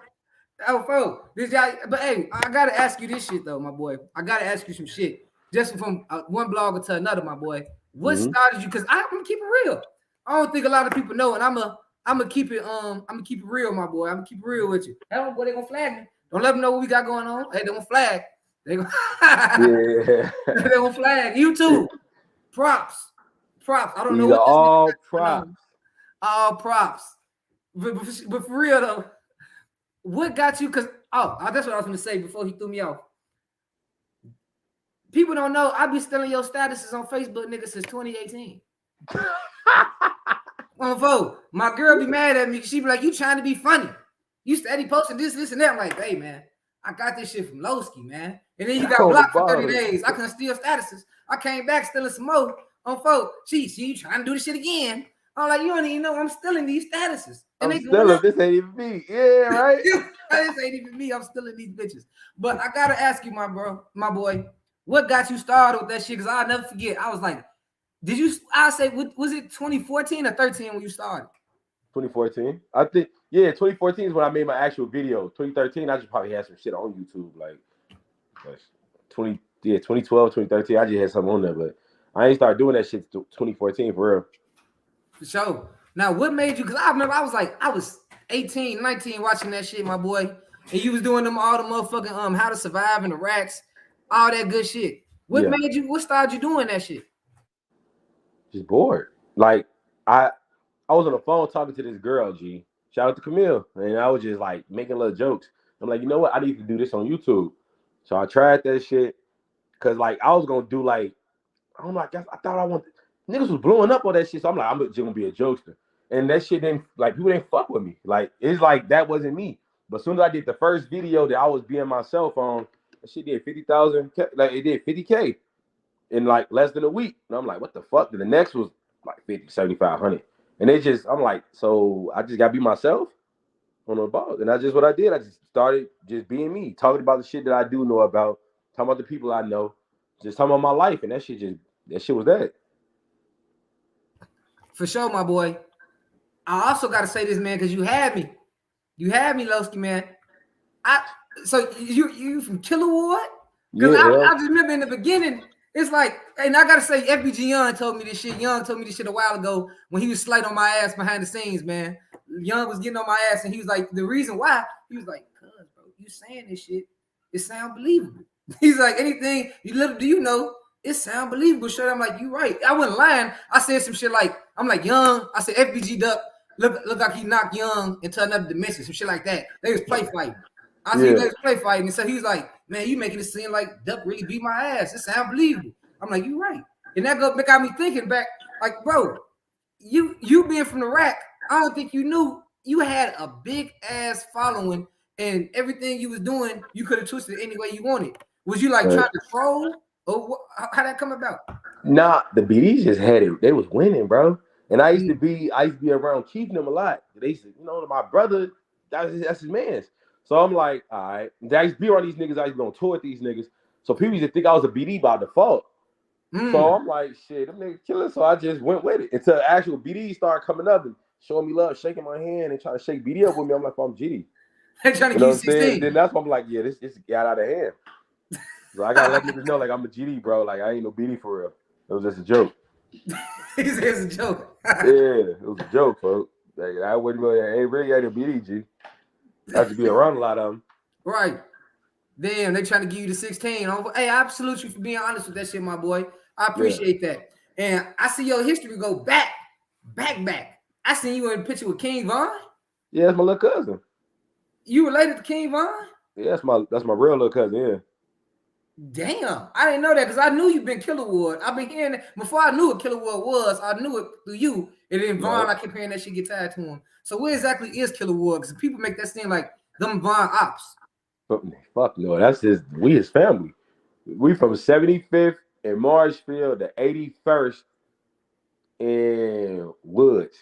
Oh, folks. But hey, I gotta ask you this shit though, my boy. I gotta ask you some shit. Just from one blogger to another, my boy. What started you? Because I'm gonna keep it real. I don't think a lot of people know, and I'm gonna keep it real, my boy. I'm gonna keep it real with you. Hell, boy, they gonna flag me. Don't let them know what we got going on. Hey, they gonna flag. They gonna they gonna flag you too. Props. I don't know what this all props. All props. But for real though, what got you? Because that's what I was gonna say before he threw me off. People don't know I be stealing your statuses on Facebook, nigga, since 2018. My girl be mad at me. She be like, "You trying to be funny? You steady posting this, and that." I'm like, "Hey, man, I got this shit from Loskiii, man." And then you got blocked for 30 days. I couldn't steal statuses. I came back stealing some more on folks. See, you trying to do this shit again? I'm like, you don't even know I'm stealing these statuses. And I'm stealing. This ain't even me. Yeah, right. This ain't even me. I'm stealing these bitches. But I gotta ask you, my boy, what got you started with that shit? Because I'll never forget. I was like, was it 2014 or 13 when you started? 2014. I think, 2014 is when I made my actual video. 2013, I just probably had some shit on YouTube. Like 2012, 2013, I just had something on there, but I ain't started doing that shit till 2014 for real. For sure. Now, what made you? Because I remember I was 18, 19 watching that shit, my boy. And you was doing all the motherfucking how to survive in the racks, all that good shit. What made you? What started you doing that shit? Just bored. Like I was on the phone talking to this girl, G. Shout out to Camille. And I was just like making little jokes. I'm like, you know what? I need to do this on YouTube. So I tried that shit. Cause like I was gonna do like, I don't know, I thought I wanted niggas was blowing up on that shit. So I'm like, I'm just gonna be a jokester. And that shit didn't like people didn't fuck with me. Like it's like that wasn't me. But as soon as I did the first video that I was being myself on, that shit did 50,000, like it did 50K in like less than a week. And I'm like, what the fuck? And the next was like 50, 7,500. And I'm like, so I just gotta be myself on the ball. And that's just what I did. I just started just being me, talking about the shit that I do know about, talking about the people I know, just talking about my life. And that shit was that. For sure, my boy. I also gotta say this, man, because you had me. You had me, Loskiii, man. So you from Killer Ward? Because I just remember in the beginning, it's like, and I gotta say, FBG Young told me this shit. Young told me this shit a while ago when he was slight on my ass behind the scenes, man. Young was getting on my ass, and he was like, the reason why, he was like, cuz, bro, you saying this shit, it sound believable. He's like, anything you little do you know, it sound believable. Shit, I'm like, you right. I wasn't lying. I said some shit like, I'm like, Young. I said, FBG Duck, look like he knocked Young into another dimension, some shit like that. They was play fighting. I said, they was play fighting. And so he's like, man, you making it seem like Duck really beat my ass. It sound believable. I'm like, you right. And that got me thinking back, like, bro, you being from the rack, I don't think you knew you had a big ass following, and everything you was doing, you could have twisted any way you wanted. Was you like trying to troll, or how that come about? Nah, the BDs just had it. They was winning, bro. And I used to be around Keith and them a lot. They used to, my brother, that's his man's. So I'm like, all right. I used to be around these niggas. I used to be on tour with these niggas. So people used to think I was a BD by default. So I'm like, shit, them niggas killing. So I just went with it until actual BD started coming up and showing me love, shaking my hand and trying to shake BD up with me. I'm like, I'm GD. They're trying to You know give you what I'm saying? 16. Then that's when I'm like, yeah, this got out of hand. So I gotta let niggas know, like, I'm a GD, bro. Like, I ain't no BD for real. It was just a joke. He said it's a joke. Yeah, it was a joke, folks. Like, I wouldn't really, ain't really ain't a BD, G. I have to be around a lot of them. Right. Damn, they trying to give you the 16. Hey, I salute you for being honest with that shit, my boy. I appreciate that. And I see your history go back. I seen you in a picture with King Von. Yeah, that's my little cousin. You related to King Von? Yeah, that's my real little cousin, yeah. Damn, I didn't know that because I knew you've been Killerwood. I've been hearing it before I knew what Killerwood was. I knew it through you. And then Von, I kept hearing that shit get tied to him. So where exactly is Killerwood? Because people make that seem like them Von ops. Fuck no, that's we his family. We from 75th in Marshfield to 81st in Woods.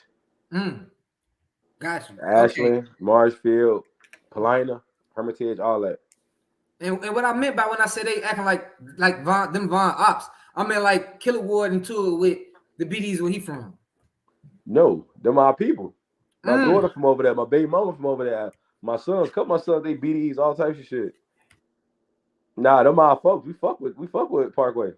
Got you. Ashland, Marshfield, Paulina, Hermitage, all that. And what I meant by when I said they acting like Von, them Von ops, I meant like Killerwood and tour with the BDs where he from. No, they're my people. My daughter from over there, my baby mama from over there. My sons, they BDs, all types of shit. Nah, them my folks. We fuck with Parkway.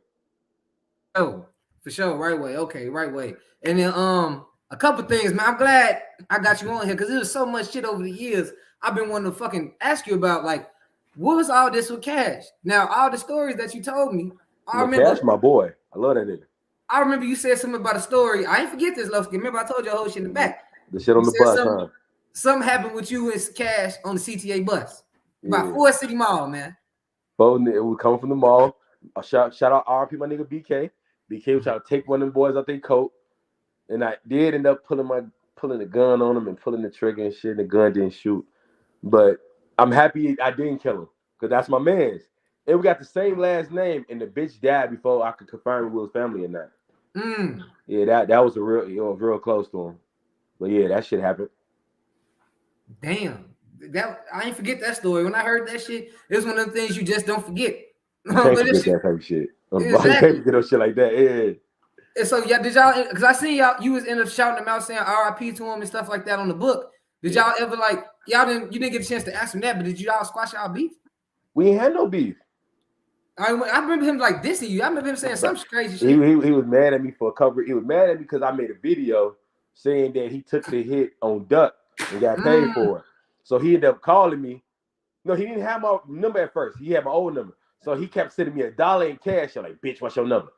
Oh, for sure. Right way. Okay, right way. And then a couple things, man. I'm glad I got you on here because there's so much shit over the years I've been wanting to fucking ask you about. Like, what was all this with Cash? Now, all the stories that you told me, I remember. Cash, my boy. I love that nigga. I remember you said something about a story. I ain't forget this, Loskiii. Remember, I told you a whole shit in the back. The shit on the bus, huh? Something happened with you and Cash on the CTA bus. By Ford City Mall, man. It was coming from the mall. Shout out RP, my nigga BK. BK was trying to take one of them boys out their coat. And I did end up pulling the gun on him and pulling the trigger and shit. And the gun didn't shoot. But I'm happy I didn't kill him. Because that's my man's. And we got the same last name. And the bitch died before I could confirm with Will's family or not. Yeah, that was real close to him. But yeah, that shit happened. Damn. I ain't forget that story. When I heard that shit, it was one of the things you just don't forget. You can't forget that type of shit. Exactly. You can't forget no shit like that. Yeah. And so did y'all? Because I seen y'all, you was end up shouting them out saying RIP to him and stuff like that on the book. Did y'all ever you didn't get a chance to ask him that, but did y'all squash y'all beef? We ain't had no beef. I remember him dissing you. I remember him saying some crazy shit. He was mad at me for a cover. He was mad at me because I made a video saying that he took the hit on Duck and got paid for it. So he ended up calling me. No, he didn't have my number at first. He had my old number. So he kept sending me $1 in cash. I'm like, bitch, what's your number?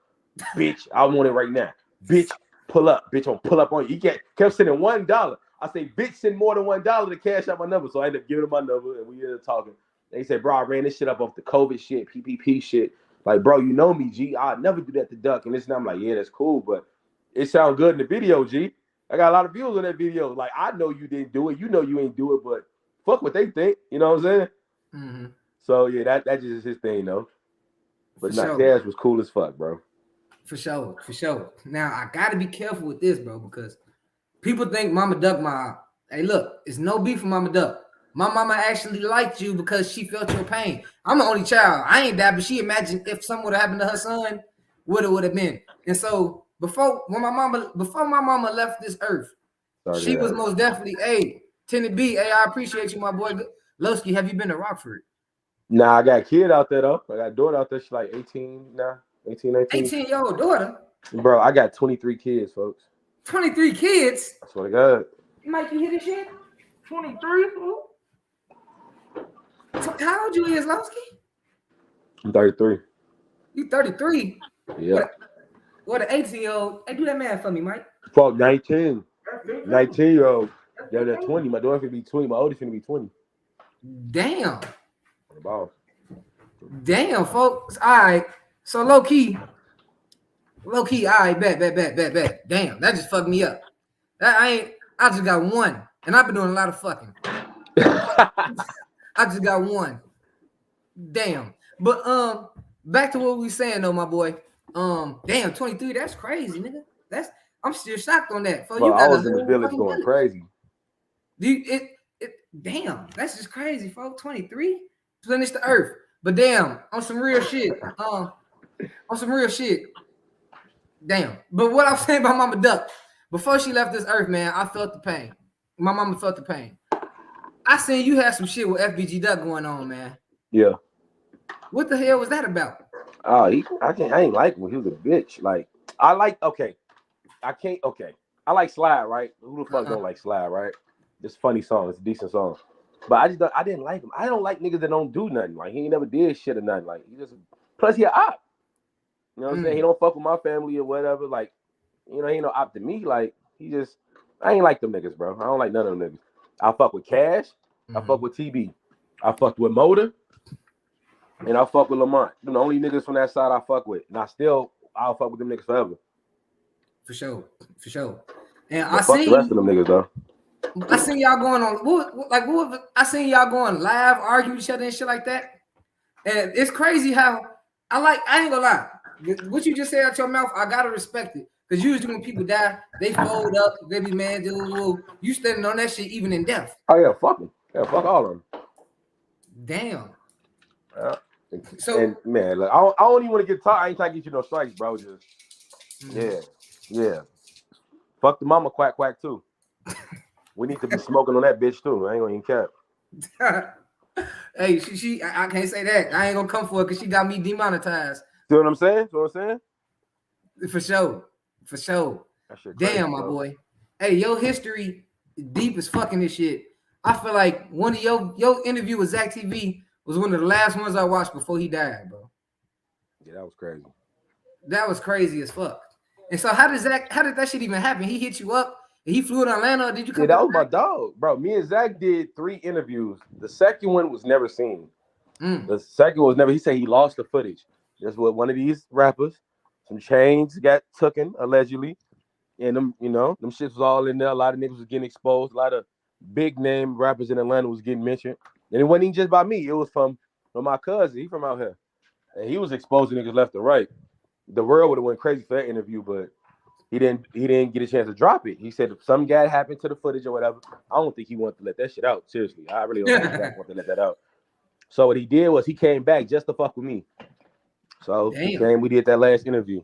Bitch, I want it right now. Bitch, pull up. Bitch, I'm pull up on you. He kept sending $1. I say, bitch, send more than $1 to cash out my number. So I ended up giving him my number and we ended up talking. They said, bro, I ran this shit up off the COVID shit, PPP shit. Like, bro, you know me, G. I'd never do that to Duck. And this, and I'm like, yeah, that's cool, but it sounds good in the video, G. I got a lot of views on that video. Like, I know you didn't do it. You know you ain't do it, but fuck what they think. You know what I'm saying? Mm-hmm. So, yeah, that just is his thing, though. But Cash was cool as fuck, bro. For sure. Now, I got to be careful with this, bro, because people think Mama Duck hey, look, it's no beef for Mama Duck. My mama actually liked you because she felt your pain. I'm the only child. I ain't that, but she imagined if something would have happened to her son, what it would have been. And so before my mama left this earth, she was most definitely, hey, Tenny B, hey, I appreciate you, my boy. Loskiii, have you been to Rockford? Nah, I got a kid out there, though. I got a daughter out there. She's like 18 now, 18, 19. 18-year-old daughter? Bro, I got 23 kids, folks. 23 kids? I swear to God. Mike, you hear this shit? 23, fool? So how old you is, Loskiii? I'm 33. You 33? Yeah. What an 18-year-old. Hey, do that math for me, Mike. Fuck, 19. 19-year-old. They're 20. My daughter finna be 20. My oldest finna be 20. Damn. Boss. Damn, folks. All right. So low-key, all right, bet. Damn, that just fucked me up. I just got one. And I've been doing a lot of fucking. I just got one. Damn. But back to what we saying though, my boy. Damn, 23, that's crazy, nigga. I'm still shocked on that. Bro, I was in the village going crazy. Damn, that's just crazy, folks. 23 finished the earth. But damn, on some real shit. On some real shit. Damn. But what I'm saying about Mama Duck, before she left this earth, man, I felt the pain. My mama felt the pain. I seen you had some shit with FBG Duck going on, man. Yeah. What the hell was that about? I ain't like him. He was a bitch. Like, I like Slide, right? Who the fuck don't like Slide, right? It's a funny song. It's a decent song. But I didn't like him. I don't like niggas that don't do nothing. Like, he ain't never did shit or nothing. Like, plus he a op. You know what I'm saying? He don't fuck with my family or whatever. Like, you know, he ain't no op to me. Like, I ain't like them niggas, bro. I don't like none of them niggas. I fuck with Cash. I fuck with TB. I fucked with Motor. And I fuck with Lamont. Them the only niggas from that side I fuck with. And I'll fuck with them niggas forever. For sure. And I fuck the rest of them niggas though. I seen y'all going on I seen y'all going live, arguing each other and shit like that. And it's crazy how I ain't gonna lie. What you just said out your mouth, I gotta respect it. Because usually when people die, they fold up, they be mad, you standing on that shit even in death. Oh yeah, fuck them. Yeah, fuck all of them. Damn. And man, look, I don't even want to get talk. I ain't trying to get you no strikes, bro. Just yeah. Fuck the mama quack too. We need to be smoking on that bitch too. I ain't gonna even cap. Hey, I can't say that. I ain't gonna come for it because she got me demonetized. See what I'm saying? For sure. Damn, my boy. Hey, your history deep as fucking this shit. I feel like one of your interview with Zach TV was one of the last ones I watched before he died, bro. Yeah, that was crazy. That was crazy as fuck. And so how did that shit even happen? He hit you up and he flew to Atlanta, or did you come? Yeah, that was my dog, bro. Me and Zach did 3 interviews. The second one was never seen. The second one was never. He said he lost the footage. That's what one of these rappers, some chains got taken allegedly, and them shits was all in there. A lot of niggas was getting exposed. A lot of big name rappers in Atlanta was getting mentioned, and it wasn't even just by me. It was from my cousin. He from out here, and he was exposing niggas left and right. The world would have went crazy for that interview, but he didn't get a chance to drop it. He said if some guy happened to the footage or whatever, I don't think he wanted to let that shit out. Seriously, I really don't think he wanted to let that out. So what he did was he came back just to fuck with me. So we did that last interview.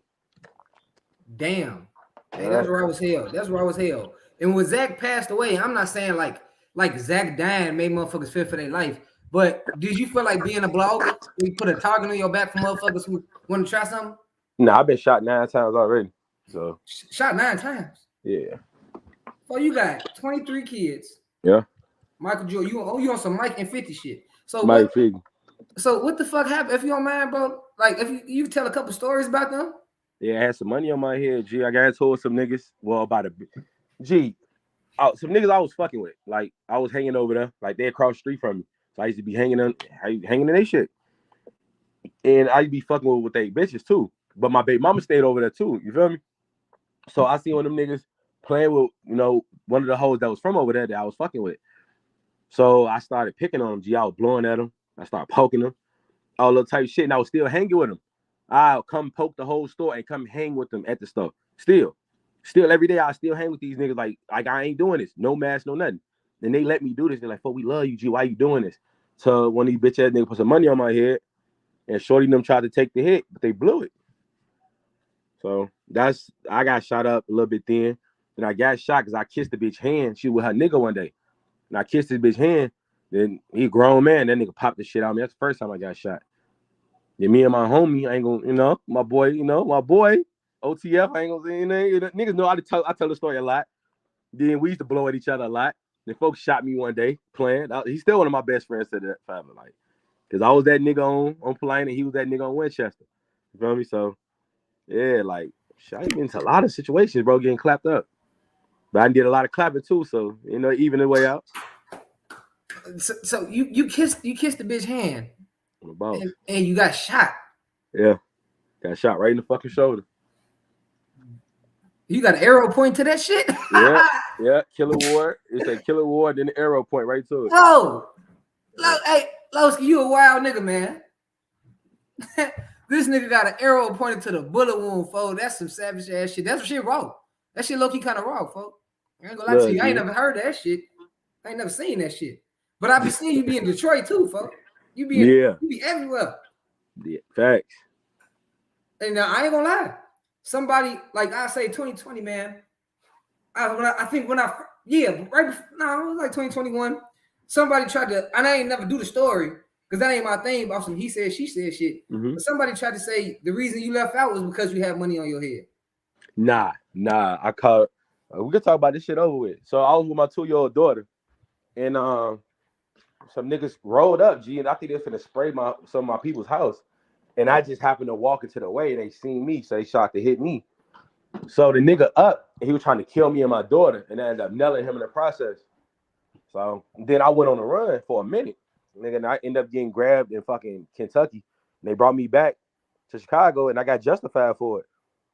Damn. Hey, that's where I was hell. And when Zach passed away, I'm not saying like Zach dying made motherfuckers fear for their life. But did you feel like being a blogger? You put a target on your back for motherfuckers who want to try something? No, I've been shot 9 times already. So shot 9 times. Yeah. So you got 23 kids. Yeah. Michael Jordan, you on some Mike and 50 shit. So Mike 50. So what the fuck happened? If you don't mind, bro, like if you tell a couple stories about them. Yeah, I had some money on my head, G. I got told some niggas. Well, some niggas I was fucking with. Like I was hanging over there, like they across the street from me. So I used to be hanging in their shit, and I used to be fucking with their bitches too. But my baby mama stayed over there too. You feel me? So I see one of them niggas playing with one of the hoes that was from over there that I was fucking with. So I started picking on him. G, I was blowing at him. I started poking him, all that type of shit, and I was still hanging with him. I'll come poke the whole store and come hang with them at the store. Still every day I still hang with these niggas like I ain't doing this. No mask, no nothing. And they let me do this. They're like, "Fuck, we love you, G. Why you doing this?" So one of these bitch ass niggas put some money on my head, and Shorty them tried to take the hit, but they blew it. So I got shot up a little bit then. Then I got shot because I kissed the bitch hand. She was with her nigga one day. And I kissed his bitch hand. Then he a grown man. That nigga popped the shit out of me. That's the first time I got shot. Then me and my homie, I ain't gonna, my boy, OTF, I ain't gonna say anything. Niggas know I tell the story a lot. Then we used to blow at each other a lot. Then folks shot me one day playing. He's still one of my best friends to that family. Like, because I was that nigga on Polina and he was that nigga on Winchester. You feel me? So, yeah, like, I get into a lot of situations, bro, getting clapped up. But I did a lot of clapping too, so, even the way out. So you kissed the bitch hand. About. And you got shot. Yeah. Got shot right in the fucking shoulder. You got an arrow point to that shit? Yeah. Killer Ward. It's a Killer Ward, then the arrow point right to it. Hey, Loskiii, you a wild nigga, man. This nigga got an arrow pointed to the bullet wound, folks. That's some savage ass shit. That's shit raw. That shit low-key kind of raw, folks. I ain't gonna lie to you. I ain't never heard that shit. I ain't never seen that shit. But I be seeing you be in Detroit too, folks. You be everywhere. Yeah, facts. And I ain't gonna lie. Somebody like I say 2020, man. I think when I right before, no, it was like 2021. Somebody tried to, and I ain't never do the story because that ain't my thing. About some he said, she said shit. Mm-hmm. But somebody tried to say the reason you left out was because you had money on your head. Nah. I caught. We can talk about this shit over with. So I was with my 2-year-old daughter, and some niggas rolled up, G, and I think they're finna spray some of my people's house. And I just happened to walk into the way, and they seen me, so they shot to hit me. So the nigga up, and he was trying to kill me and my daughter, and I ended up nailing him in the process. So then I went on the run for a minute. Nigga, and I ended up getting grabbed in fucking Kentucky. And they brought me back to Chicago, and I got justified for it.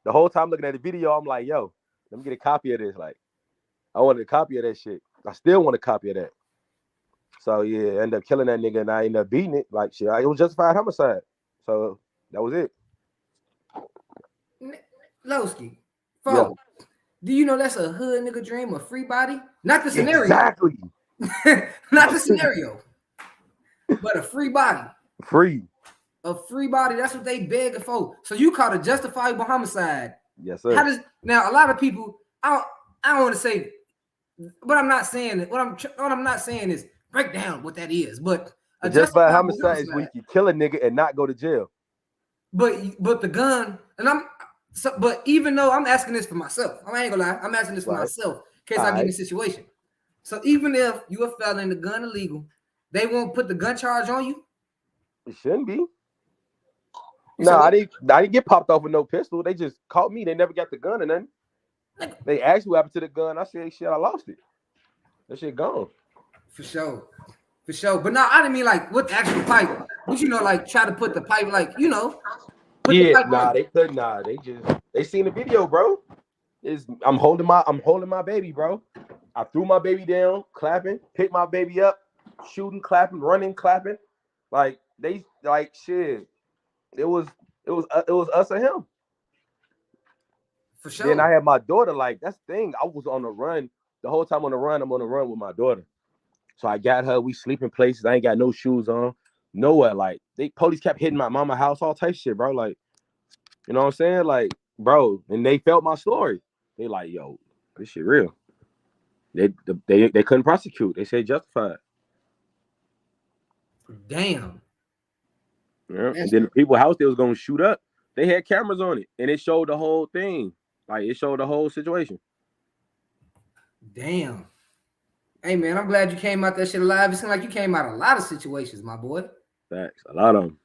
The whole time looking at the video, I'm like, yo, let me get a copy of this. Like, I wanted a copy of that shit. I still want a copy of that. So yeah, I ended up killing that nigga, and I ended up beating it. Like shit, it was justified homicide. So that was it. Loskiii, folks, do you know that's a hood nigga dream, a free body? Not the scenario. Exactly. Not the scenario, but a free body. Free. A free body. That's what they begging for. So you caught a justifiable homicide. Yes, sir. How does now a lot of people? I don't want to say, but I'm not saying it. What I'm not saying is break down what that is. But a justified homicide is when you can kill a nigga and not go to jail. But the gun, and but even though I'm asking this for myself, I ain't gonna lie, I'm asking this for myself in case I get in a situation. So even if you a felon, the gun illegal, they won't put the gun charge on you. It shouldn't be. No, I didn't get popped off with no pistol. They just caught me. They never got the gun or nothing. They asked what happened to the gun. I said, shit, I lost it. That shit gone. For sure. But no, I didn't mean like with the actual pipe. But you know, like try to put the pipe, like, you know. Yeah, they couldn't. Nah, they seen the video, bro. I'm holding my baby, bro. I threw my baby down, clapping, picked my baby up, shooting, clapping, running, clapping. Like they like shit. It was us and him. For sure. Then I had my daughter. Like that's the thing. I was on the run the whole time. On the run, I'm on the run with my daughter. So I got her. We sleeping places. I ain't got no shoes on. Nowhere. Like police kept hitting my mama house, all type of shit, bro. Like, you know what I'm saying? Like, bro. And they felt my story. They like, yo, this shit real. They couldn't prosecute. They said justified. Damn. Yeah. And then the people's house they was gonna shoot up. They had cameras on it, and it showed the whole thing. Like it showed the whole situation. Damn. Hey man, I'm glad you came out that shit alive. It seemed like you came out of a lot of situations, my boy. Facts, a lot of them.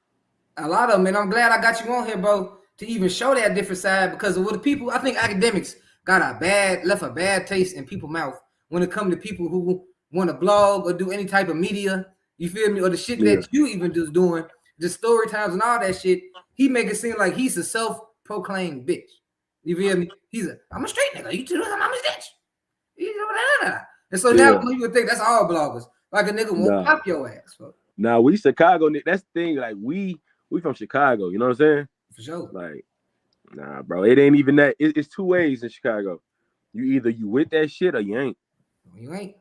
And I'm glad I got you on here, bro, to even show that different side because of what the people. I think academics left a bad taste in people's mouth when it comes to people who want to blog or do any type of media. You feel me? Or the shit that you even just doing, the story times and all that shit. He make it seem like he's a self-proclaimed bitch. You feel me? I'm a straight nigga. You too, I'm a bitch. And so now you would think that's all bloggers. Like a nigga won't pop your ass. Nah, we Chicago. That's the thing. Like we from Chicago. You know what I'm saying? For sure. Like, nah, bro. It ain't even that. It's two ways in Chicago. You either you with that shit or you ain't. You ain't.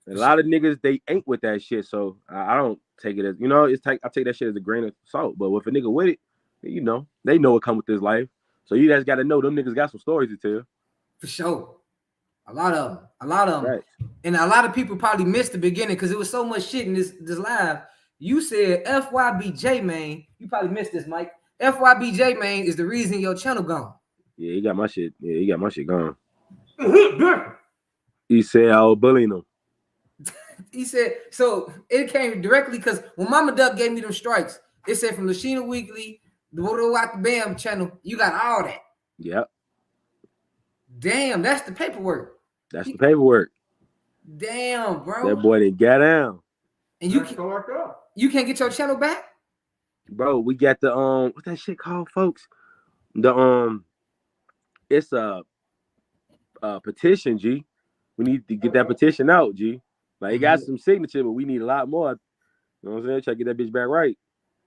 A lot of niggas they ain't with that shit. So I don't take it as I take that shit as a grain of salt. But if a nigga with it, you know they know it come with this life. So you guys got to know them niggas got some stories to tell. For sure. A lot of them. Right. And a lot of people probably missed the beginning because it was so much shit in this live. You said FYBJ, man. You probably missed this, Mike. FYBJ, man, is the reason your channel gone. Yeah, he got my shit. Yeah, he got my shit gone. He said I was bullying him. He said, so it came directly because when Mama Duck gave me them strikes, it said from Lashina Weekly, the Butta Out the Bam channel, you got all that. Yep. Damn, that's the paperwork. That's the paperwork. Damn, bro. That boy didn't get down. And you can't get your channel back? Bro, we got the what's that shit called, folks? The it's a petition, G. We need to get that petition out, G. Like, it got some signature, but we need a lot more. You know what I'm saying? Try to get that bitch back right.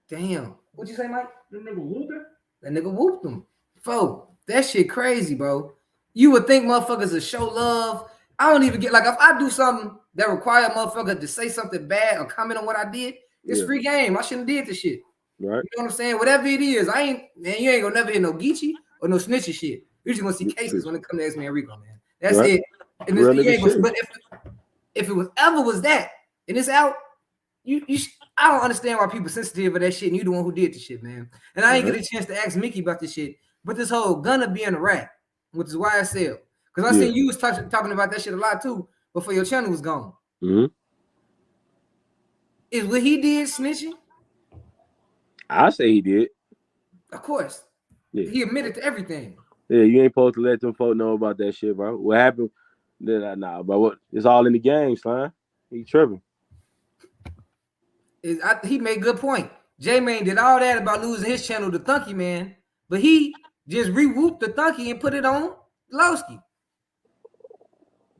Damn. What'd you say, Mike? That nigga whooped him. Fo, that shit crazy, bro. You would think motherfuckers would show love. I don't even get, like, if I do something that require a motherfucker to say something bad or comment on what I did, it's free game. I shouldn't have did this shit. Right. You know what I'm saying? Whatever it is, you ain't gonna never hear no Geechee or no snitchy shit. You're just gonna see cases when it comes to X-Man Rico, man. That's it. And but if it was ever was that, and it's out, I don't understand why people sensitive of that shit, and you the one who did the shit, man. And I ain't get a chance to ask Mickey about this shit, but this whole Gunna being a rat, which is YSL. Because I seen you was talking about that shit a lot too before your channel was gone. Is what he did snitching? I say he did. Of course. Yeah. He admitted to everything. Yeah, you ain't supposed to let them folk know about that shit, bro. What happened? Nah, bro. What? It's all in the game, son. He tripping. He made a good point. J-Man did all that about losing his channel to Thunky, man. But he just re-whooped the Thunky and put it on Loskiii.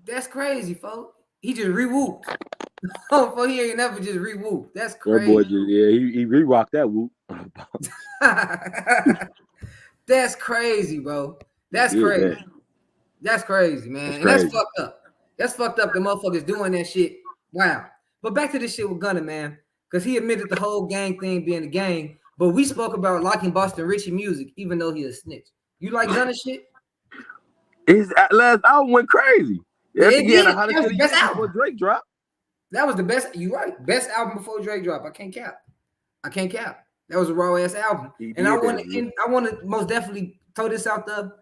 That's crazy, folks. He just re-whooped. Oh, he ain't never just re-whooped. That's crazy. That boy just, he re-rocked that whoop. That's crazy, bro. That's crazy. Man. That's crazy, man. That's crazy. That's fucked up. That's fucked up. The motherfuckers doing that shit. Wow. But back to this shit with Gunna, man. Because he admitted the whole gang thing being a gang. But we spoke about liking Boston Richie music, even though he a snitch. You like Gunna shit? His last album went crazy. Yeah, it did. That was the best album before Drake dropped. That was the best. You right. Best album before Drake dropped. I can't cap. That was a raw ass album. And I want to most definitely throw this out there.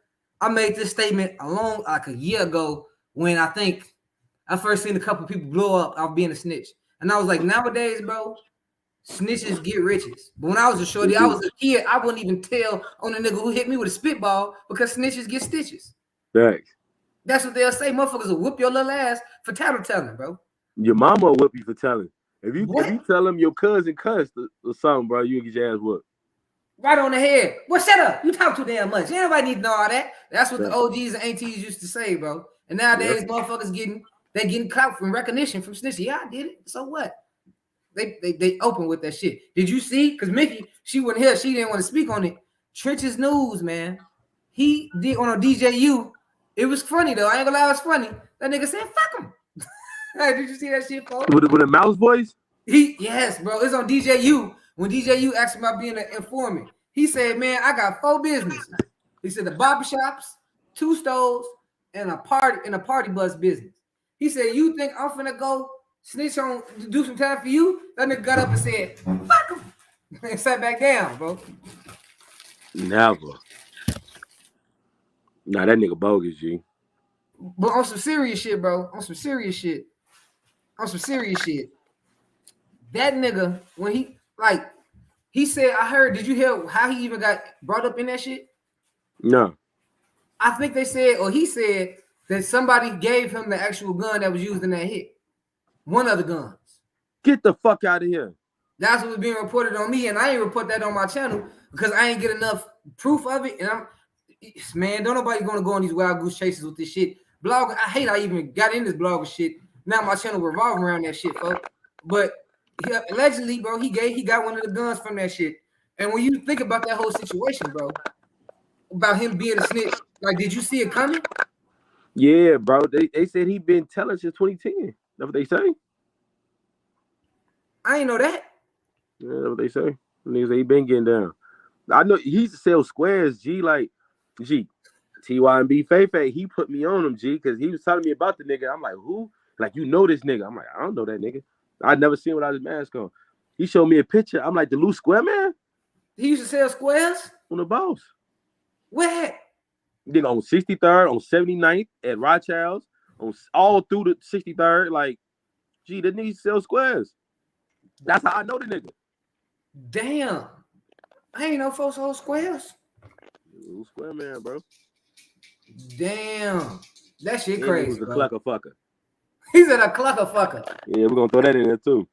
I made this statement like a year ago when I think I first seen a couple people blow up off being a snitch. And I was like, nowadays, bro, snitches get riches. But when I was a shorty, I was a kid, I wouldn't even tell on the nigga who hit me with a spitball because snitches get stitches. Thanks. That's what they'll say. Motherfuckers will whoop your little ass for tattletailing, bro. Your mama will whip you for telling. If you tell them your cousin cussed or something, bro, you'll get your ass whooped. Right on the head. Well, shut up. You talk too damn much. Anybody need to know all that. That's what the OGs and ATs used to say, bro. And nowadays, motherfuckers getting clout from recognition from snitching. Yeah, I did it. So what? They open with that shit. Did you see? Because Mickey, she wasn't here. She didn't want to speak on it. Trench's News, man. He did on a DJU. It was funny though. I ain't gonna lie, it was funny. That nigga said, "Fuck him." Did you see that shit, folks? With a mouse voice? Yes, bro. It's on DJU. When DJU asked him about being an informant, he said, "Man, I got 4 businesses." He said the barbershops, 2 stores, and a party bus business. He said, "You think I'm finna go snitch on do some time for you?" That nigga got up and said, "Fuck him," and sat back down, bro. Never. Nah, that nigga bogus, G. But on some serious shit, bro. On some serious shit. That nigga, when he said, I heard, did you hear how he even got brought up in that shit? No. I think they said, or he said that somebody gave him the actual gun that was used in that hit. One of the guns. Get the fuck out of here. That's what was being reported on me, and I ain't report that on my channel because I ain't get enough proof of it. And don't nobody gonna go on these wild goose chases with this shit. Blog, I hate I even got in this blogger shit. Now my channel revolving around that shit, folks. But allegedly, bro, he got one of the guns from that shit. And when you think about that whole situation, bro, about him being a snitch, like, did you see it coming? Yeah, bro. They said he been telling since 2010. That's what they say. I ain't know that. Yeah, that's what they say. Niggas say he been getting down. I know he used to sell squares, G, like, G. TYNB Feifei, he put me on him, G, because he was telling me about the nigga. I'm like, who? Like, you know this nigga. I'm like, I don't know that nigga. I'd never seen him without his mask on. He showed me a picture. I'm like, the loose square man? He used to sell squares? On the boss. Where? Nigga on 63rd, on 79th, at Rothschild's, on all through the 63rd. Like, G, the nigga sell squares. That's how I know the nigga. Damn. I ain't know folks sold squares. Little square man, bro. Damn. That shit crazy. He was a clucker fucker. He said a clucker fucker. Yeah, we're gonna throw that in there too.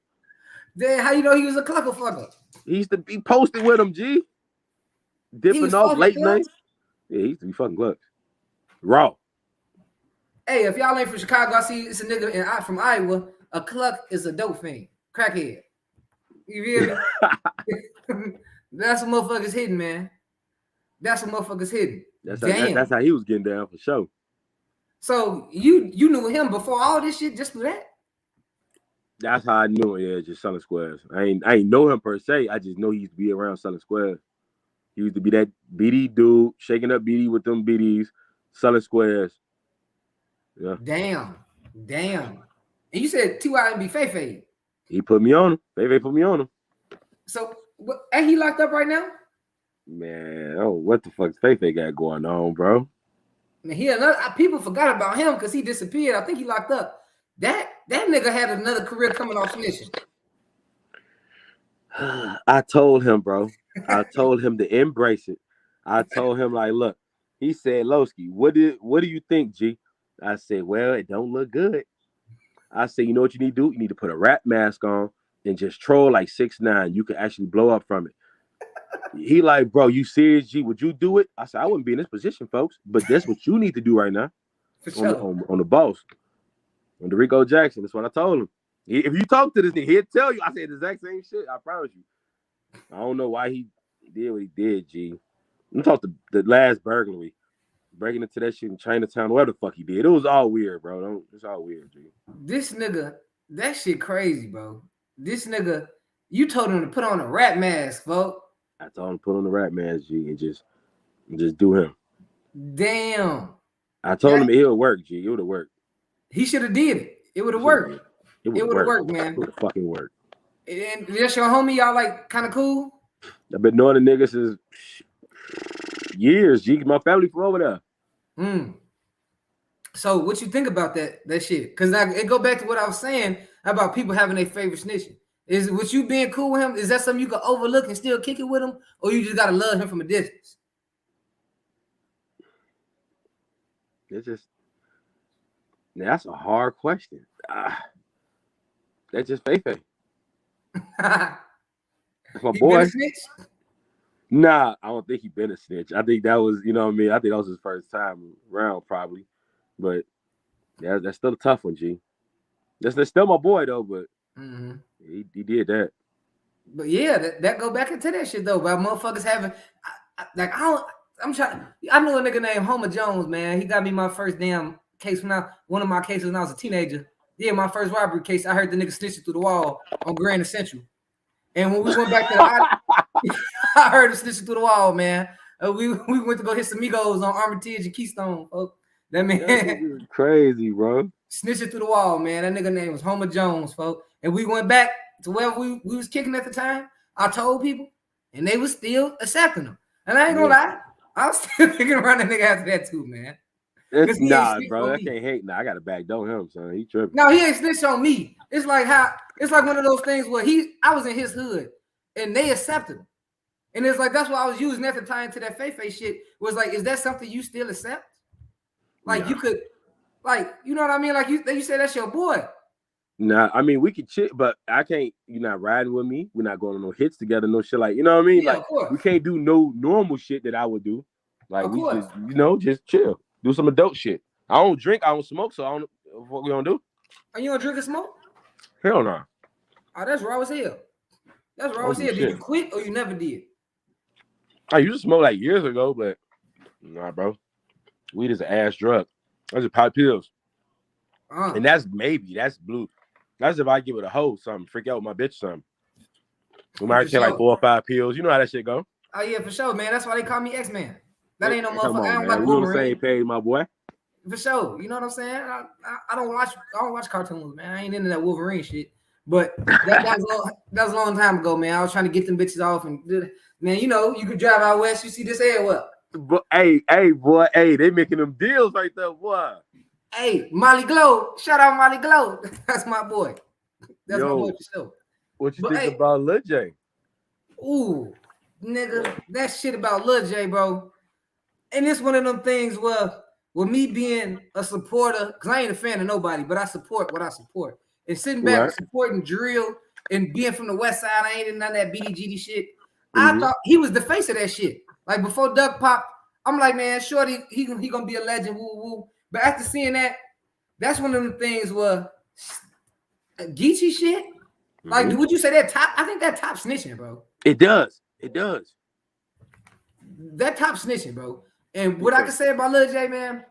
Then how you know he was a clucker fucker? He used to be posted with him, G. Dipping off late night. Yeah, he used to be fucking clucks. Raw. Hey, if y'all ain't from Chicago, I see it's a nigga from Iowa. A cluck is a dope fiend. Crackhead. You hear me? That's what motherfuckers hidden, man. That's what motherfuckers hidden. That's how he was getting down for sure. So you knew him before all this shit just for that? That's how I knew him. Yeah, just selling squares. I ain't know him per se. I just know he used to be around selling squares. He used to be that BD dude, shaking up BD with them BDs, selling squares. Yeah. Damn. And you said T.Y. and be Fefe. He put me on him. Fefe put me on him. So, ain't he locked up right now? Man, oh, what the fuck Fefe got going on, bro? Man, people forgot about him because he disappeared. I think he locked up. That nigga had another career coming off snitching. I told him, bro. I told him to embrace it. I told him, like, look, he said, Loskiii, what do you think, G? I said, well, it don't look good. I said, you know what you need to do? You need to put a rap mask on and just troll like 6ix9ine. You can actually blow up from it. He like, bro, you serious, G? Would you do it? I said, I wouldn't be in this position, folks, but that's what you need to do right now. For sure. On the boss. On the Rico Jackson. That's what I told him. If you talk to this nigga, he'll tell you. I said the exact same shit. I promise you. I don't know why he did what he did, G. I'm talking the last burglary. Breaking into that shit in Chinatown, whatever the fuck he did. It was all weird, bro. It's all weird, G. This nigga, that shit crazy, bro. This nigga, you told him to put on a rap mask, folks. I told him to put on the rap mask, G, and just do him. Damn. I told him it would work, G. It would have worked. He should have did it. It would have worked. It would have worked, man. It would have fucking worked. And that's your homie, y'all like kind of cool? I've been knowing the niggas since years, G. My family from over there. So what you think about that shit? Because it go back to what I was saying about people having their favorite snitching. Is with you being cool with him, is that something you can overlook and still kick it with him? Or you just got to love him from a distance? It's just, that's a hard question. That's just Fefe. That's my boy. Nah, I don't think he been a snitch. I think that was, you know what I mean? I think that was his first time around, probably. But yeah, that's still a tough one, G. That's still my boy though, but he did that. But yeah, that go back into that shit though. About motherfuckers having I know a nigga named Homer Jones, man. He got me my first damn case one of my cases when I was a teenager. Yeah, my first robbery case. I heard the nigga snitching through the wall on Grand Central. And when we went back to the I heard him snitching through the wall, man. We went to go hit some Migos on Armitage and Keystone, folks. That man crazy, bro. Snitching through the wall, man. That nigga name was Homer Jones, folks. And we went back to where we was kicking at the time. I told people, and they was still accepting them. And I ain't gonna lie, I was still thinking around that nigga after that too, man. Nah, bro, I can't hate. Nah, I gotta backdoor him, son. He tripping. No, he ain't snitched on me. It's like one of those things where I was in his hood and they accepted him. And it's like that's what I was using at the time to that Fefe shit. Was like, is that something you still accept? Like you could, like, you know what I mean? Like you say that's your boy. Nah, I mean we could chill, but I can't. You're not riding with me. We're not going on no hits together, no shit. Like, you know what I mean? Yeah, like we can't do no normal shit that I would do. Like of we course. just, just chill, do some adult shit. I don't drink, I don't smoke, so I don't know what we gonna do. Are you don't drink and smoke? Hell no. Oh, that's raw as hell. That's raw as hell. Did you quit or you never did? I used to smoke like years ago, but nah, bro. Weed is an ass drug. That's just pop pills. And that's blue. That's if I give it a hoe, something, freak out with my bitch, something. We might take like 4 or 5 pills. You know how that shit go. Oh yeah, for sure, man. That's why they call me X-Man. That ain't no motherfucker. I don't like Wolverine. On the same page, my boy. For sure. You know what I'm saying? I don't watch cartoons, man. I ain't into that Wolverine shit. But that was a long time ago, man. I was trying to get them bitches off, and man, you know, you could drive out west, you see this air well. But hey, boy, they making them deals right there, boy. Hey, Molly Glow, shout out Molly Glow. That's my boy. That's my boy for sure. What you think about Lil J? Ooh, nigga, that shit about Lil J, bro. And it's one of them things where, with me being a supporter, because I ain't a fan of nobody, but I support what I support. And sitting back supporting drill and being from the west side, I ain't in none of that BDGD shit. I thought he was the face of that shit. Like before Duck Pop, I'm like, man, shorty, he gonna be a legend, woo woo. But after seeing that, that's one of them things where Geechee shit. Like, would you say that top? I think that top snitching, bro. It does. That top snitching, bro. And what I can say about Lil J, man,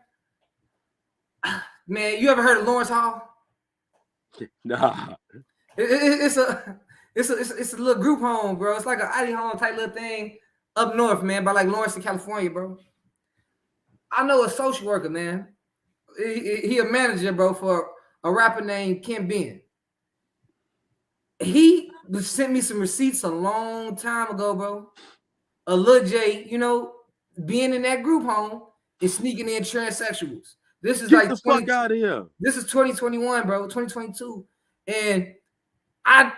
you ever heard of Lawrence Hall? Nah. It's a little group home, bro. It's like an ID home type little thing up north, man, by like Lawrence, California, bro. I know a social worker, man. He a manager, bro, for a rapper named Kim Ben. He sent me some receipts a long time ago, bro. A Lil J, you know, being in that group home and sneaking in transsexuals. This is Get like the fuck out of here. This is 2021, bro, 2022. And I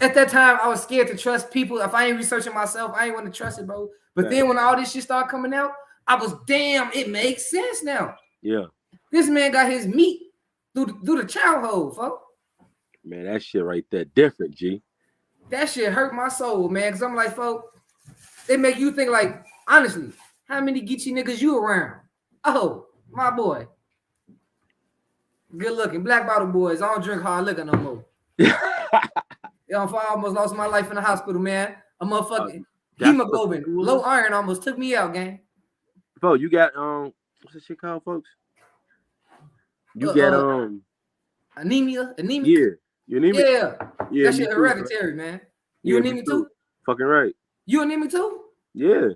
at that time I was scared to trust people. If I ain't researching myself, I ain't want to trust it, bro. But then when all this shit started coming out, I was damn, it makes sense now. Yeah. This man got his meat through the child hole, folks. Man, that shit right there different, G. That shit hurt my soul, man. Cause I'm like, folks, they make you think like, honestly, how many Geechee niggas you around? Oh, my boy. Good looking. Black bottle boys. I don't drink hard liquor no more. Yo, I almost lost my life in the hospital, man. A motherfucking hemoglobin, low iron almost took me out, gang. Folks, you got what's that shit called, folks? You got anemia. Yeah, you anemia. Yeah, that shit hereditary, man. You anemic too? Fucking right. You anemic too? Yeah.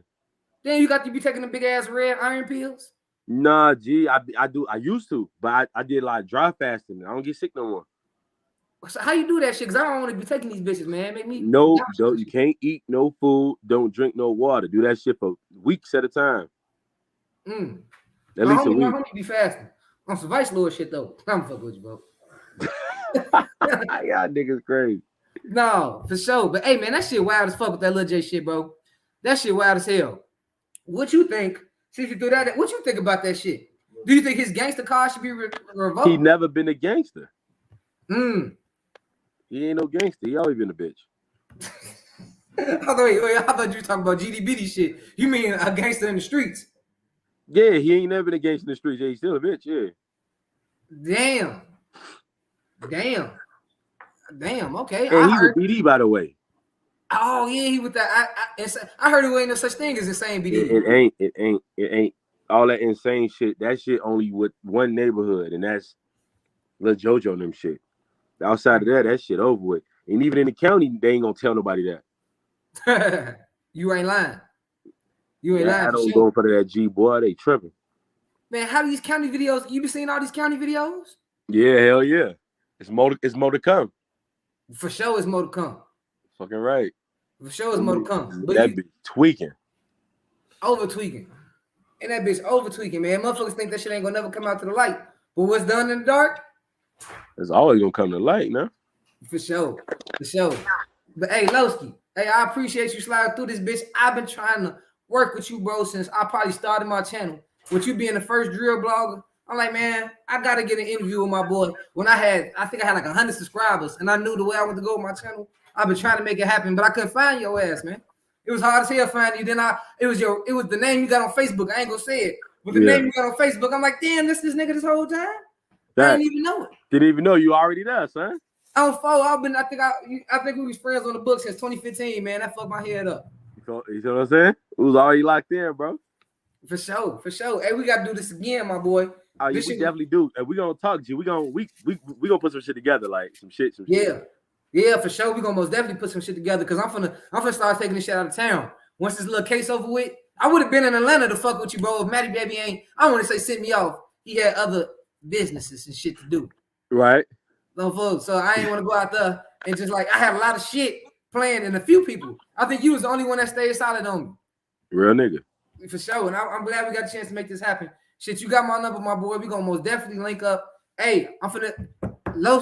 Then you got to be taking the big ass red iron pills. Nah, G, I do. I used to, but I did like dry fasting. I don't get sick no more. So how you do that shit? Because I don't want to be taking these bitches, man. Make me you can't eat no food. Don't drink no water. Do that shit for weeks at a time. At least a week. My homie be fasting on some Vice Lord shit though. I'm fucking with you, bro. Y'all niggas crazy. No, for sure. But hey, man, that shit wild as fuck with that Lil J shit, bro. That shit wild as hell. What you think? Since you threw that, what you think about that shit? Do you think his gangster card should be revoked? He never been a gangster. He ain't no gangster. He always been a bitch. I thought you were talking about GDBD shit. You mean a gangster in the streets? Yeah, he ain't never been a gangster in the streets. Yeah, he's still a bitch, yeah. Damn, okay. And he's a BD, by the way. Oh, yeah, he with that. I heard it ain't no such thing as insane BD. It ain't. All that insane shit, that shit only with one neighborhood, and that's Lil JoJo and them shit. Outside of that shit over with. And even in the county, they ain't gonna tell nobody that. You ain't lying. You ain't lying. I don't go in front of that G, boy. They tripping. Man, how these county videos? You been seeing all these county videos? Yeah, hell yeah. It's more to come. For sure, it's more to come. Fucking right. For sure, it's more to come. But that bitch tweaking. Over tweaking. And that bitch over tweaking, man. Motherfuckers think that shit ain't gonna never come out to the light. But what's done in the dark? It's always gonna come to light, man. For sure. But hey, Loskiii, hey, I appreciate you sliding through this bitch. I've been trying to work with you, bro, since I probably started my channel. With you being the first drill blogger, I'm like, man, I gotta get an interview with my boy. When I think I had like 100 subscribers, and I knew the way I wanted to go with my channel. I've been trying to make it happen, but I couldn't find your ass, man. It was hard as hell finding you. Then it was the name you got on Facebook. I ain't gonna say it, but the name you got on Facebook, I'm like, damn, this nigga this whole time. I didn't even know it. Didn't even know you already there, son. I think we was friends on the book since 2015, man. That fucked my head up. You know what I'm saying? It was already locked in, bro. For sure. Hey, we gotta do this again, my boy. Oh, yeah, we definitely do. And we gonna talk to you. We gonna put some shit together, like some shit. Yeah, for sure. We gonna most definitely put some shit together because I'm finna start taking this shit out of town. Once this little case over with, I would have been in Atlanta to fuck with you, bro. If Matty Baby ain't, I want to say sent me off. He had other businesses and shit to do. Right. So I ain't want to go out there and just like I had a lot of shit playing and a few people. I think you was the only one that stayed solid on me. Real nigga. For sure. And I'm glad we got a chance to make this happen. Shit, you got my number, my boy. We gonna most definitely link up. Hey, I'm finna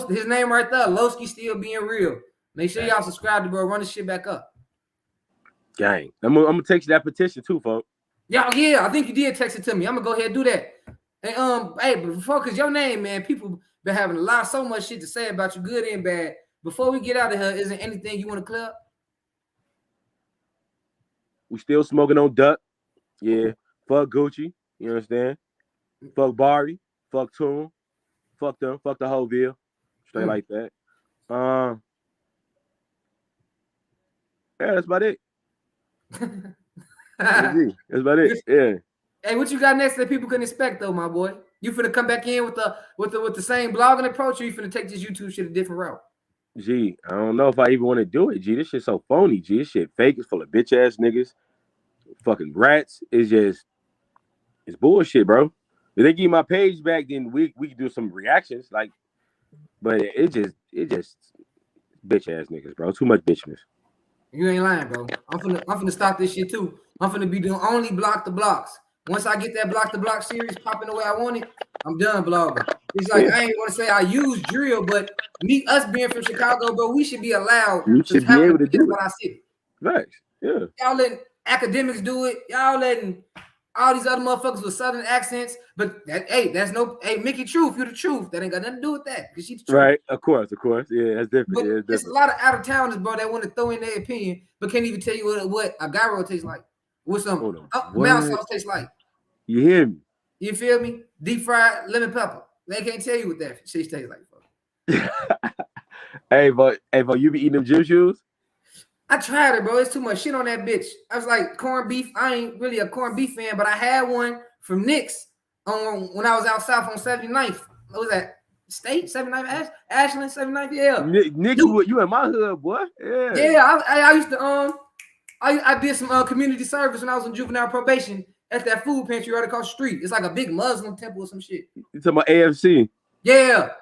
his name right there. Loskiii still being real. Make sure y'all subscribe to bro. Run this shit back up. Gang. I'm gonna text you that petition too, folks. Yeah, I think you did text it to me. I'm gonna go ahead and do that. And hey, but before, cause your name, man, people been having so much shit to say about you, good and bad. Before we get out of here, isn't anything you want to clear up? We still smoking on Duck. Yeah. Fuck Gucci. You understand? Fuck Barbie. Fuck Toon. Fuck them. Fuck the whole deal. Straight like that. Yeah, that's about it. That's about it. Yeah. Hey, what you got next that people couldn't expect though, my boy? You finna come back in with the same blogging approach, or you finna take this YouTube shit a different route? G, I don't know if I even want to do it. G, this shit so phony. G, this shit fake. It's full of bitch ass niggas, fucking rats. It's bullshit, bro. If they give my page back, then we can do some reactions. Like, but it just bitch ass niggas, bro. Too much bitchness. You ain't lying, bro. I'm finna stop this shit too. I'm finna be doing only block the blocks. Once I get that block the block series popping the way I want it, I'm done blogging. It's like I ain't want to say I use drill, but us being from Chicago, bro, we should be allowed. You should be able to do what I see. Facts. Yeah. Y'all letting academics do it. Y'all letting all these other motherfuckers with southern accents. But that's no Mickey Truth, you the truth. That ain't got nothing to do with that. Because she's the truth. Right, of course. Yeah, that's different. But yeah, there's a lot of out of towners, bro, that want to throw in their opinion, but can't even tell you what a gyro tastes like. What's some mouth sauce tastes like. You hear me? You feel me? Deep fried lemon pepper. They can't tell you what that shit tastes like, bro. Hey, but you be eating them gym shoes? I tried it, bro. It's too much shit on that bitch. I was like, corned beef. I ain't really a corned beef fan, but I had one from Nick's when I was out south on 79th. What was that? State 79th, Ashland 79th. Yeah, Nick, you in my hood, boy. Yeah. I used to I did some community service when I was on juvenile probation at that food pantry right across the street. It's like a big Muslim temple or some shit. You talking about AFC? Yeah.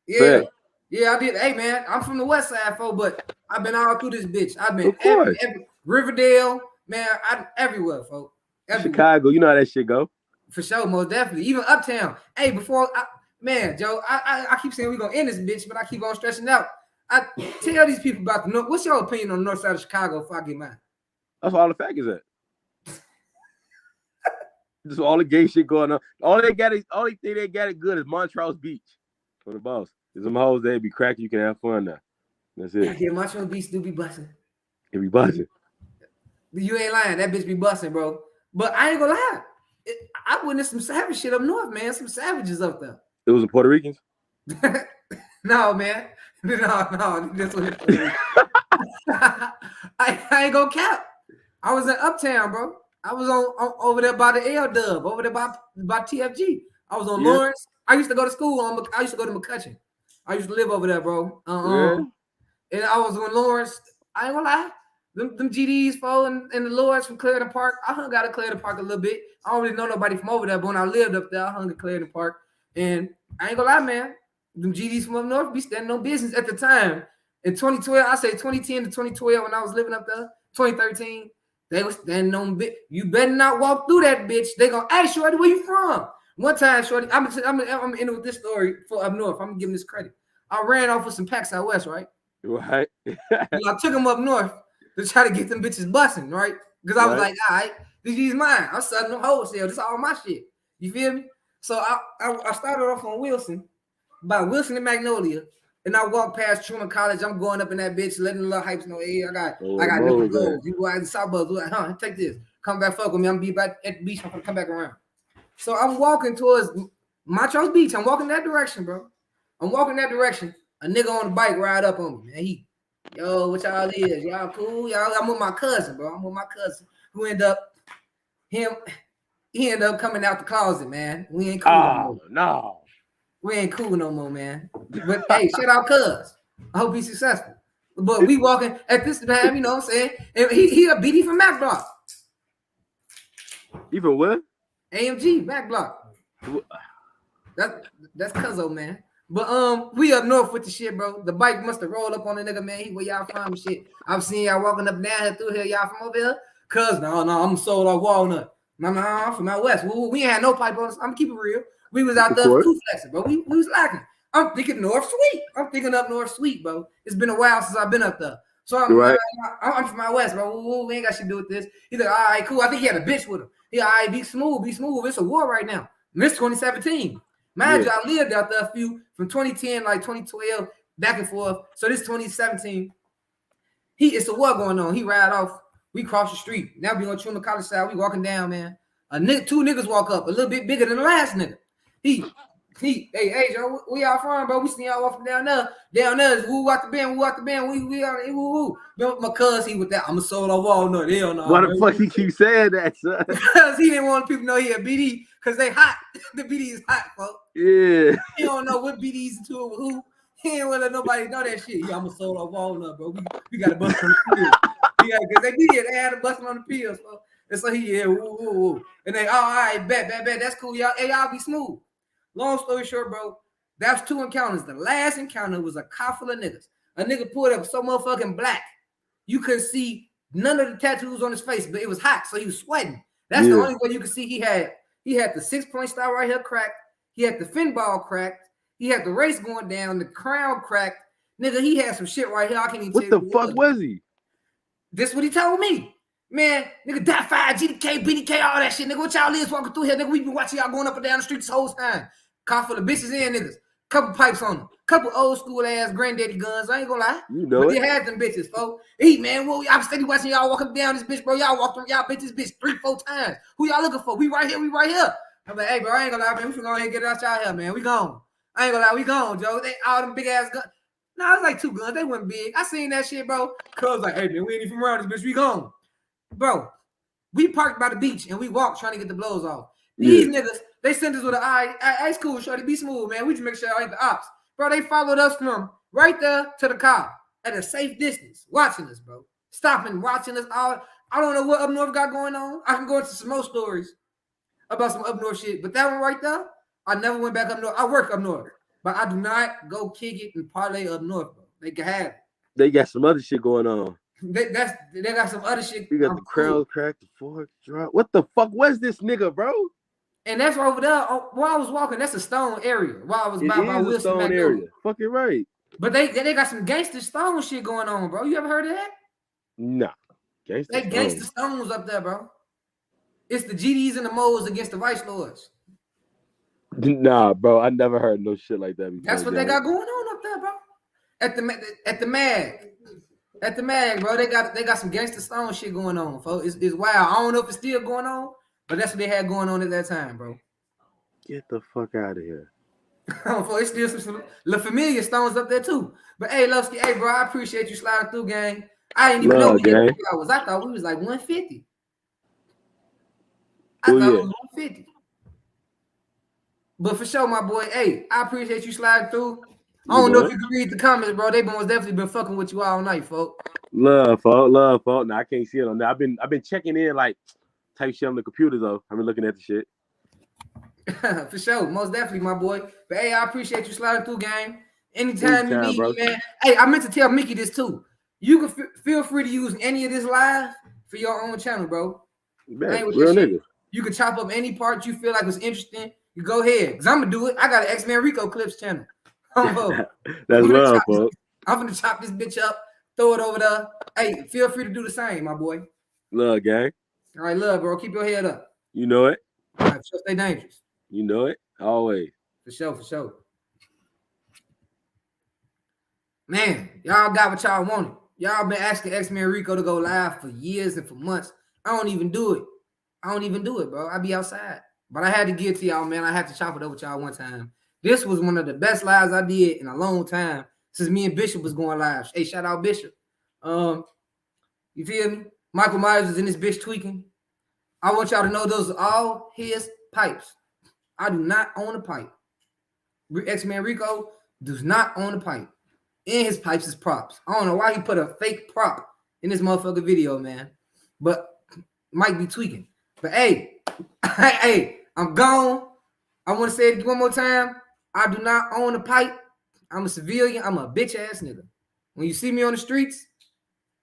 Fair. Yeah, I did. Hey, man, I'm from the West Side, folks, but I've been all through this bitch. I've been every Riverdale, man. I'm everywhere, folks. Chicago, you know how that shit go. For sure, most definitely. Even Uptown. Hey, Joe, I keep saying we're going to end this bitch, but I keep on stretching out. I tell these people about the North. What's your opinion on the north side of Chicago before I get mine? That's where all the faggots at. Just all the gay shit going on. Only thing they got it good is Montrose Beach for the boss. There's some hoes there be cracking. You can have fun now. That's it. Yeah, Montrose Beach do be busting. It be busting. You ain't lying. That bitch be busting, bro. But I ain't gonna lie. I witnessed some savage shit up north, man. Some savages up there. It was in Puerto Ricans? No, man. No. This was I ain't gonna cap. I was in Uptown, bro. I was on over there by the L Dub, over there by TFG. I was on Lawrence. I used to go to school I used to go to McCutcheon. I used to live over there, bro. And I was on Lawrence. I ain't gonna lie. Them GDs, and the Lords from Clarendon Park. I hung out at Clarendon Park a little bit. I don't really know nobody from over there, but when I lived up there, I hung at Clarendon Park. And I ain't gonna lie, man. Them GDs from up north be standing on business at the time. In 2012, I say 2010 to 2012 when I was living up there, 2013, they was standing on bit. You better not walk through that bitch. They gonna ask Shorty, where you from? One time, Shorty, I'm in with this story for up north. I'm gonna give him this credit. I ran off with some packs out west, right? Right. I took them up north to try to get them bitches busting, right? Because I was like, all right, this is mine. I'm selling them wholesale. This is all my shit. You feel me? So I started off on Wilson, by Wilson and Magnolia, and I walked past Truman College. I'm going up in that bitch, letting the little hypes know, hey, I got new goals. You go out in South Buzz, like, take this. Come back, fuck with me. I'm gonna be back at the beach. I'm gonna come back around. So I'm walking towards Montrose Beach. I'm walking that direction, bro. I'm walking that direction. A nigga on the bike ride up on me, man. Yo, what y'all is? Y'all cool? Y'all, I'm with my cousin, bro. I'm with my cousin who he ended up coming out the closet, man. We ain't cool no more. No. We ain't cool no more, man. But hey, shout out cuz. I hope he's successful. But we walking at this time, you know what I'm saying? And he a BD from Mac Block. Even what? AMG, Mac Block. That's cuzzo, man. But we up north with the shit, bro. The bike must have rolled up on the nigga, man. Where y'all from and shit. I've seen y'all walking up down here through here. Y'all from over here? Cuz no, I'm sold off Walnut. No, I'm from out west. We ain't had no pipe on us. I'm keeping it real. We was out there too flexing, bro. We was lacking. I'm thinking North Sweet. I'm thinking up North Sweet, bro. It's been a while since I've been up there. So I'm from out west, bro. We ain't got shit to do with this. He's like, all right, cool. I think he had a bitch with him. He all right, be smooth. It's a war right now. This 2017. Mind you, I lived out there a few from 2010, like 2012, back and forth. So this 2017, it's a war going on. He ride off. We cross the street. Now we on Truman College side. We walking down, man. Two niggas walk up, a little bit bigger than the last nigga. Hey, Joe, where y'all from, bro? We see y'all walking down there. Down there is woo out the band. We are woo. My cuz, he with that. I'm a soul of Walnut. Hell no. Why the fuck he keep saying that, son? Because he didn't want people to know he a BD, because they hot. The BD is hot, folks. Yeah. He don't know what BD's into it with who. He ain't want to let nobody know that shit. Yeah, I'm a solo walnut, bro. We got to bust on the pills. Yeah, because they did. They had to bust on the pills, bro. And so he, yeah, woo. And they, all right, bet. That's cool, y'all. Hey, y'all be smooth. Long story short, bro, that's 2 encounters. The last encounter was a car full of niggas. A nigga pulled up so motherfucking black. You couldn't see none of the tattoos on his face, but it was hot, so he was sweating. That's the only way you could see. He had the 6-point star right here cracked. He had the fin ball cracked. He had the race going down, the crown cracked. Nigga, he had some shit right here. I can't even tell you what the fuck was he? This what he told me. Man, nigga, that 5, GDK, BDK, all that shit. Nigga, what y'all is walking through here? Nigga, we been watching y'all going up and down the street this whole time. Car full of bitches and niggas. Couple pipes on them. Couple old school ass granddaddy guns. I ain't gonna lie. You know but it. They had them bitches, folks. Hey, man, well, I'm steady watching y'all walking down this bitch, bro. Y'all walked on y'all bitches, bitch 3-4 times. Who y'all looking for? We right here. I'm like, hey, bro, I ain't gonna lie, man. We finna go ahead and get it out y'all here, man. We gone. I ain't gonna lie, we gone, Joe. They all them big ass guns. Nah, it was like 2 guns. They wasn't big. I seen that shit, bro. Cuz like, hey, man, we ain't even around this bitch. We gone. Bro, we parked by the beach and we walked trying to get the blows off. These niggas, they sent us with an eye. It's cool, shorty, be smooth, man. We just make sure I ain't the ops. Bro, they followed us from right there to the car at a safe distance, watching us, bro. Stopping, watching us all. I don't know what up north got going on. I can go into some more stories about some up north shit. But that one right there, I never went back up north. I work up north. But I do not go kick it and parlay up north, bro. They can have it. They got some other shit going on. They got some other shit. We got the crown cracked, the fork drop. What the fuck was this nigga, bro? And that's over there. While I was walking, that's a stone area. While I was by Wilson stone area. Fucking right. But they got some gangster stone shit going on, bro. You ever heard of that? Nah. Gangster stones up there, bro. It's the GDs and the Moes against the Vice Lords. Nah, bro. I never heard no shit like that before. That's what they got going on up there, bro. At the mag, bro. They got some gangster stone shit going on, folks. It's wild. I don't know if it's still going on, but that's what they had going on at that time, bro. Get the fuck out of here. It's still some La Familia stones up there too. But hey, Loskiii, hey, bro, I appreciate you sliding through, gang. I didn't even know what I was. I thought we was like 150. I thought it was 150. But for sure, my boy, hey, I appreciate you sliding through. I don't know if you can read the comments, bro. They most definitely been fucking with you all night, folks. Love, folks. Now I can't see it on there. I've been checking in like type shit on the computer though. I've been looking at the shit. For sure, most definitely, my boy. But hey, I appreciate you sliding through, gang. Anytime you need me, man. Hey, I meant to tell Mickey this too. You can feel free to use any of this live for your own channel, bro. Real nigga. You can chop up any part you feel like was interesting. You go ahead, cause I'm gonna do it. I got an X-Men Rico Clips channel. That's love, folks. I'm gonna chop this bitch up, throw it over there. Hey, feel free to do the same, my boy. Love, gang. All right, love, bro. Keep your head up. You know it. All right, so stay dangerous. You know it. Always. For sure. Man, y'all got what y'all wanted. Y'all been asking X-Men Rico to go live for years and for months. I don't even do it, bro. I be outside. But I had to get to y'all, man. I had to chop it up with y'all one time. This was one of the best lives I did in a long time since me and Bishop was going live. Hey, shout out Bishop. You feel me? Michael Myers was in this bitch tweaking. I want y'all to know those are all his pipes. I do not own a pipe. X-Men Rico does not own a pipe. And his pipes is props. I don't know why he put a fake prop in this motherfucker video, man. But might be tweaking. But hey, I'm gone. I want to say it one more time. I do not own a pipe. I'm a civilian. I'm a bitch ass nigga. When you see me on the streets,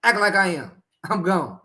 act like I am. I'm gone.